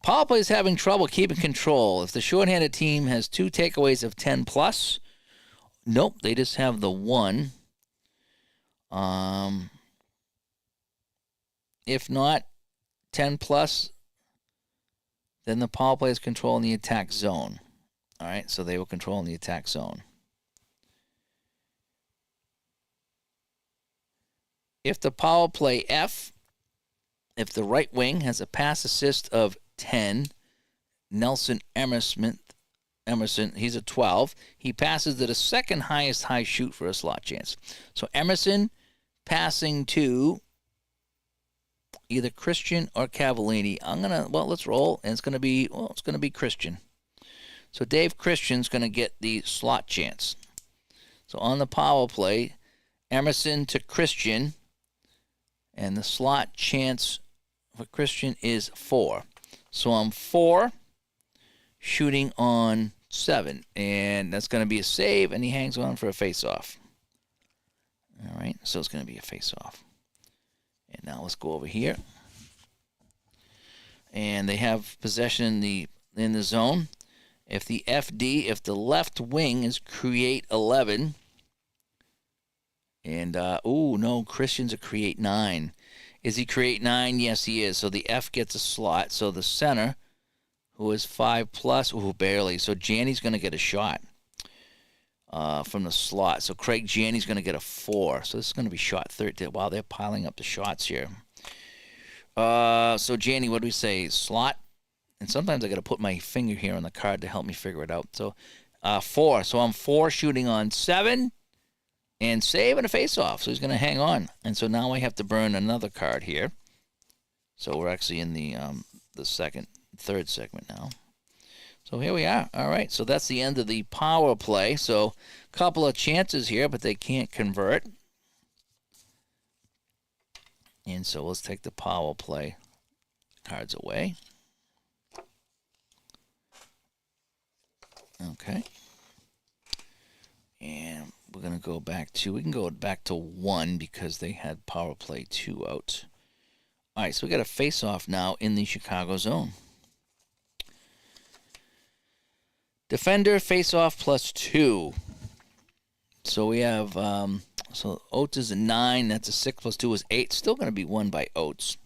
Power play is having trouble keeping control. If the shorthanded team has 2 takeaways of 10 plus, nope, they just have the 1. If not 10 plus, then the power play is controlling the attack zone. All right, so they will control in the attack zone. If the power play F, if the right wing has a pass assist of 10, Nelson Emerson, he's a 12. He passes to the second highest high shoot for a slot chance. So Emerson passing to either Christian or Cavallini. Let's roll, and it's going to be Christian. So Dave Christian's going to get the slot chance. So on the power play, Emerson to Christian, and the slot chance for Christian is 4. So I'm 4 shooting on 7, and that's going to be a save, and he hangs on for a face-off. All right, so it's going to be a face-off. And now let's go over here. And they have possession in the zone. If the FD, if the left wing is create 11, and Christian's a create 9. Is he create 9? Yes, he is. So the F gets a slot. So the center, who is 5 plus, ooh, barely. So Janny's going to get a shot from the slot. So Craig Janny's going to get a 4. So this is going to be shot 13. Wow, they're piling up the shots here. So Janny, what do we say? Slot. And sometimes I got to put my finger here on the card to help me figure it out. So 4. So I'm 4 shooting on 7 and saving a face-off. So he's going to hang on. And so now I have to burn another card here. So we're actually in the third segment now. So here we are. All right. So that's the end of the power play. So a couple of chances here, but they can't convert. And so let's take the power play cards away. Okay. And we're going to go back to, we can go back to 1 because they had power play 2 out. All right, so we got a face-off now in the Chicago zone. Defender face-off +2. So we have, so Oates is a 9. That's a 6 + 2 is 8. Still going to be won by Oates.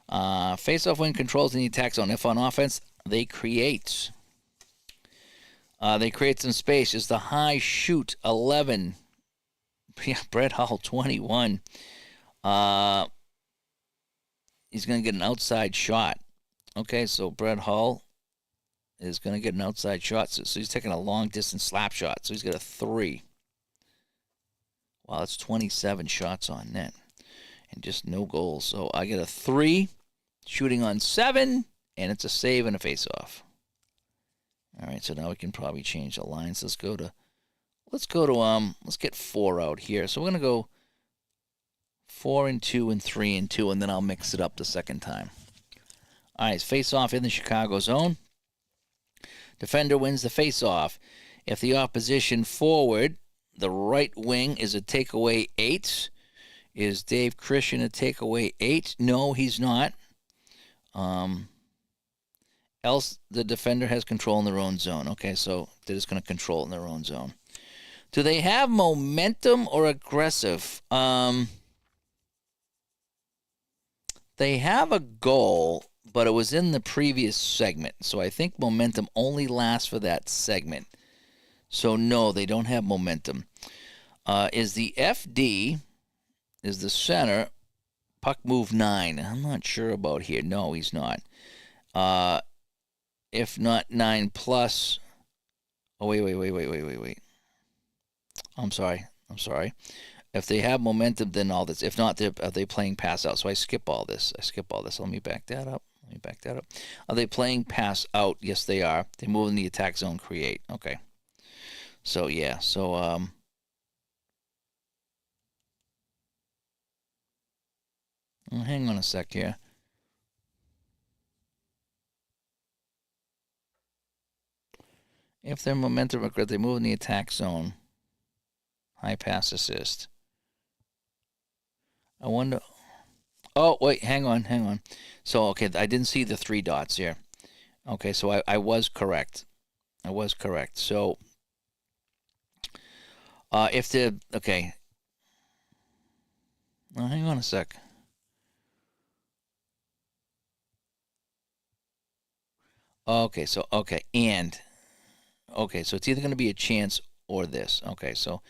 Face-off win controls in the attack zone. If on offense, they create. They create some space. Is the high shoot 11. Yeah, Brett Hull 21. He's going to get an outside shot. Okay, so Brett Hull is going to get an outside shot. So he's taking a long distance slap shot. So he's got a 3. Wow, that's 27 shots on net. And just no goals. So I get a 3 shooting on 7, and it's a save and a face-off. All right, so now we can probably change the lines. Let's get 4 out here. So we're going to go 4 and 2 and 3 and 2, and then I'll mix it up the second time. All right, face-off in the Chicago zone. Defender wins the face-off. If the opposition forward, the right wing, is a takeaway 8. Is Dave Christian a takeaway 8? No, he's not. Else the defender has control in their own zone. Okay, so they're just going to control it in their own zone. Do they have momentum or aggressive? They have a goal, but it was in the previous segment. So I think momentum only lasts for that segment. So no, they don't have momentum. Is the FD, is the center, puck move 9? I'm not sure about here. No, he's not. If not 9 plus. Oh, wait. I'm sorry. If they have momentum, then all this. If not, are they playing pass out? So I skip all this. Let me back that up. Are they playing pass out? Yes, they are. They move in the attack zone, create. Okay. So, yeah. So, hang on a sec here. If their momentum record, they move in the attack zone. High pass assist. I wonder. Oh, wait, hang on. So, okay, I didn't see the 3 dots here. Okay, so I was correct. So, if the, okay. Well, hang on a sec. Okay, so, okay, so it's either going to be a chance or this. Okay, so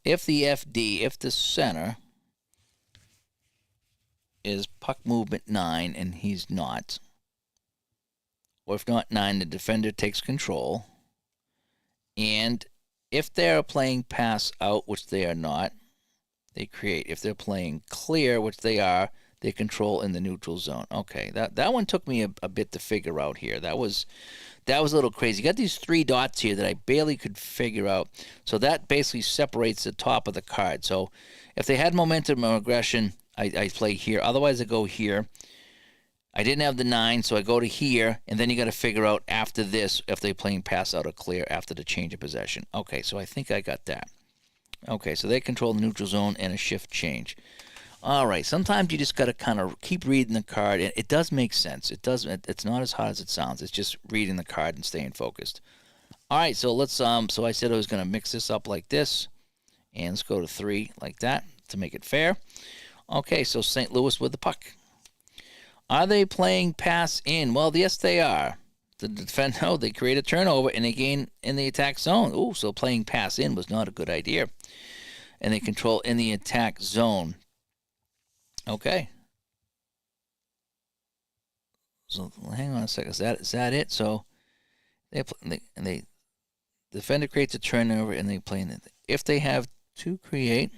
if the FD, if the center is puck movement 9 and he's not, or if not 9, the defender takes control, and if they're playing pass out, which they are not, they create. If they're playing clear, which they are, they control in the neutral zone. Okay, that one took me a bit to figure out here. That was a little crazy. You got these 3 dots here that I barely could figure out. So that basically separates the top of the card. So if they had momentum or aggression, I play here. Otherwise, I go here. I didn't have the 9, so I go to here, and then you got to figure out after this if they're playing pass out or clear after the change of possession. Okay, so I think I got that. Okay, so they control the neutral zone and a shift change. All right, sometimes you just got to kind of keep reading the card, and it does make sense. It's not as hard as it sounds. It's just reading the card and staying focused. All right, so let's so I said I was going to mix this up like this, and let's go to 3 like that to make it fair. Okay, so St. Louis with the puck. Are they playing pass in? Well, yes, they are. The defense, no, they create a turnover and they gain in the attack zone. Ooh, so playing pass in was not a good idea. And they control in the attack zone. Okay. So hang on a second. Is that it? So they defender creates a turnover and they play in it. If they have to create,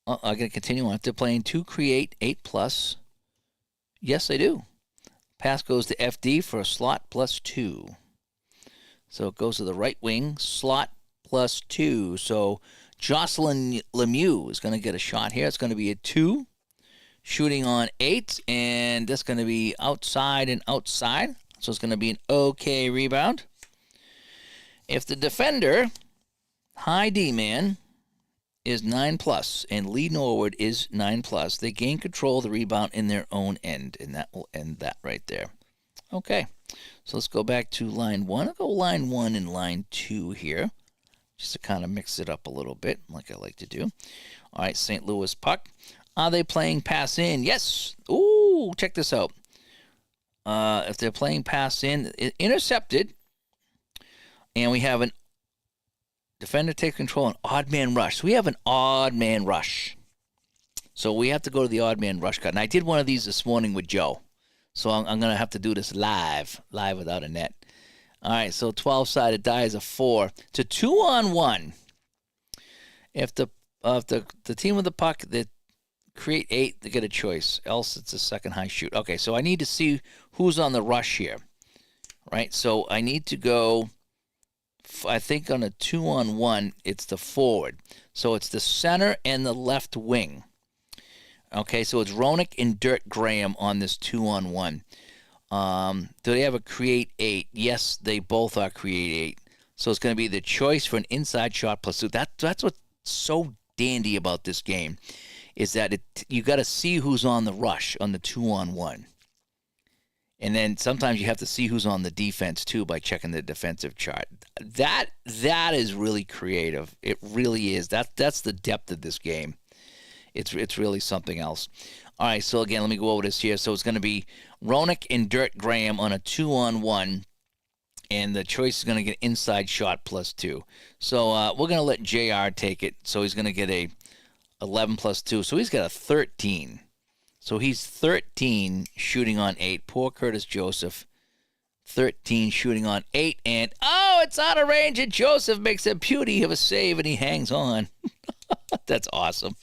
I'm going to continue on. If they're playing to create 8+, yes, they do. Pass goes to FD for a slot +2. So it goes to the right wing, slot +2. So Jocelyn Lemieux is going to get a shot here. It's going to be a 2, shooting on 8, and that's going to be outside and outside. So it's going to be an okay rebound. If the defender, high D-man, is 9+ and Lee Norwood is 9+, they gain control of the rebound in their own end, and that will end that right there. Okay, so let's go back to line 1. I'll go line 1 and line 2 here, just to kind of mix it up a little bit, like I like to do. All right, St. Louis puck. Are they playing pass in? Yes. Ooh, check this out. If they're playing pass in, intercepted, and we have an defender takes control, an odd man rush. So we have an odd man rush. So we have to go to the odd man rush cut. And I did one of these this morning with Joe. So I'm going to have to do this live without a net. All right, so 12-sided die is a 4. To 2-on-1. If the team with the puck that create 8, they get a choice. Else it's a second high shoot. Okay, so I need to see who's on the rush here. Right? So I need to go, I think on a 2-on-1, it's the forward. So it's the center and the left wing. Okay, so it's Roenick and Dirk Graham on this 2-on-1. Do they have a create 8? Yes, they both are create 8. So it's going to be the choice for an inside shot +2. That's what's so dandy about this game, is that you got to see who's on the rush on the 2-on-1. And then sometimes you have to see who's on the defense too by checking the defensive chart. That is really creative. It really is. That's the depth of this game. It's really something else. All right, so again, let me go over this here. So it's going to be Roenick and Dirk Graham on a 2-on-1, and the choice is going to get inside shot +2. So we're going to let JR take it. So he's going to get a 11 +2. So he's got a 13. So he's 13 shooting on 8. Poor Curtis Joseph. 13 shooting on 8. And, oh, it's out of range. And Joseph makes a beauty of a save, and he hangs on. That's awesome.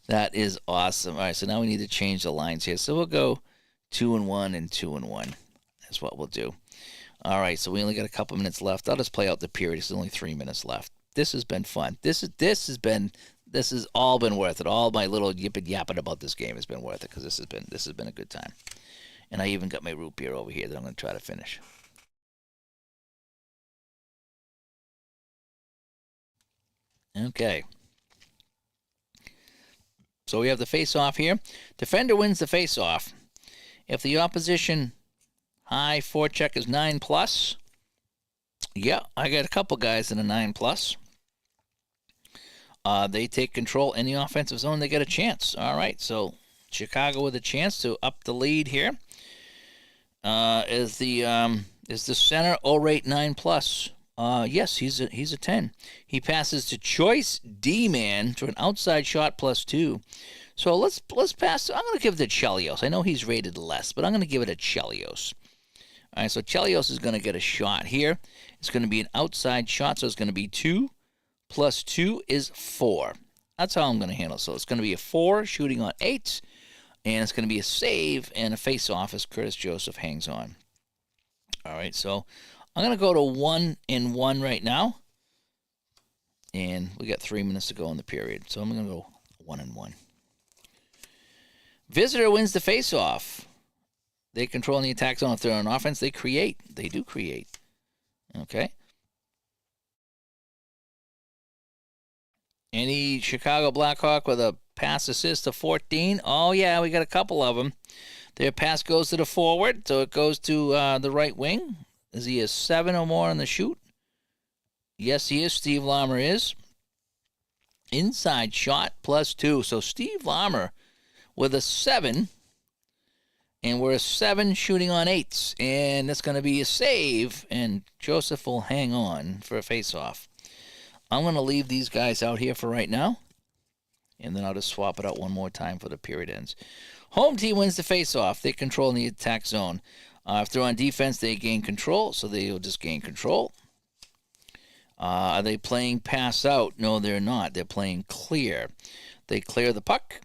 That is awesome. All right, so now we need to change the lines here. So we'll go 2-1 and 2-1. That's what we'll do. All right, so we only got a couple minutes left. I'll just play out the period. There's only 3 minutes left. This has been fun. This has all been worth it. All my little yapping about this game has been worth it, because this has been a good time. And I even got my root beer over here that I'm going to try to finish. Okay. So we have the face-off here. Defender wins the face-off. If the opposition high forecheck is 9+, yeah, I got a couple guys in a 9+. They take control in the offensive zone. They get a chance. All right, so Chicago with a chance to up the lead here. Is the center Orate 9+? Yes, he's a 10. He passes to choice D-man to an outside shot +2. So let's pass. I'm going to give it to Chelios. I know he's rated less, but I'm going to give it to Chelios. All right, so Chelios is going to get a shot here. It's going to be an outside shot, so it's going to be 2 + 2 is 4. That's how I'm going to handle it. So it's going to be a 4 shooting on 8, and it's going to be a save and a face-off as Curtis Joseph hangs on. All right, so I'm going to go to 1-1 right now, and we got 3 minutes to go in the period. So I'm going to go 1-1. Visitor wins the face-off. They control the attack zone. If they're on offense, they create. They do create. Okay. Any Chicago Blackhawk with a pass assist to 14? Oh, yeah, we got a couple of them. Their pass goes to the forward, so it goes to the right wing. Is he a 7 or more on the shoot? Yes, he is. Steve Lammer is. Inside shot +2. So Steve Larmer with a 7. And we're a 7 shooting on 8s. And that's going to be a save. And Joseph will hang on for a face-off. I'm going to leave these guys out here for right now. And then I'll just swap it out one more time for the period ends. Home team wins the face-off. They control the attack zone. If they're on defense, they gain control. So they'll just gain control. Are they playing pass out? No, they're not. They're playing clear. They clear the puck.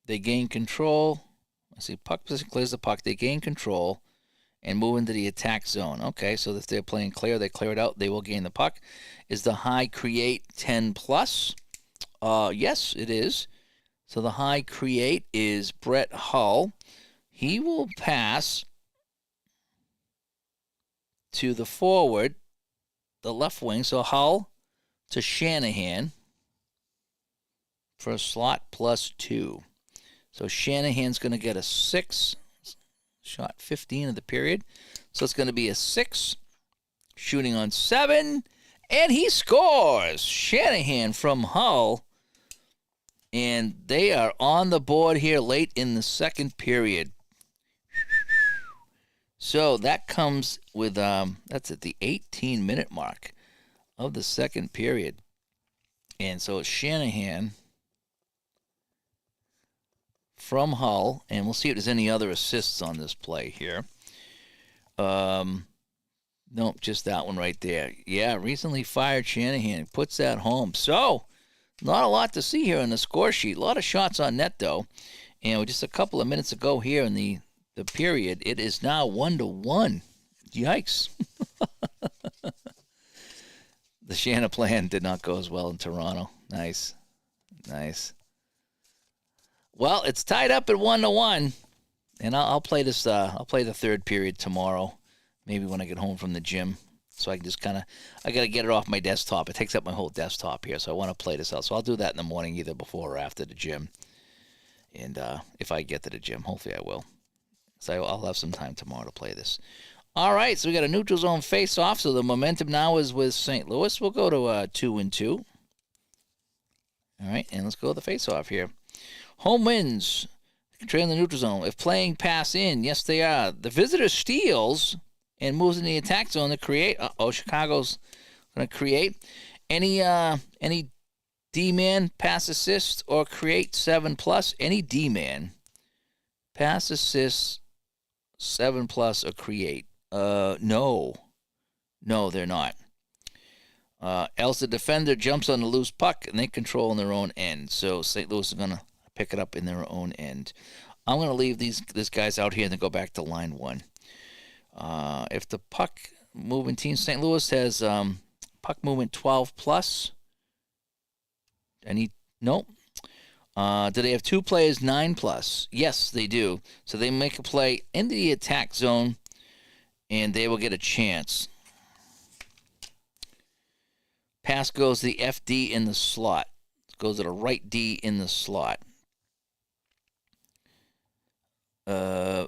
They gain control. Let's see, puck position clears the puck. They gain control and move into the attack zone. Okay, so if they're playing clear, they clear it out. They will gain the puck. Is the high create 10 plus? Yes, it is. So the high create is Brett Hull. He will pass to the forward, the left wing. So Hull to Shanahan for a slot +2. So Shanahan's going to get a 6. Shot 15 of the period. So it's going to be a 6. Shooting on 7. And he scores. Shanahan from Hull. And they are on the board here late in the second period. So that comes with, that's at the 18-minute mark of the second period. And so it's Shanahan from Hull. And we'll see if there's any other assists on this play here. Nope, just that one right there. Yeah, recently fired Shanahan. Puts that home. So, not a lot to see here on the score sheet. A lot of shots on net, though. And with just a couple of minutes ago here in the period, it is now 1-1. Yikes. The Shanna plan did not go as well in Toronto. Nice. Nice. Well, it's tied up at 1-1. And I'll play this. I'll play the third period tomorrow. Maybe when I get home from the gym. So I can just kind of, I got to get it off my desktop. It takes up my whole desktop here. So I want to play this out. So I'll do that in the morning, either before or after the gym. And if I get to the gym, hopefully I will. So I'll have some time tomorrow to play this. All right, so we got a neutral zone face-off. So the momentum now is with St. Louis. We'll go to 2-2. All right, and let's go to the face-off here. Home wins. Trailing the neutral zone. If playing pass in, yes, they are. The visitor steals and moves in the attack zone to create. Chicago's going to create. Any D-man pass assist or create 7+. Any D-man pass assist 7+ or create. No, they're not. Else the defender jumps on the loose puck and they control in their own end. So St. Louis is going to pick it up in their own end. I'm going to leave these guys out here and then go back to line 1. If the puck movement team, St. Louis has puck movement 12+. Nope. Do they have 2 players 9+? Yes, they do. So they make a play into the attack zone, and they will get a chance. Pass goes to the FD in the slot. It goes to the right D in the slot.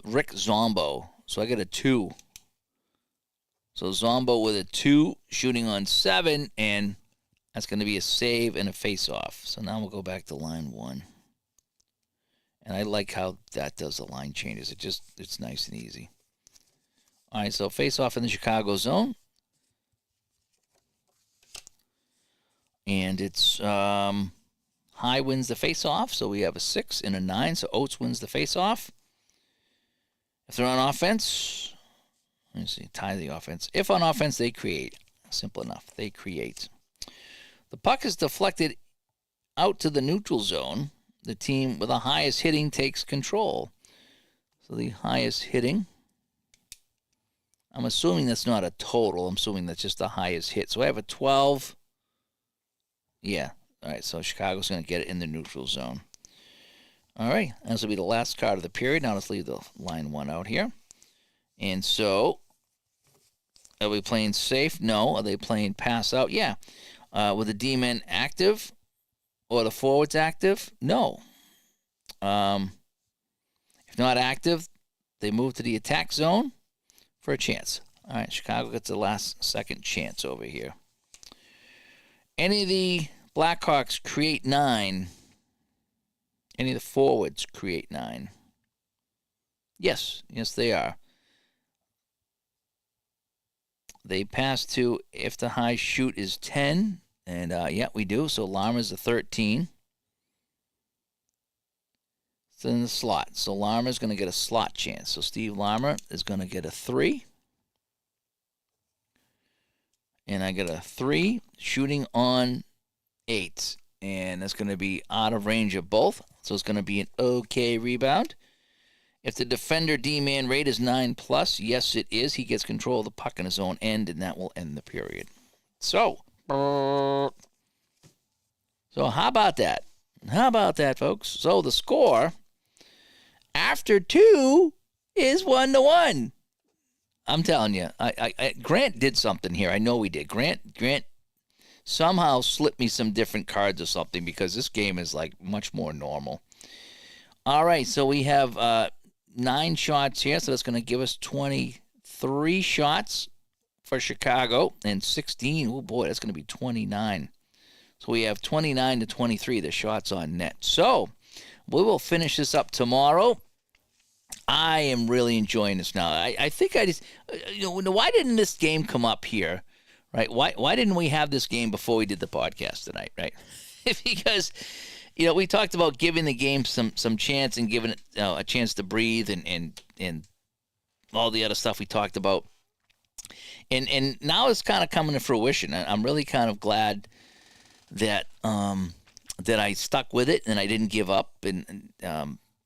Rick Zombo. So I get a 2. So Zombo with a 2, shooting on 7, and that's going to be a save and a face-off. So now we'll go back to line 1. And I like how that does the line changes. It's nice and easy. All right, so face-off in the Chicago zone. And it's High wins the face-off, so we have a 6 and a 9, so Oates wins the face-off. If they're on offense, let me see, tie the offense. If on offense, they create. Simple enough. They create. The puck is deflected out to the neutral zone. The team with the highest hitting takes control. So the highest hitting, I'm assuming that's not a total. I'm assuming that's just the highest hit. So I have a 12. Yeah. All right, so Chicago's going to get it in the neutral zone. All right, this will be the last card of the period. Now let's leave the line 1 out here. And so, are we playing safe? No. Are they playing pass out? Yeah. With the D-men active or the forwards active? No. If not active, they move to the attack zone for a chance. All right, Chicago gets the last second chance over here. Any of the Blackhawks create 9. Any of the forwards create 9? Yes, they are. They pass to if the high shoot is 10. And, yeah, we do. So Larmer's a 13. It's in the slot. So Larmer's going to get a slot chance. So Steve Larmer is going to get a 3. And I get a 3 shooting on 8. And that's going to be out of range of both. So it's going to be an okay rebound. If the defender D-man rate is 9+, yes, it is. He gets control of the puck in his own end, and that will end the period. So how about that? How about that, folks? So the score after 2 is 1-1. I'm telling you, Grant did something here. I know he did. Grant somehow slipped me some different cards or something because this game is like much more normal. All right, so we have 9 shots here, so that's going to give us 23 shots for Chicago and 16. Oh boy, that's going to be 29. So we have 29 to 23 the shots on net. So we will finish this up tomorrow. I am really enjoying this now. I think I just, why didn't this game come up here, right? Why didn't we have this game before we did the podcast tonight, right? Because, we talked about giving the game some chance and giving it a chance to breathe and all the other stuff we talked about. And now it's kind of coming to fruition. I'm really kind of glad that that I stuck with it and I didn't give up. And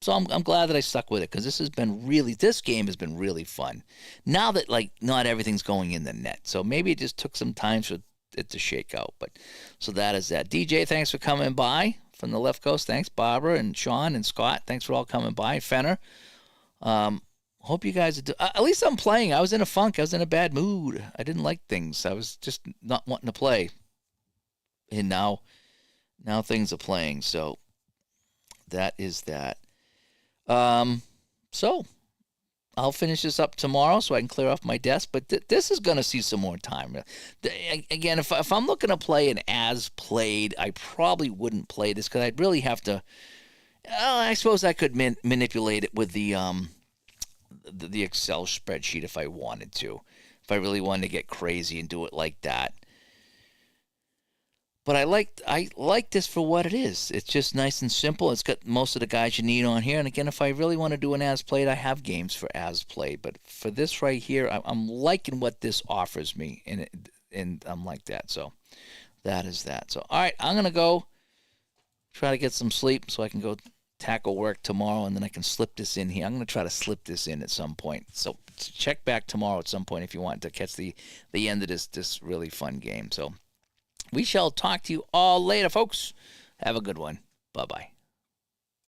so I'm glad that I stuck with it because this game has been really fun. Now that not everything's going in the net, so maybe it just took some time for it to shake out. But so that is that. DJ, thanks for coming by from the left coast. Thanks, Barbara and Sean and Scott. Thanks for all coming by. Fenner. Hope you guys are at least I'm playing. I was in a funk. I was in a bad mood. I didn't like things. I was just not wanting to play. And now things are playing. So that is that. So I'll finish this up tomorrow so I can clear off my desk. But this is going to see some more time. Again, if I'm looking to play an as played, I probably wouldn't play this because I'd really have to. I suppose I could manipulate it with the Excel spreadsheet if I wanted to. If I really wanted to get crazy and do it like that. But I like this for what it is. It's just nice and simple. It's got most of the guys you need on here. And again, if I really want to do an as played, I have games for as played. But for this right here, I'm liking what this offers me, and I'm like that. So that is that. So all right, I'm gonna go try to get some sleep so I can go tackle work tomorrow, and then I can slip this in here. I'm gonna try to slip this in at some point. So check back tomorrow at some point if you want to catch the end of this really fun game. So. We shall talk to you all later, folks. Have a good one. Bye-bye.